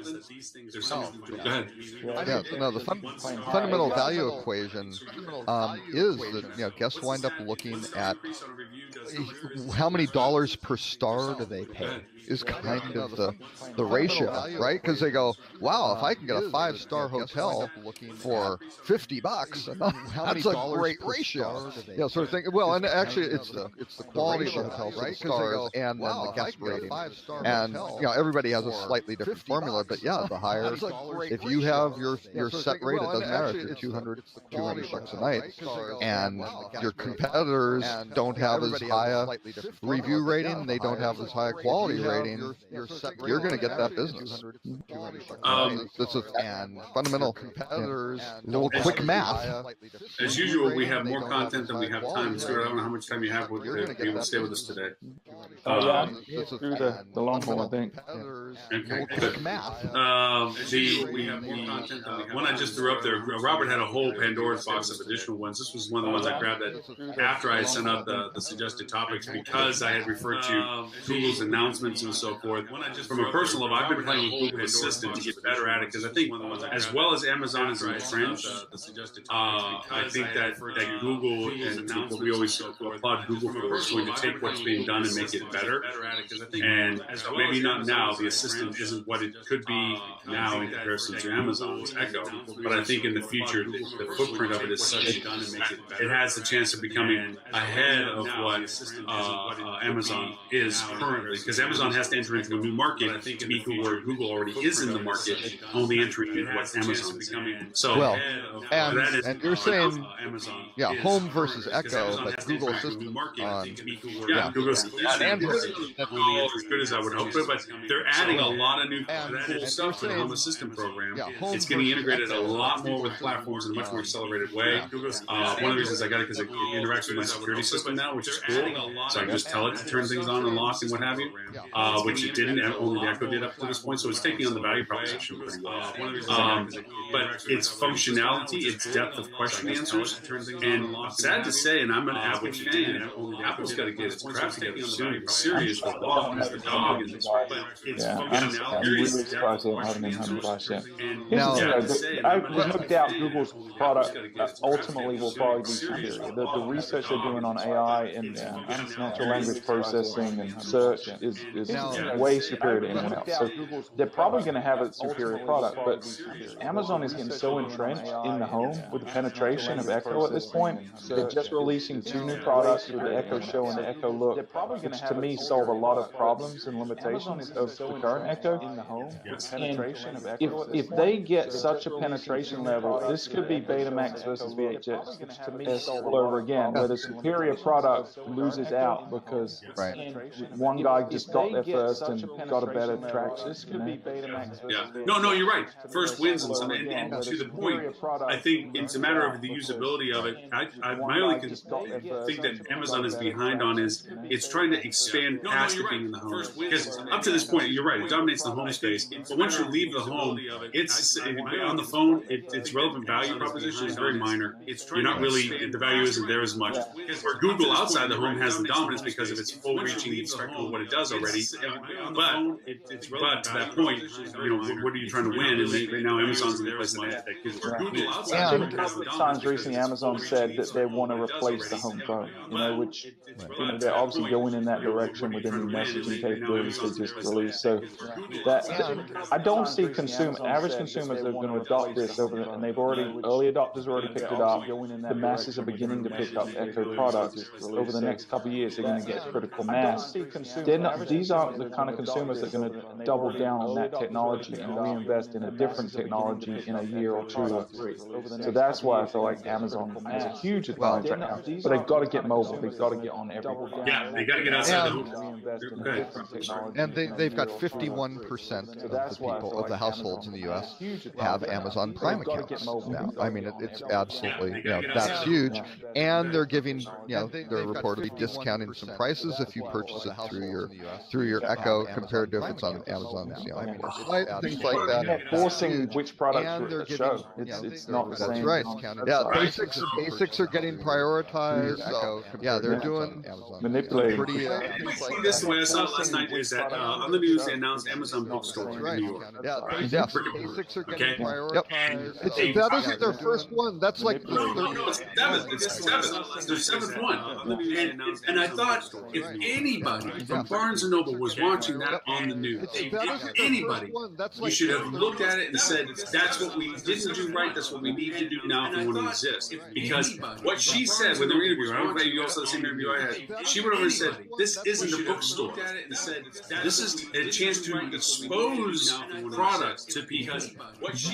[SPEAKER 4] There's some. Go ahead.
[SPEAKER 2] Yeah, no, the fundamental value equation is that guests wind up looking at how many dollars per star do they pay is kind of the ratio, right? Because they go, wow, if I can get a 5-star hotel for $50, that's a great ratio. Yeah, sort of thing. Well, and actually, it's the quality of the hotel, right? Stars and then the guest rating. And everybody has a slightly different formula, but yeah, the higher. If you have your set rate, it doesn't matter if you're $200 a night, and your competitors don't have as high a review rating, they don't have as high a quality rating, you're going to get that business. And fundamental competitors, little quick math.
[SPEAKER 4] As usual, we have more content than we have time. So I don't know how much time you have to be able to stay with us today.
[SPEAKER 5] Through the long haul, I think.
[SPEAKER 4] Okay.
[SPEAKER 2] Quick math.
[SPEAKER 4] We have more content than we have. One I just threw up there. Robert had a whole Pandora's box of additional ones. This was one of the ones I grabbed after I sent out the suggested topics because I had referred to Google's announcements and so forth. From a personal level, I've been playing with Google Assistant to get better at it because I think, as well as Amazon is entrenched, I think that Google, and we always applaud Google for this, going to take what's being done and make it better. And maybe not now, the Assistant isn't what it could be now in comparison to Amazon's Echo, but I think in the future, the footprint of it is such it has the chance of becoming ahead of what Amazon is currently, because Amazon has to enter into a new market to meet where Google already is in the market, only entering into what Amazon is becoming. So,
[SPEAKER 2] and you're saying, Home versus Echo, but Google Assistant on,
[SPEAKER 4] Google Assistant on Android, all as good as I would hope, but they're adding a lot of new cool stuff to the Home Assistant program. It's getting integrated a lot more with platforms in a much more accelerated way. One of the reasons I got it because it interacts with my security system now, which is cool. So I can just tell it to turn things on and lock and what have you, which it didn't. Only the Echo did up to this point. So it's taking on the value proposition pretty well. But its functionality, its depth of question answers, and sad to say, and I'm an Apple fan, Apple's got to get its crap together soon. Siri is the dog, is the dog in this, but its functionality.
[SPEAKER 5] I'm really surprised they haven't had a device yet. There's no doubt Google's product ultimately will probably be superior. The research they're doing on AI and natural language processing and search is way superior to anyone else. So they're probably going to have a superior product, but Amazon is getting so entrenched in the home with the penetration of Echo at this point. They're just releasing 2 new products with the Echo Show and the Echo Look, which to me solve a lot of problems and limitations of the current Echo. And if they get such a penetration level, this could be Betamax versus VHS all over again, where the superior product loses out because one guy just got there first and got a better traction. This could be Betamax versus
[SPEAKER 4] No, you're right. First wins and to the point, I think it's a matter of the usability of it. My only thing that Amazon is behind on is it's trying to expand past it being in the home. Because up to this point, you're right, it dominates the home space. But once you leave the home, it's on the phone, its relevant value proposition is very minor. You're not really, the value isn't there as much. Where Google outside the home has the dominance because of its full-reaching spectrum of what it does already. But to that point, what are you trying to win? And right now Amazon's in the place that Google outside
[SPEAKER 5] times recently Amazon said that they want to replace the home phone, which they're obviously going in that direction with the new messaging capabilities they just released. So I don't see average consumers that are going to adopt this and they've early adopters already picked it up. The masses are beginning to pick up Echo products. Over the next couple of years, they're going to get critical mass. These aren't the kind of consumers that are going to double down on that technology and reinvest in a different technology in a year or 2 or 3. So that's why I feel like Amazon has a huge advantage right now. But they've got to get mobile. They've got to get on everywhere.
[SPEAKER 4] Yeah, they got to get outside the home.
[SPEAKER 2] And they've got 51% of the people, of the households in the U.S. have Amazon Prime accounts now. I mean, it's absolutely, that's huge. And they're giving, they're reportedly discounting some prices if you purchase it through your Echo compared to if it's on Amazon's, website, things like that.
[SPEAKER 5] Forcing which products to show. It's not the same.
[SPEAKER 2] That's right. Yeah, basics are getting prioritized. So, they're doing
[SPEAKER 5] manipulating.
[SPEAKER 4] This guess the way I saw it last night is that on the news they announced Amazon Bookstore in New York.
[SPEAKER 2] Yeah,
[SPEAKER 1] Yeah.
[SPEAKER 2] basics are getting
[SPEAKER 4] Okay.
[SPEAKER 2] prioritized. That isn't their first one. That's like the
[SPEAKER 4] No, it's seventh. It's seventh. Their seventh one. And I thought if anybody from Barnes and Noble was watching that on the news, if anybody, you should have looked at it and said, "That's what we didn't do right. That's what we need to do now if we want to exist." Because what she said when they were interviewing, I don't know if you also the same interview I had. She went over and said, "This isn't a bookstore. This is a chance to expose products to people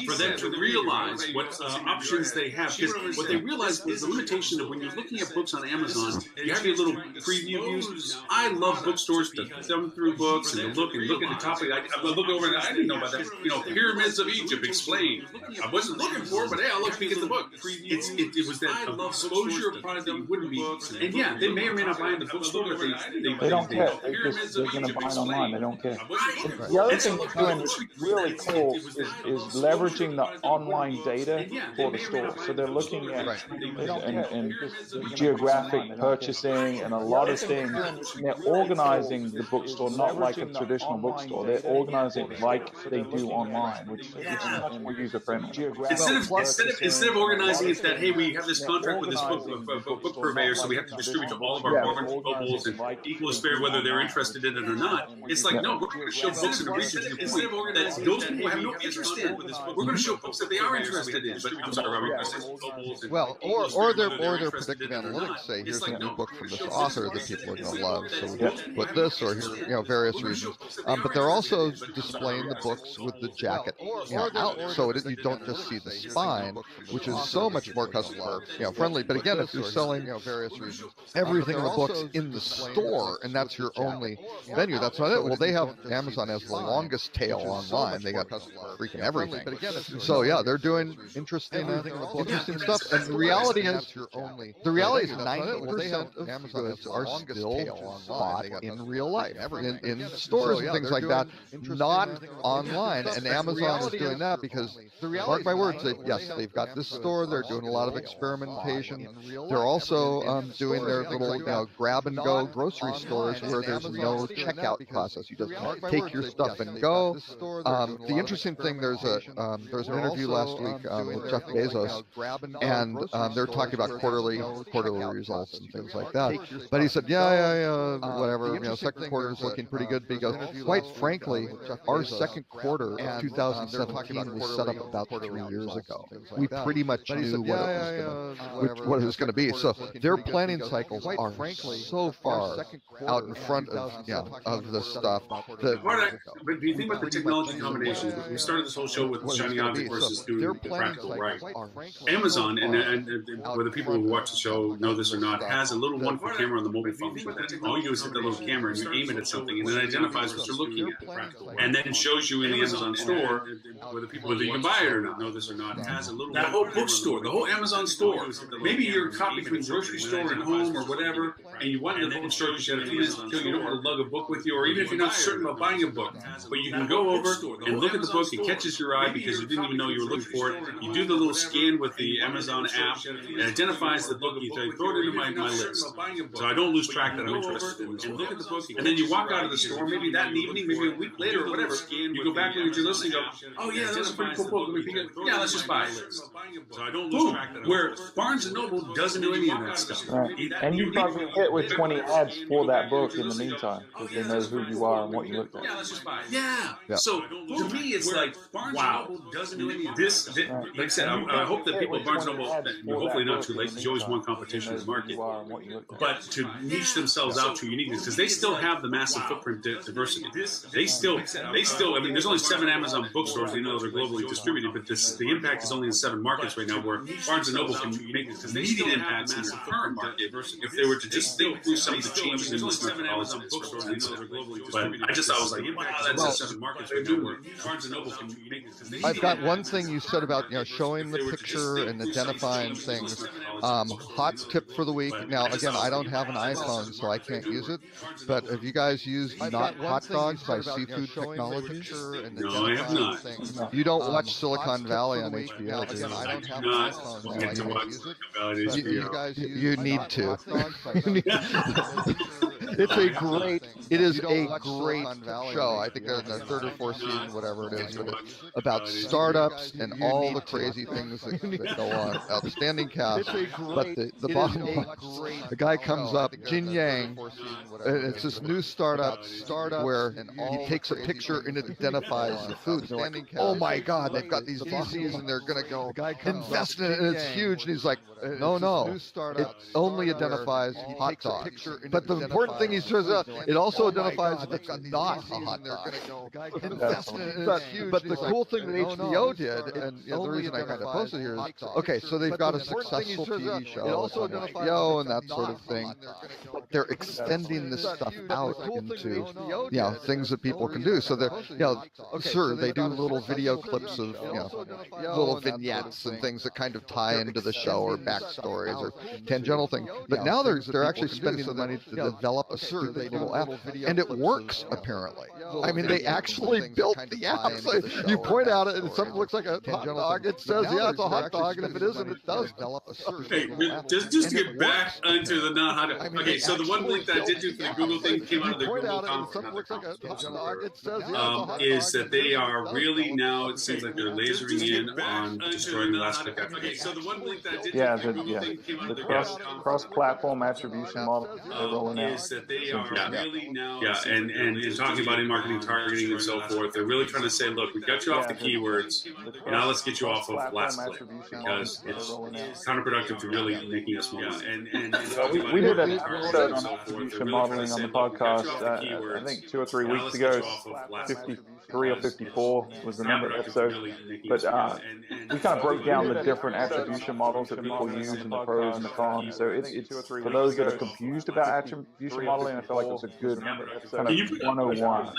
[SPEAKER 4] for them to realize what options they have." Because what they realized was the limitation of when you're looking at books on Amazon, you have your little preview views. I love bookstores to thumb through books and to look at the topic. I look over and I didn't know about that. You know, Pyramids of Egypt explained. I wasn't looking for it, but hey, I looked at the book. It was that exposure of product that you wouldn't be. And yeah, they may or may not buy in the bookstore, but
[SPEAKER 5] they don't care. They're going to buy it online. They don't care. The other thing they're doing that's really cool is leveraging the online data for the store. So they're looking at and geographic purchasing and a lot of things. They're organizing the bookstore not like a traditional bookstore. They're organizing it like they do online, which is much more user friendly.
[SPEAKER 4] Instead of organizing it that, hey, we have this contract with this book purveyor, so we have to distribute to all of our Barnes and Nobles and equal is fair whether they're interested in it or not. It's like, no, we're going to show books in the regions that those people have no interest in. We're going to show books that they are interested in. But I'm sorry, Robert.
[SPEAKER 2] Well, or their predictive analytics say, here's a new book from this author that people are going to love, so we put this, or various reasons. But they're also displaying the books with the jacket out, so you don't just see the spine, which is so much more customer friendly. But again, if you're selling various reasons, everything in the books in the store, and that's your only venue, that's not it. Well, they have Amazon has the longest tail online. They got freaking everything. So yeah, they're doing interesting stuff. And the reality is 90% of goods are still bought in real life, in stores and things like that, not online. And Amazon is doing that because, mark my words, they've got this store. They're doing a lot of experimentation. They're also doing their little grab and go grocery stores where there's no checkout process. You just take your stuff and go. The interesting thing, there's an interview last week with Jeff Bezos, and they're talking about quarterly results and things like that. But he said, whatever. Second quarter is looking pretty good because, quite frankly, our second quarter of 2017 was set up about 3 years ago. We pretty much knew what it was going to be. So their planning cycles are so far out in front of this stuff.
[SPEAKER 4] But do you think about the technology combinations? We started this whole show with shiny object versus doing the practical right. Amazon, and whether people who watch the show know this or not, has a little wonderful camera on the mobile phone. All you do is hit the little camera and you aim it at something, and then it identifies what you're looking at, and then it shows you in the Amazon store whether you can buy it or not. Know this or not, has a little that whole bookstore, the whole Amazon store. Maybe you're caught between grocery store and home or whatever, and you went to the bookstore because you had a few minutes to kill. You don't want to lug a book with you, or even if you're not certain about buying a book, but you can go over and look at the book. It catches your eye because you didn't even know you were looking for it. You do the little scan with the Amazon app. It identifies the book. You throw it into my list, so I don't lose track that I'm interested in this book. And then you walk out of the store, maybe that evening, maybe a week later or whatever. You go back and you're listening. Go, oh yeah, that's a pretty cool book. Let me pick it. Yeah, let's just buy it. So I don't lose track that. Where Barnes and Noble doesn't do any of that stuff.
[SPEAKER 5] Right. And you probably hit with 20 ads for that book in the meantime because they know who you are and what you look at.
[SPEAKER 4] Yeah, let's just buy it. Yeah. So to me, it's like, wow, this like I said, I hope that people at Barnes and Noble, hopefully not too late, because you always want competition in the market, but to niche themselves out to uniqueness, because they still have the massive footprint diversity. They still, I mean, there's only 7 Amazon bookstores, they're globally distributed, but the impact is only in 7 markets right now, where Barnes and Noble can make immediate impacts in their current market if they were to just think through some of the changes in this methodology. But I was like, wow, that's 7 markets right now where Barnes and Noble can make.
[SPEAKER 2] I've got one thing you said about showing the picture and identifying things. Hot tip for the week. Now, again, I don't have an iPhone, so I can't use it. But have you guys used Not Hot Dogs by Seafood Technologies?
[SPEAKER 4] No, I have not.
[SPEAKER 2] You don't watch Silicon Valley on HBO, do you?
[SPEAKER 4] I don't have an iPhone, so I can't use it.
[SPEAKER 2] You need to. It's a great. It is a great show. I think they're in the third or fourth season, whatever it is, but it's about startups and all the crazy things that go on. Outstanding cast. But the bottom line, the guy comes up, Jin Yang, and it's this new startup where he takes a picture and it identifies the food. They're like, oh my God, they've got these VCs and they're going to go invest in it and it's huge. And he's like, no, it only identifies hot dogs. But the important thing he says, it also identifies if it's not a hot dog. But the cool thing that HBO did, and the reason I kind of posted here is, okay, so they've got a successful TV show, HBO and that sort of thing. But they're extending this stuff out into, things that people can do. So they're, sure, they do little video clips of, little vignettes and things that kind of tie into the show or backstories or tangential things. But now they're actually spending the money to develop a stupid little app, and it works apparently. I mean, they actually built the app. So you point out it, and something looks like a hot dog. It says, it's a hot dog, and if it isn't, it does develop a stupid little app.
[SPEAKER 4] Just to get back into the not hot dog. Okay, so the one link that I did do for the Google thing came out of the Google conference. Is that they are really now, it seems like they're lasering in on destroying the last click. Okay, so the one link that I did do for the Google thing came out of the
[SPEAKER 5] cross-platform attribution model they're rolling out.
[SPEAKER 4] Is that they are really now, and talking about in-marketing targeting and so forth, they're really trying to say, look, we got you off the keywords, now let's get you off of last click, because it's counterproductive to really making us move.
[SPEAKER 5] We did an episode on attribution modeling on the podcast, I think 2 or 3 weeks ago. 53 or 54 was the number of episodes. But we kind of broke down the different attribution models that people use and the pros and the cons. So it's for those that are confused about attribution modeling, I feel like it's a good kind of 101.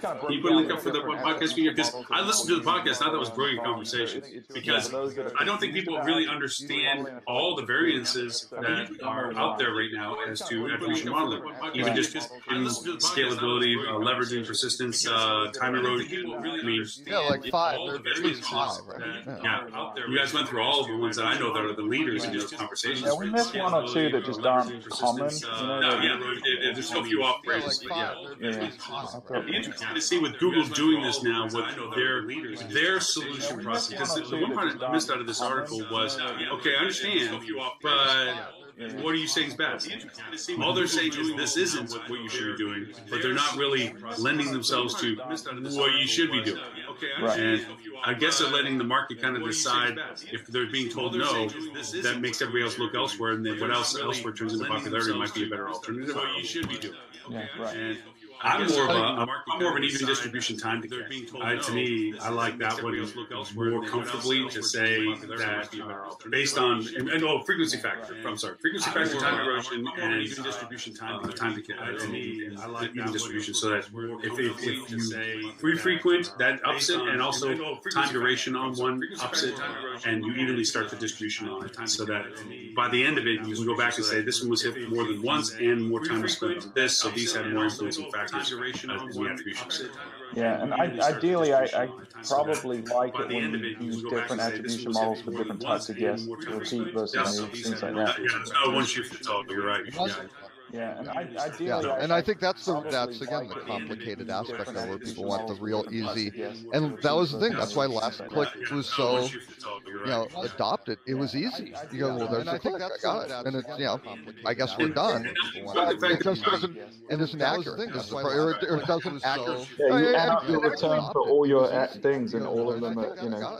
[SPEAKER 4] Can you put a link up for the podcast video? Because I listened to the podcast, I thought that was brilliant conversation. Because I don't think people really understand all the variances that are out there right now as to attribution modeling. Even just scalability, leveraging, persistence, time erosion. I mean,
[SPEAKER 2] like 5.
[SPEAKER 4] All the variances 5, right? You guys went through all of the ones that I know that are the leaders in those conversations.
[SPEAKER 5] Yeah, we missed 1 or 2 that just aren't common.
[SPEAKER 4] There's a few off brands. It'd be interesting to see with Google doing this now with their solution process. Because the one part I missed out of this article was, okay, I understand, but what are you saying is bad? All they're saying is this isn't what you should be doing, but they're not really lending themselves to what you should be doing.
[SPEAKER 5] Right.
[SPEAKER 4] And I guess they're letting the market kind of decide if they're being told no, that makes everybody else look elsewhere, and then what else elsewhere turns into popularity might be a better alternative. What you should be doing.
[SPEAKER 5] Yeah, right.
[SPEAKER 4] And I'm more of an even distribution time to catch. To me, I like that one more comfortably to say that based on frequency factor. I'm sorry, frequency factor, time erosion, and even distribution time to catch. To me, I like even distribution so that if you frequent, that ups it, and also time duration on one ups it, and you evenly start the distribution on it, so that by the end of it, you can go back and say this one was hit more than once, and more time was spent on this, so these had more influencing factors.
[SPEAKER 5] Yeah, and ideally, I probably like it when you use different attribution models for different types of guests, repeat versus new, things like that.
[SPEAKER 4] Once you talk, you're right.
[SPEAKER 5] Yeah, and ideally,
[SPEAKER 2] and I think that's again the complicated aspect of where people want the real easy, and that was the thing. That's why Last Click was so adopted. It was easy. You go, well, there's a click, I got it, and it's I guess we're done. It just doesn't, and it's accurate. Or it doesn't accurate.
[SPEAKER 5] Yeah, you add up your return for all your things, and all of them,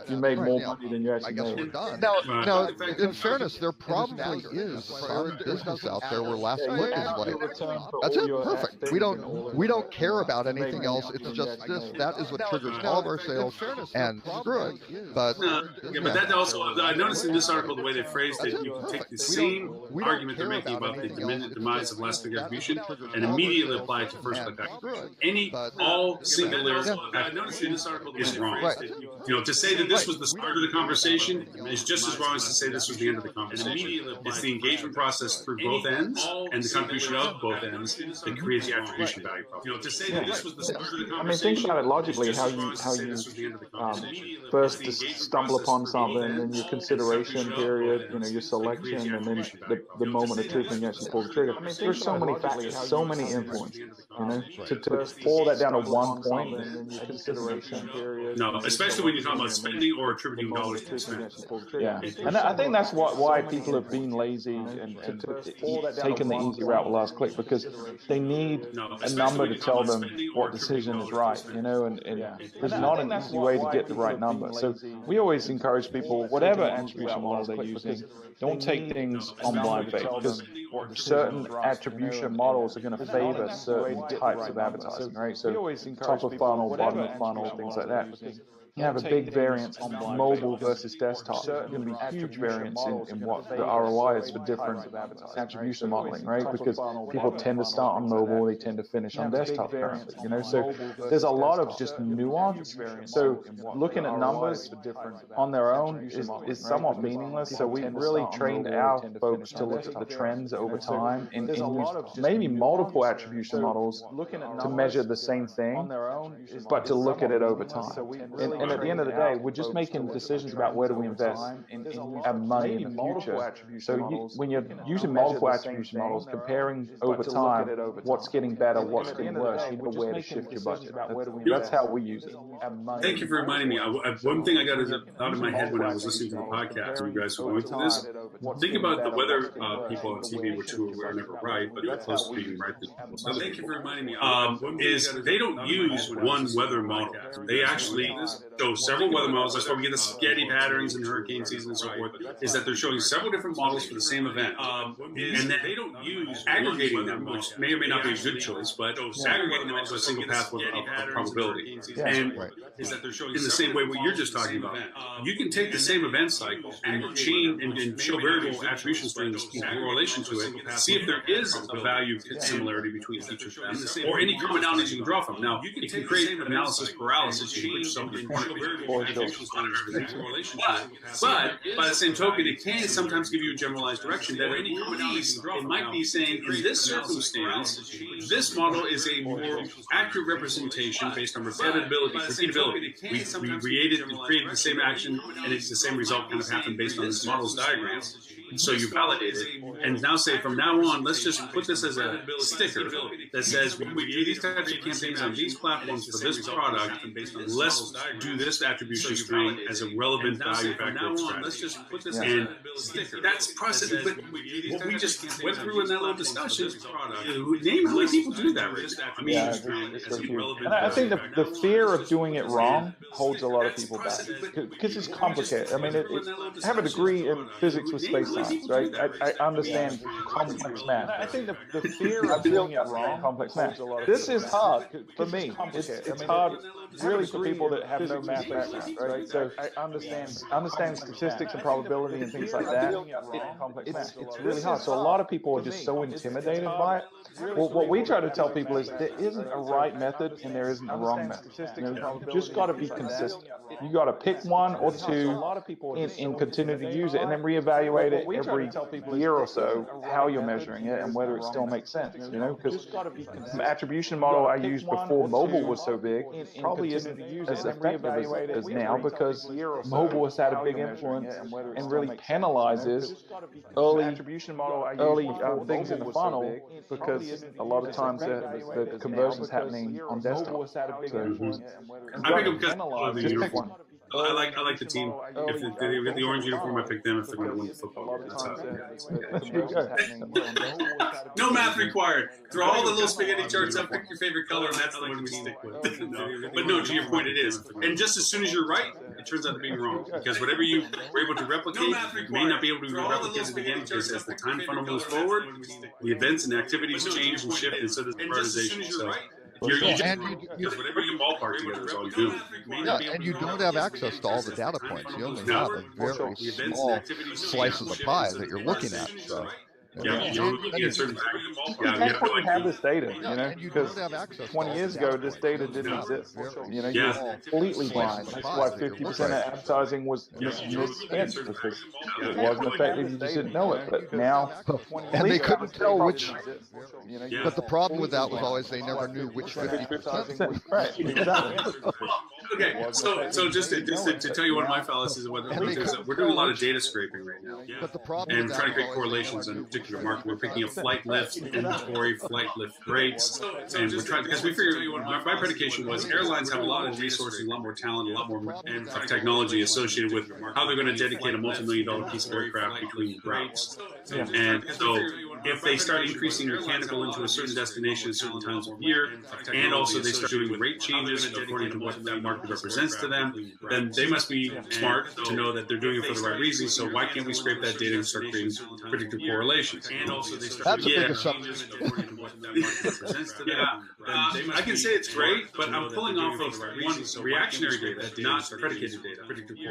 [SPEAKER 5] you made more money than you actually made.
[SPEAKER 2] Now, in fairness, there probably is some business out there where Last Click is like, that's it, perfect. We don't care about anything else. It's just this. That is what triggers all of our sales, and screw it. But
[SPEAKER 4] but that also, I noticed in this article the way they phrased it, you can take the same argument they're making about the demise of last click attribution and immediately apply it to first click attribution. All singular I noticed in this article is wrong. To say that this was the start of the conversation is just as wrong as to say this was the end of the conversation. It's the engagement process through both ends and the contribution of both ends that creates the attribution value. To say that this was the start of the conversation.
[SPEAKER 5] I mean, think about it logically. How you first stumble upon some month, and then your consideration period, your selection, and then the moment of truth when you actually pull the trigger. There's so many factors, so many influences, to pull that down to one point, and then your consideration period.
[SPEAKER 4] No, especially when you're talking about spending or attributing dollars to expense.
[SPEAKER 5] Yeah, and I think that's why people have been lazy and taken the easy route with last click, because they need a number to tell them what decision is right, and there's not an easy way to get the right number. So we always encourage people, whatever attribution model they're using, don't take things on blind faith, because certain attribution models are going to favor certain types of advertising, right? So top of funnel, bottom of funnel, things like that. You have a big variance on mobile versus desktop. There's going to be huge variance in what the ROI is for different attribution modeling, right? Because people tend to start on mobile, they tend to finish on desktop currently, So there's a lot of just nuance. So looking at numbers on their own is somewhat meaningless. So we really trained our folks to look at the trends over time and use maybe multiple attribution models to measure the same thing, but to look at it over time. And at the end of the day, we're just making decisions about where do we invest our money in the future. So when you're using multiple attribution models, comparing over time, what's getting better, what's getting worse, you know where to shift your budget. That's how we use it.
[SPEAKER 4] Thank you for reminding me. One thing I got out of my head when I was listening to the podcast, when you guys were going through this, think about the weather people on TV, which are never right, but they're close to being right. Thank you for reminding me. Is they don't use one weather model. They actually show several weather models. That's why we get the spaghetti patterns in hurricane season and so forth, is that they're showing several different models for the same event. And then they don't use aggregating them, which may or may not be a good choice, but aggregating them into a single path of probability. And is that they're showing in the same way what you're just talking about. You can take the same event cycle and chain and show variable attribution strings in correlation to it, see if there is a value similarity between each of them, or any commonalities you can draw from. Now, you can create analysis paralysis, you can put somebody but by the same token, it can sometimes give you a generalized direction that it might be saying, in this circumstance, this model is a more accurate representation based on repeatability. We created the same action, and it's the same result kind of happened based on this model's diagrams. So you validate it, and now say from now on, let's just put this as a sticker that says we do these types of campaigns on these platforms for this product. Let's do this attribution string as a relevant value factor of strategy. Let's just put this and that's process. But what we just went through in that little discussion, name how many people do that, right? I mean,
[SPEAKER 5] and I think the fear of doing it wrong holds a lot of people back because it's complicated. I mean, I have a degree in physics with space science, right? I understand complex math. I think the fear of doing it wrong, complex math. This is hard for me. It's hard really for people that have no math background, right? So I understand statistics and probability and things like that. It's really hard. So a lot of people are just so intimidated by it. Well, what we try to tell people is there isn't a right method and there isn't a wrong method. You just got to be consistent. You got to pick one or two and continue to use it, and then reevaluate it every year or so how you're measuring it and whether it still makes sense. Because the attribution model I used before mobile was so big probably isn't as effective as now, because mobile has had a big influence and really penalizes early things in the funnel, because a lot of times the conversion's happening on desktop. So,
[SPEAKER 4] I pick them because of the uniform. I like the team. If they get the orange uniform, I pick them if they're going to win the football. No math required. Throw all the little spaghetti charts up, pick your favorite color, and that's the one we stick with. But no, to your point, it is. And just as soon as you're right, it turns out to be wrong. Because whatever you were able to replicate, you may not be able to replicate it again, because as the time funnel moves forward, the events and activities change and shift, and so does the prioritization. So whatever you ballpark together is all you do.
[SPEAKER 2] Yeah, and you don't have access to all the data points. You only have a very small slice of the pie that you're looking at. So.
[SPEAKER 5] You have this data, because 20 years ago, this data didn't exist. You're completely blind. That's why 50% of advertising was misspent, because it wasn't effective. You just didn't know it. But now,
[SPEAKER 2] and they couldn't tell which. But the problem with that was always they never knew which 50%.
[SPEAKER 5] Right, exactly.
[SPEAKER 4] Okay, so just to tell you one of my fallacies of what we're doing a lot of data scraping right now,
[SPEAKER 2] But the problem
[SPEAKER 4] and
[SPEAKER 2] with
[SPEAKER 4] trying to
[SPEAKER 2] that
[SPEAKER 4] create
[SPEAKER 2] is
[SPEAKER 4] correlations in a particular market. We're picking up flight lift inventory, flight lift rates, and we're trying because we figured my predication was airlines have a lot more resources, a lot more talent, a lot more of technology associated with how they're going to dedicate a multi-million-dollar piece of aircraft between routes. And so if they start increasing mechanical into a certain destination at certain times of year, and also they start doing rate changes according to what that market represents to them, then they must be smart to know that they're doing it for the right reasons. So why can't we scrape that data and start creating predictive correlations? And also they start
[SPEAKER 2] That's a big
[SPEAKER 4] doing
[SPEAKER 2] assumption.
[SPEAKER 4] according to what that market represents to them. I can say it's great, but I'm pulling off of one reactionary data, not predicated data.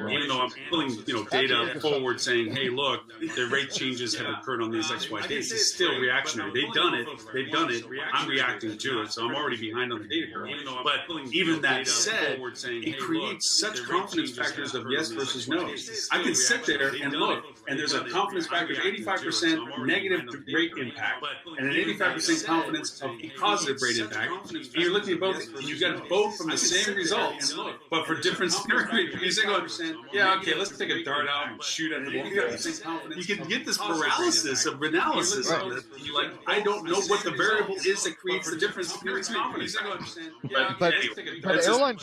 [SPEAKER 4] Even though I'm pulling data forward saying, hey, look, the rate changes have occurred on these XY dates, it's still reactionary. They've done it. I'm reacting to it, so I'm already behind on the data curve. But even that said, it creates such confidence factors of yes versus no. I can sit there and look, and there's a confidence factor of 85% negative rate impact and an 85% confidence of positive rate impact. And you're looking at both, and you get both from the same results, but for different scenarios. You say, yeah, okay, let's take a dart out and shoot at the wall. You can get this paralysis of analysis on this. Like, I don't know what the variable is that creates the difference in confidence.
[SPEAKER 2] But airline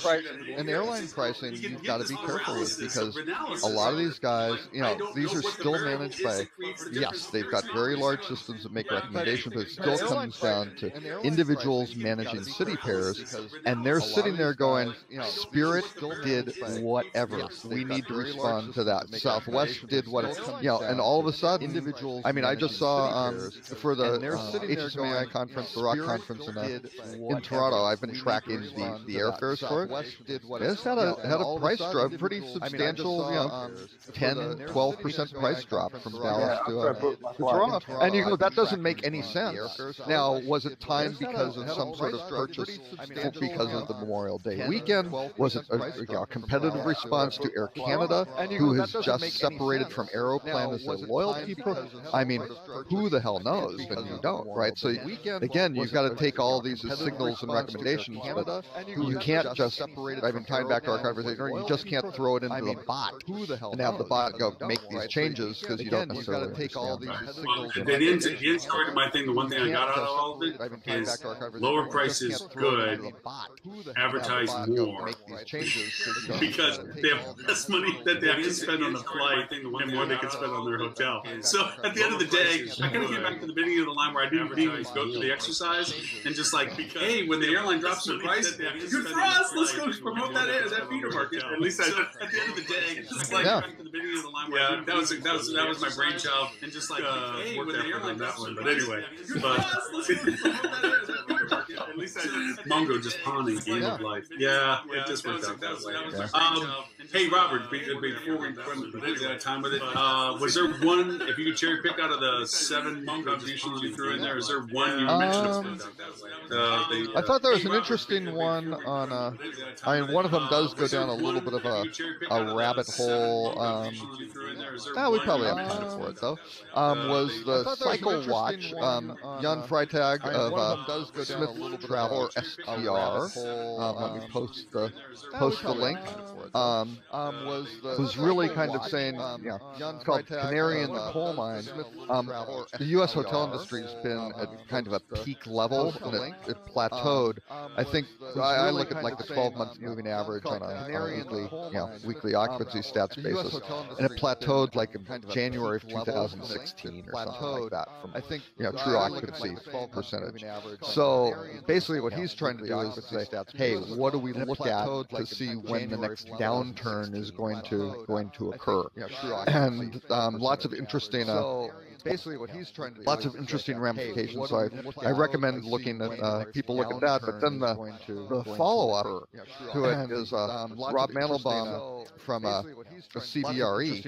[SPEAKER 2] pricing, you've got to be careful with, because a lot of these guys, these are still managed by, yes, they've got very large systems that make recommendations, but it still comes down to individuals managing city pairs, and they're sitting there going, Spirit did whatever. We need to respond to that. Southwest did what, and all of a sudden, individuals. I mean, I just saw for the HSMAI conference, the ROC conference in Toronto. I've been tracking the airfares for it. It's had a price drop, pretty substantial, 10-12% price drop from Dallas to Toronto. And you go, that doesn't make any sense. Now, was it timed because of some sort of purchase because of the Memorial Day weekend? Was it a competitive response to Air Canada, who has just separated from Aeroplan as a loyalty program? I mean, who the hell knows? And you don't, right? So again, you've got to take all these as signals and recommendations. You can't just, I've been tying back to our conversation, you just can't throw it into the bot and have the bot go make these changes, because you don't necessarily take all these signals.
[SPEAKER 4] The end story to my thing, the one thing I got out of all of it is lower prices good, advertise more, because they have less money that they have to spend on the flight and more they can spend on their hotel. So at the end of the day, I kind of came back to the beginning of the line where I didn't even go through the exercise and just like, hey, when the airline drops their price, good for us. Let's go promote that feeder market. At least at the end of the day, it's like back to the beginning of the line. Yeah, that was my brainchild, and just like, hey, when the airline drops that one. But anyway, Mongo just pawning game of life. Yeah, it just worked out that way. Hey, Robert, before we run out of time with it, was there one, if you could cherry pick out of the 7 contributions you threw in there, is there one you mentioned?
[SPEAKER 2] I thought there was an interesting one on, I mean, one of them does go down a little bit of a rabbit hole. We probably have time for it, though. Was the Cycle Watch, Jan Freitag of Smith Travel, or STR. Let me post the link. Was really kind of saying, it's called Canary in the Coal Mine. The U.S. hotel industry has been at kind of a peak level, and it plateaued. I think I look at like the 12-month moving average on a weekly occupancy stats basis, and it plateaued like in January of 2016 or something like that from true occupancy percentage. So basically, what he's trying to do is say, hey, what do we look at to see when the next downturn is going to occur? And lots of interesting basically what he's trying to do. Lots of interesting ramifications. So I recommend looking at people look at that. But then the follow-up to it is Rob Mandelbaum from CBRE.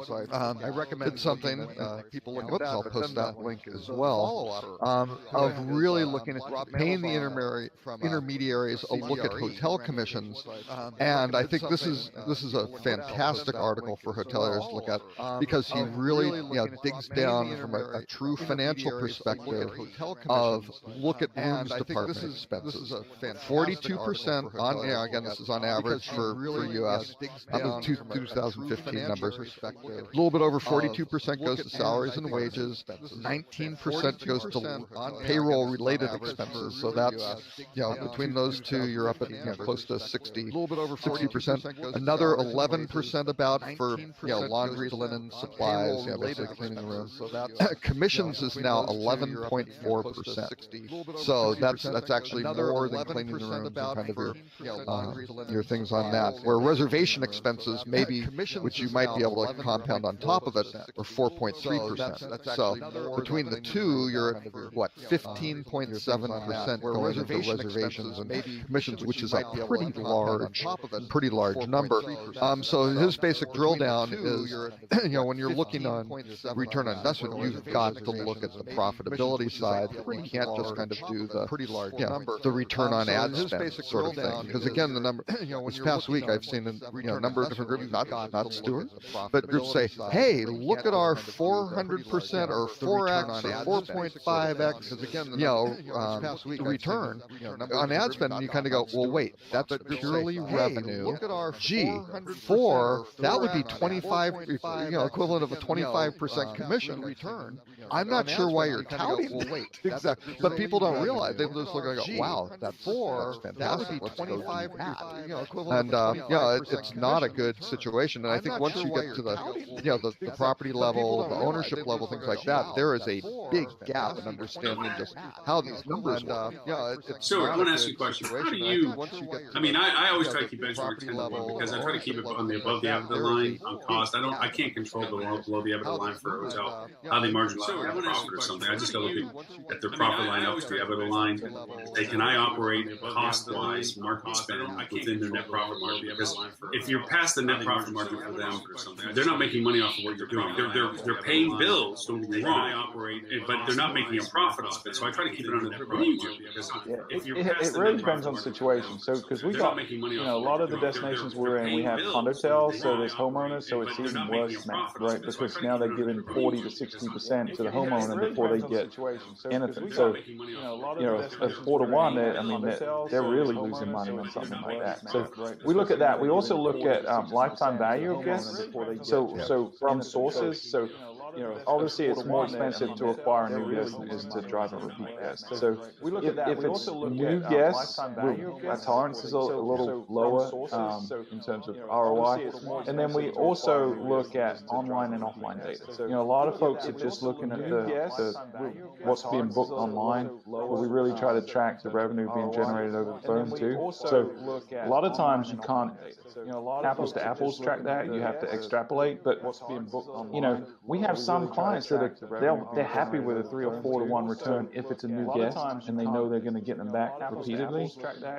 [SPEAKER 2] So I recommend something. People look at. I'll post that link as well. Of really looking at, paying the intermediaries a look at hotel commissions. And I think this is a fantastic article for hoteliers to look at, because he really digs down from a true financial perspective of look at rooms department expenses. 42% on, again, this is on average for U.S. 2015 numbers. A little bit over 42% goes to salaries and wages. 19% goes to payroll-related expenses. So that's, between those two, you're up at close to 60%. Another 11% about for laundry, linen, supplies, basically cleaning the room. Commissions is now 11.4%. So that's actually more than cleaning the rooms and kind of your things on that. Where reservation expenses, maybe, which you might be able to compound on top of it, are 4.3%. So between the two, you're at what, 15.7% going into reservations and commissions, which is a pretty large number. So his basic drill down is, when you're looking on return on investment, you've got to look at the profitability side. You can't just kind of do the return on ad spend sort of thing. Because again, the number this past week, I've seen a number of different groups, not Stuart, but groups say, hey, look at our 400% or 4x or 4.5x return on ad spend, and you kind of go, well, wait, that's purely revenue. Gee, that would be 25, equivalent of a 25% commission return. I'm not sure why you're touting that. Exactly. But people don't realize. They just look and go, wow, that's fantastic. That would be 25, and it's not a good situation. And I think once you get to the property level, the ownership level, things like that, there is a big gap in understanding just how these numbers work.
[SPEAKER 4] So I want to ask you a question. How do you? I always try to keep benchmark 10 to 1 because I try to keep it on the above the EBITDA line on cost. I can't control the below the EBITDA line for a hotel, how they marginalize their profit or something. I just got to look at their profit line up to the EBITDA line. Can I operate cost-wise market spend within their net profit margin? Because if you're past the net profit margin for them, they're not making money off of what you're doing. They're paying bills, don't get me wrong, but they're not making a profit off it. So I try to keep it under the profit.
[SPEAKER 5] It really depends on the situation. So because we got, a lot of the destinations we're in, we have condotels, so there's homeowners, so it's even worse now, right? Because now they're giving 40 to 60% to the homeowner before they get anything. So, a 4 to 1, they're really losing money on something like that. So we look at that. We also look at lifetime value of guests. So from sources. So obviously it's more expensive to acquire a new guest than it is to drive a repeat guest. So if it's new guests, our tolerance is a little lower in terms of ROI. And then we also look at online and offline data. A lot of folks are just looking at what's being booked online, but we really try to track the revenue being generated over the phone too. So a lot of times you can't apples to apples track that. You have to extrapolate. But we have some clients that they're happy with a 3 or 4 to 1 return if it's a new guest and they know they're going to get them back repeatedly.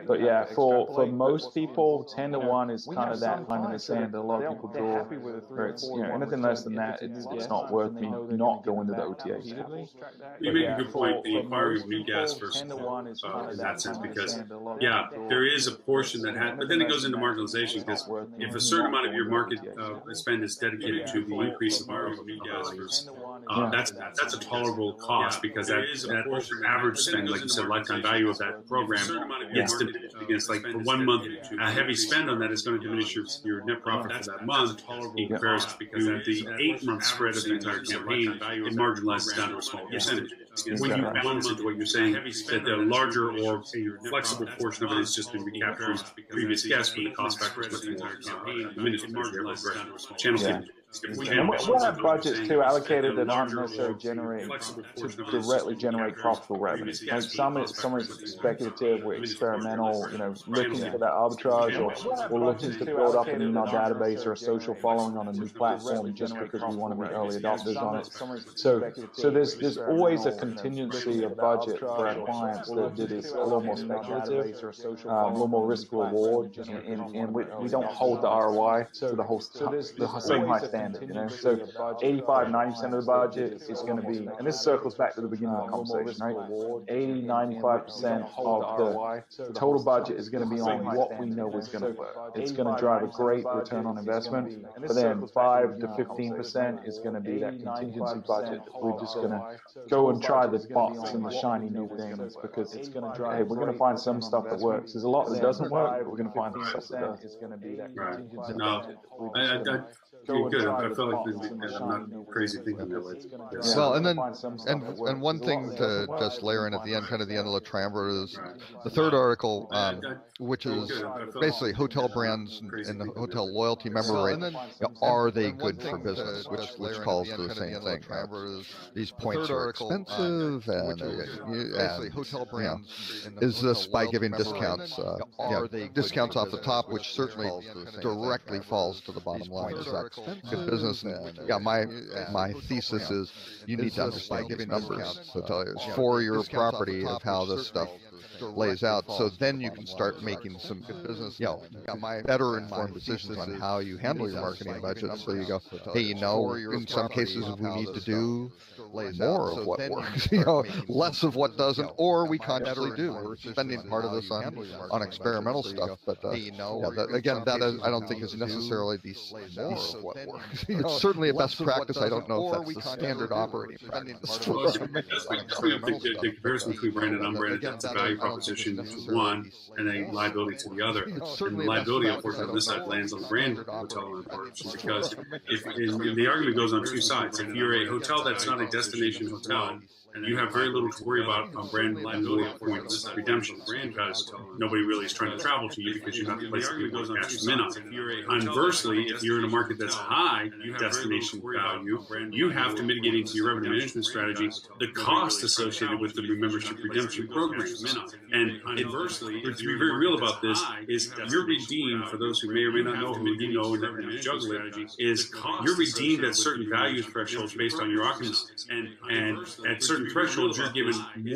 [SPEAKER 5] But yeah, for most people, 10 to 1 is kind of that line in the sand that a lot of people draw. Where it's anything less than that, it's not worth me not going to the OTAs.
[SPEAKER 4] You make a good point. The acquiring of new guests versus in that sense, because there is a portion that but then it goes into marginalization, because if a certain amount of your market spend is dedicated to the increase of new guests, that's a tolerable cost, because that average spend, like you said, lifetime value of that program gets diminished against, like, for 1 month, a heavy spend on that is going to diminish your net profit for that month in comparison to the 8-month spread of the entire campaign. It marginalizes down to a small percentage. When you balance it to what you're saying, that the larger or flexible portion of it is just been recaptured previous guests, where the cost factor is much more diminished. Channels
[SPEAKER 5] and we'll have budgets too allocated that aren't necessarily directly generate profitable revenue. Like some is speculative, we're experimental, looking for that arbitrage, or we're looking to build up an email database or a social following on a new platform just because we want to be early adopters on it. So there's always a contingency of budget for our clients that is a little more speculative, a little more risk reward, and we don't hold the ROI to the same high standard expand it, you know. So 85, 90% of the budget is going to be, and this circles back to the beginning of the conversation, right? 80, 95% of the total budget is going to be on what we know is going to work. It's going to drive a great return on investment, but then 5 to 15% is going to be that contingency budget. We're just going to go and try the box and the shiny new things, because it's going to drive, hey, we're going to find some stuff that works. There's a lot that doesn't work, but we're going to find the stuff that does.
[SPEAKER 4] Right. No, good. I felt like I'm not crazy thinking that way.
[SPEAKER 2] Well, and then and one thing to just layer in at the end, kind of the end of the triumvirate, is the third article, which is basically hotel brands and the hotel loyalty member rate. Are they good for business? Which calls to the same thing. These points are expensive, and basically hotel brands. Is this by giving discounts? Discounts off the top, which certainly directly falls to the bottom line. Is that good business? And my thesis is you need to understand these numbers for your property of how this stuff lays out, so then you can start making some good business, better informed decisions on how you handle your marketing budget. So you go, hey, in some cases we need to do more of what works, less of what doesn't, or we consciously do. We're spending part of this on experimental stuff, but that I don't think is necessarily the what works. It's certainly a best practice. I don't know if that's the standard operating practice.
[SPEAKER 4] The comparison between branded and unbranded, that's a value proposition to one and a liability to the other. And the liability, unfortunately, on this side lands on the brand hotel proposition, because the argument goes on two sides. If you're a hotel that's not a destination hotel, and you have very little to worry about on brand liability points redemption, because nobody really is trying to travel to you because you're not the place that people cash them in on. Conversely, if you're in a market that's high destination value, you have to mitigate into your revenue management strategy the cost associated with the membership redemption programs. And inversely, to be very real about this, is you're redeemed, for those who may or may not know who you know and juggle it, is you're redeemed at certain value thresholds based on your occupancies. And at certain thresholds, you're given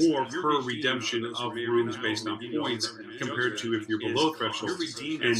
[SPEAKER 4] more per redemption of rooms based on points compared to if you're below thresholds. And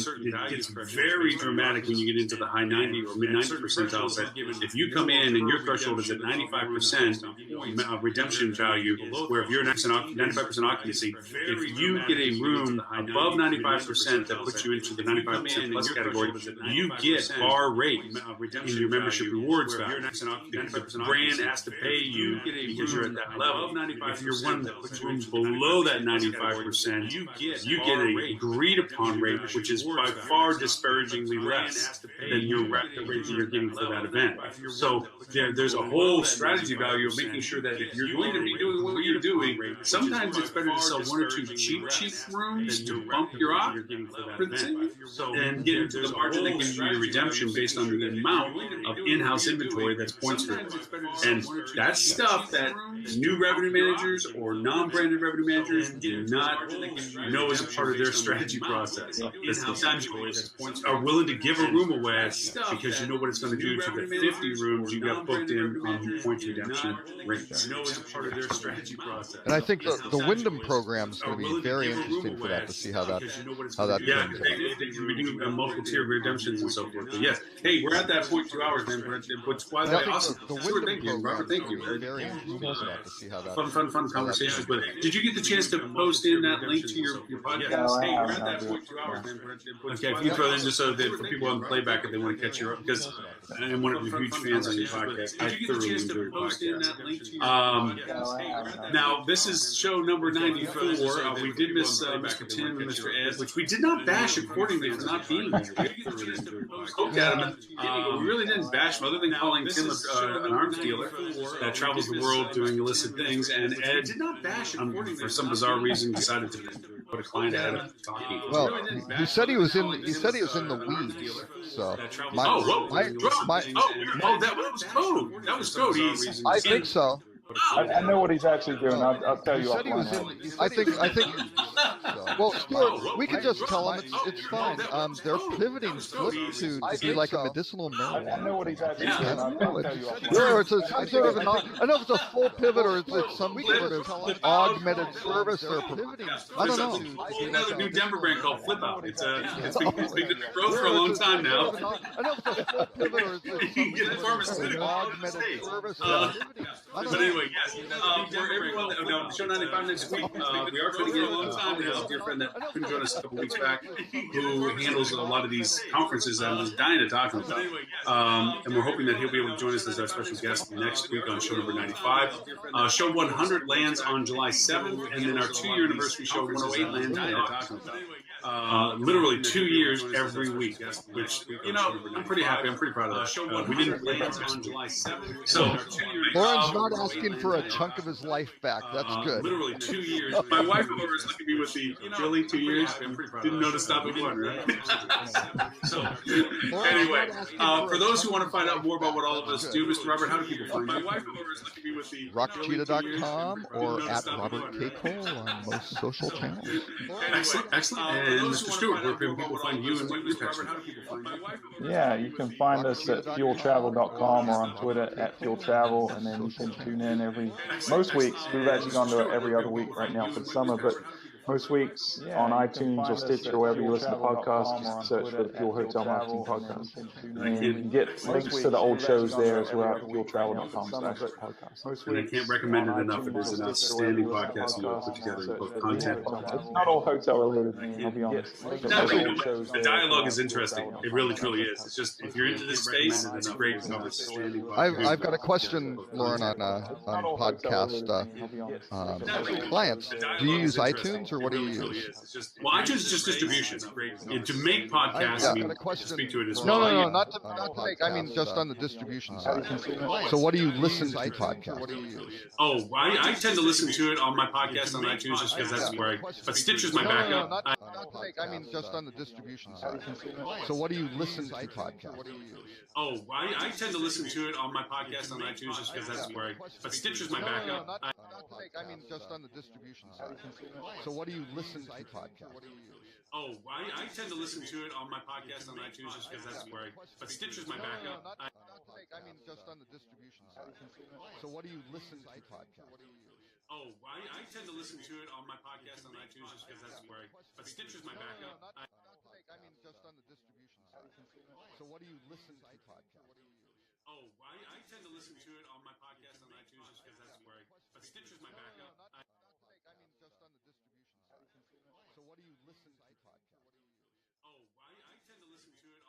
[SPEAKER 4] it's very dramatic when you get into the high 90 or mid 90 percentiles. That if you come in and your threshold is at 95% redemption value, where if you're 95% occupancy, if you get a room above 95% that puts you into the 95% plus category, you get bar rate in your membership rewards value. The brand has to pay you because you're at that level. If you're one that puts rooms below that 95%, you get a agreed upon rate, which is by far disparagingly less than your rate that you're getting for that event. So there's a whole strategy value of making sure that if you're going to be doing what you're doing, sometimes it's better to sell one or two cheap rooms to bump your occupancy and get into the margin that gives you your redemption based on the amount of in-house inventory that's points driven. And that's stuff that new revenue managers or non-branded revenue managers do not know as a part of their strategy process. Sometimes are willing to give a room away because you know what it's going to do to the 50 rooms you got booked in on point redemption rates.
[SPEAKER 2] And I think the Wyndham program is going to be very interesting for that, to see how that
[SPEAKER 4] we do multiple tier redemptions and so forth. But yes, hey, we're at that point 2 hours, man. But by the way, awesome. Thank you, Robert. Thank you. Fun conversations. But did you get the chance to post in that link to your podcast? Hey, we're at that point 2 hours, man. Okay, if you throw in just so that for people on the playback, if they want to catch you up, because I'm one of the huge fans on your podcast. I thoroughly enjoy your podcast. Now, this is show number 94. We did miss Mr. Tim and Mr. Ed, which we did not bash accordingly for not being here. Okay, we really didn't bash him, other than calling Tim an arms dealer that travels the world doing illicit things, and Ed, for some bizarre reason, decided to put a client ahead of talking.
[SPEAKER 2] Well, he said he was in the weeds. So
[SPEAKER 4] that was code. That was code.
[SPEAKER 2] I think so.
[SPEAKER 5] I know what he's actually doing. I'll tell you offline.
[SPEAKER 2] I think Well, Stuart, we could just tell them it's fine. They're pivoting flip to be like a medicinal marijuana.
[SPEAKER 5] I know what he's actually doing. I'll tell you offline.
[SPEAKER 2] Yeah, it's some sort of I know if it's a full pivot or it's some sort of augmented service they're pivoting. I don't know.
[SPEAKER 4] There's another new Denver brand called Flip Out. It's been growth for a long time now.
[SPEAKER 2] I know if it's a full pivot or it's
[SPEAKER 4] You get the pharmaceutical
[SPEAKER 2] augmented service.
[SPEAKER 4] But anyway, yes. For everyone, no, show 95 next week. We are trying to get a long time now. A dear friend that couldn't join us a couple weeks back, who handles a lot of these conferences, I was dying to talk to him about. And we're hoping that he'll be able to join us as our special guest next week on show number 95. Show 100 lands on July 7th, and then our 2-year anniversary show 108 lands in August. Literally 2 years every week, which, I'm pretty happy. I'm pretty proud of that. We didn't land on July 7th. So,
[SPEAKER 2] Lauren's not asking for a chunk of his life back. That's good.
[SPEAKER 4] Literally 2 years. My wife over is looking at me with the, really 2 years? Didn't know to stop at one, right? So, anyway, for those who want to find out more about what all of us do, Mr. Robert, how do people find you? My wife over is looking at me with the
[SPEAKER 2] rockcheetah.com or at Robert K. Cole on most social channels.
[SPEAKER 4] Excellent. And Mr. Stewart, where can people find you and what you Robert, how do people find you?
[SPEAKER 5] Yeah, you can find us at fueltravel.com or on Twitter at fueltravel, and then you can tune in most weeks. We've actually gone to every other week right now for the summer, but most weeks on iTunes or Stitcher or wherever you listen to podcasts, just search for the Fuel Hotel Marketing Podcast. And you can get links to the old shows there as well at fueltravel.com/podcast.
[SPEAKER 4] And I can't recommend it enough. It is an outstanding podcast you all put together, both content.
[SPEAKER 5] It's not all hotel related, I'll be honest.
[SPEAKER 4] The dialogue is interesting. It really, truly is. It's just, if you're into this space, it's a great conversation.
[SPEAKER 2] I've got a question, Lauren, on podcast clients. Do you use iTunes or what do you use?
[SPEAKER 4] Well, iTunes is just distribution. And to make podcasts, I mean, to speak to it as
[SPEAKER 2] no,
[SPEAKER 4] well.
[SPEAKER 2] no, not to make. I mean, just on the distribution side. So, what do you listen to podcasts? What do you use?
[SPEAKER 4] Oh, I tend to listen to it on my podcast on iTunes just because that's where but Stitcher's my backup.
[SPEAKER 2] Not to make. I mean, just on the distribution side. So, what do you listen to podcasts? What do you use?
[SPEAKER 4] Oh, I tend to listen to it on my podcast on iTunes just because that's where but Stitcher's my backup.
[SPEAKER 2] Not to make. I mean, just on the distribution side. So, what do you listen to podcasts? What do you use?
[SPEAKER 4] Oh, I tend to listen to it on my podcast on iTunes just because that's where but Stitcher's my backup.
[SPEAKER 2] Not to make. I mean, just on the distribution side. So, what do you listen to podcasts? What do you use?
[SPEAKER 4] Oh, I tend to listen to it on my podcast on iTunes just because that's where but Stitcher's my backup.
[SPEAKER 2] Not to make. I mean, just on the distribution side. So, what do you listen to podcasts? What do you use?
[SPEAKER 4] Oh, I tend to listen to it on my podcast on iTunes just because that's where but Stitcher's my backup.
[SPEAKER 2] Not to make. I mean, just on the distribution side. So, what do you listen to podcasts? What do you use?
[SPEAKER 4] Oh, I tend to listen to it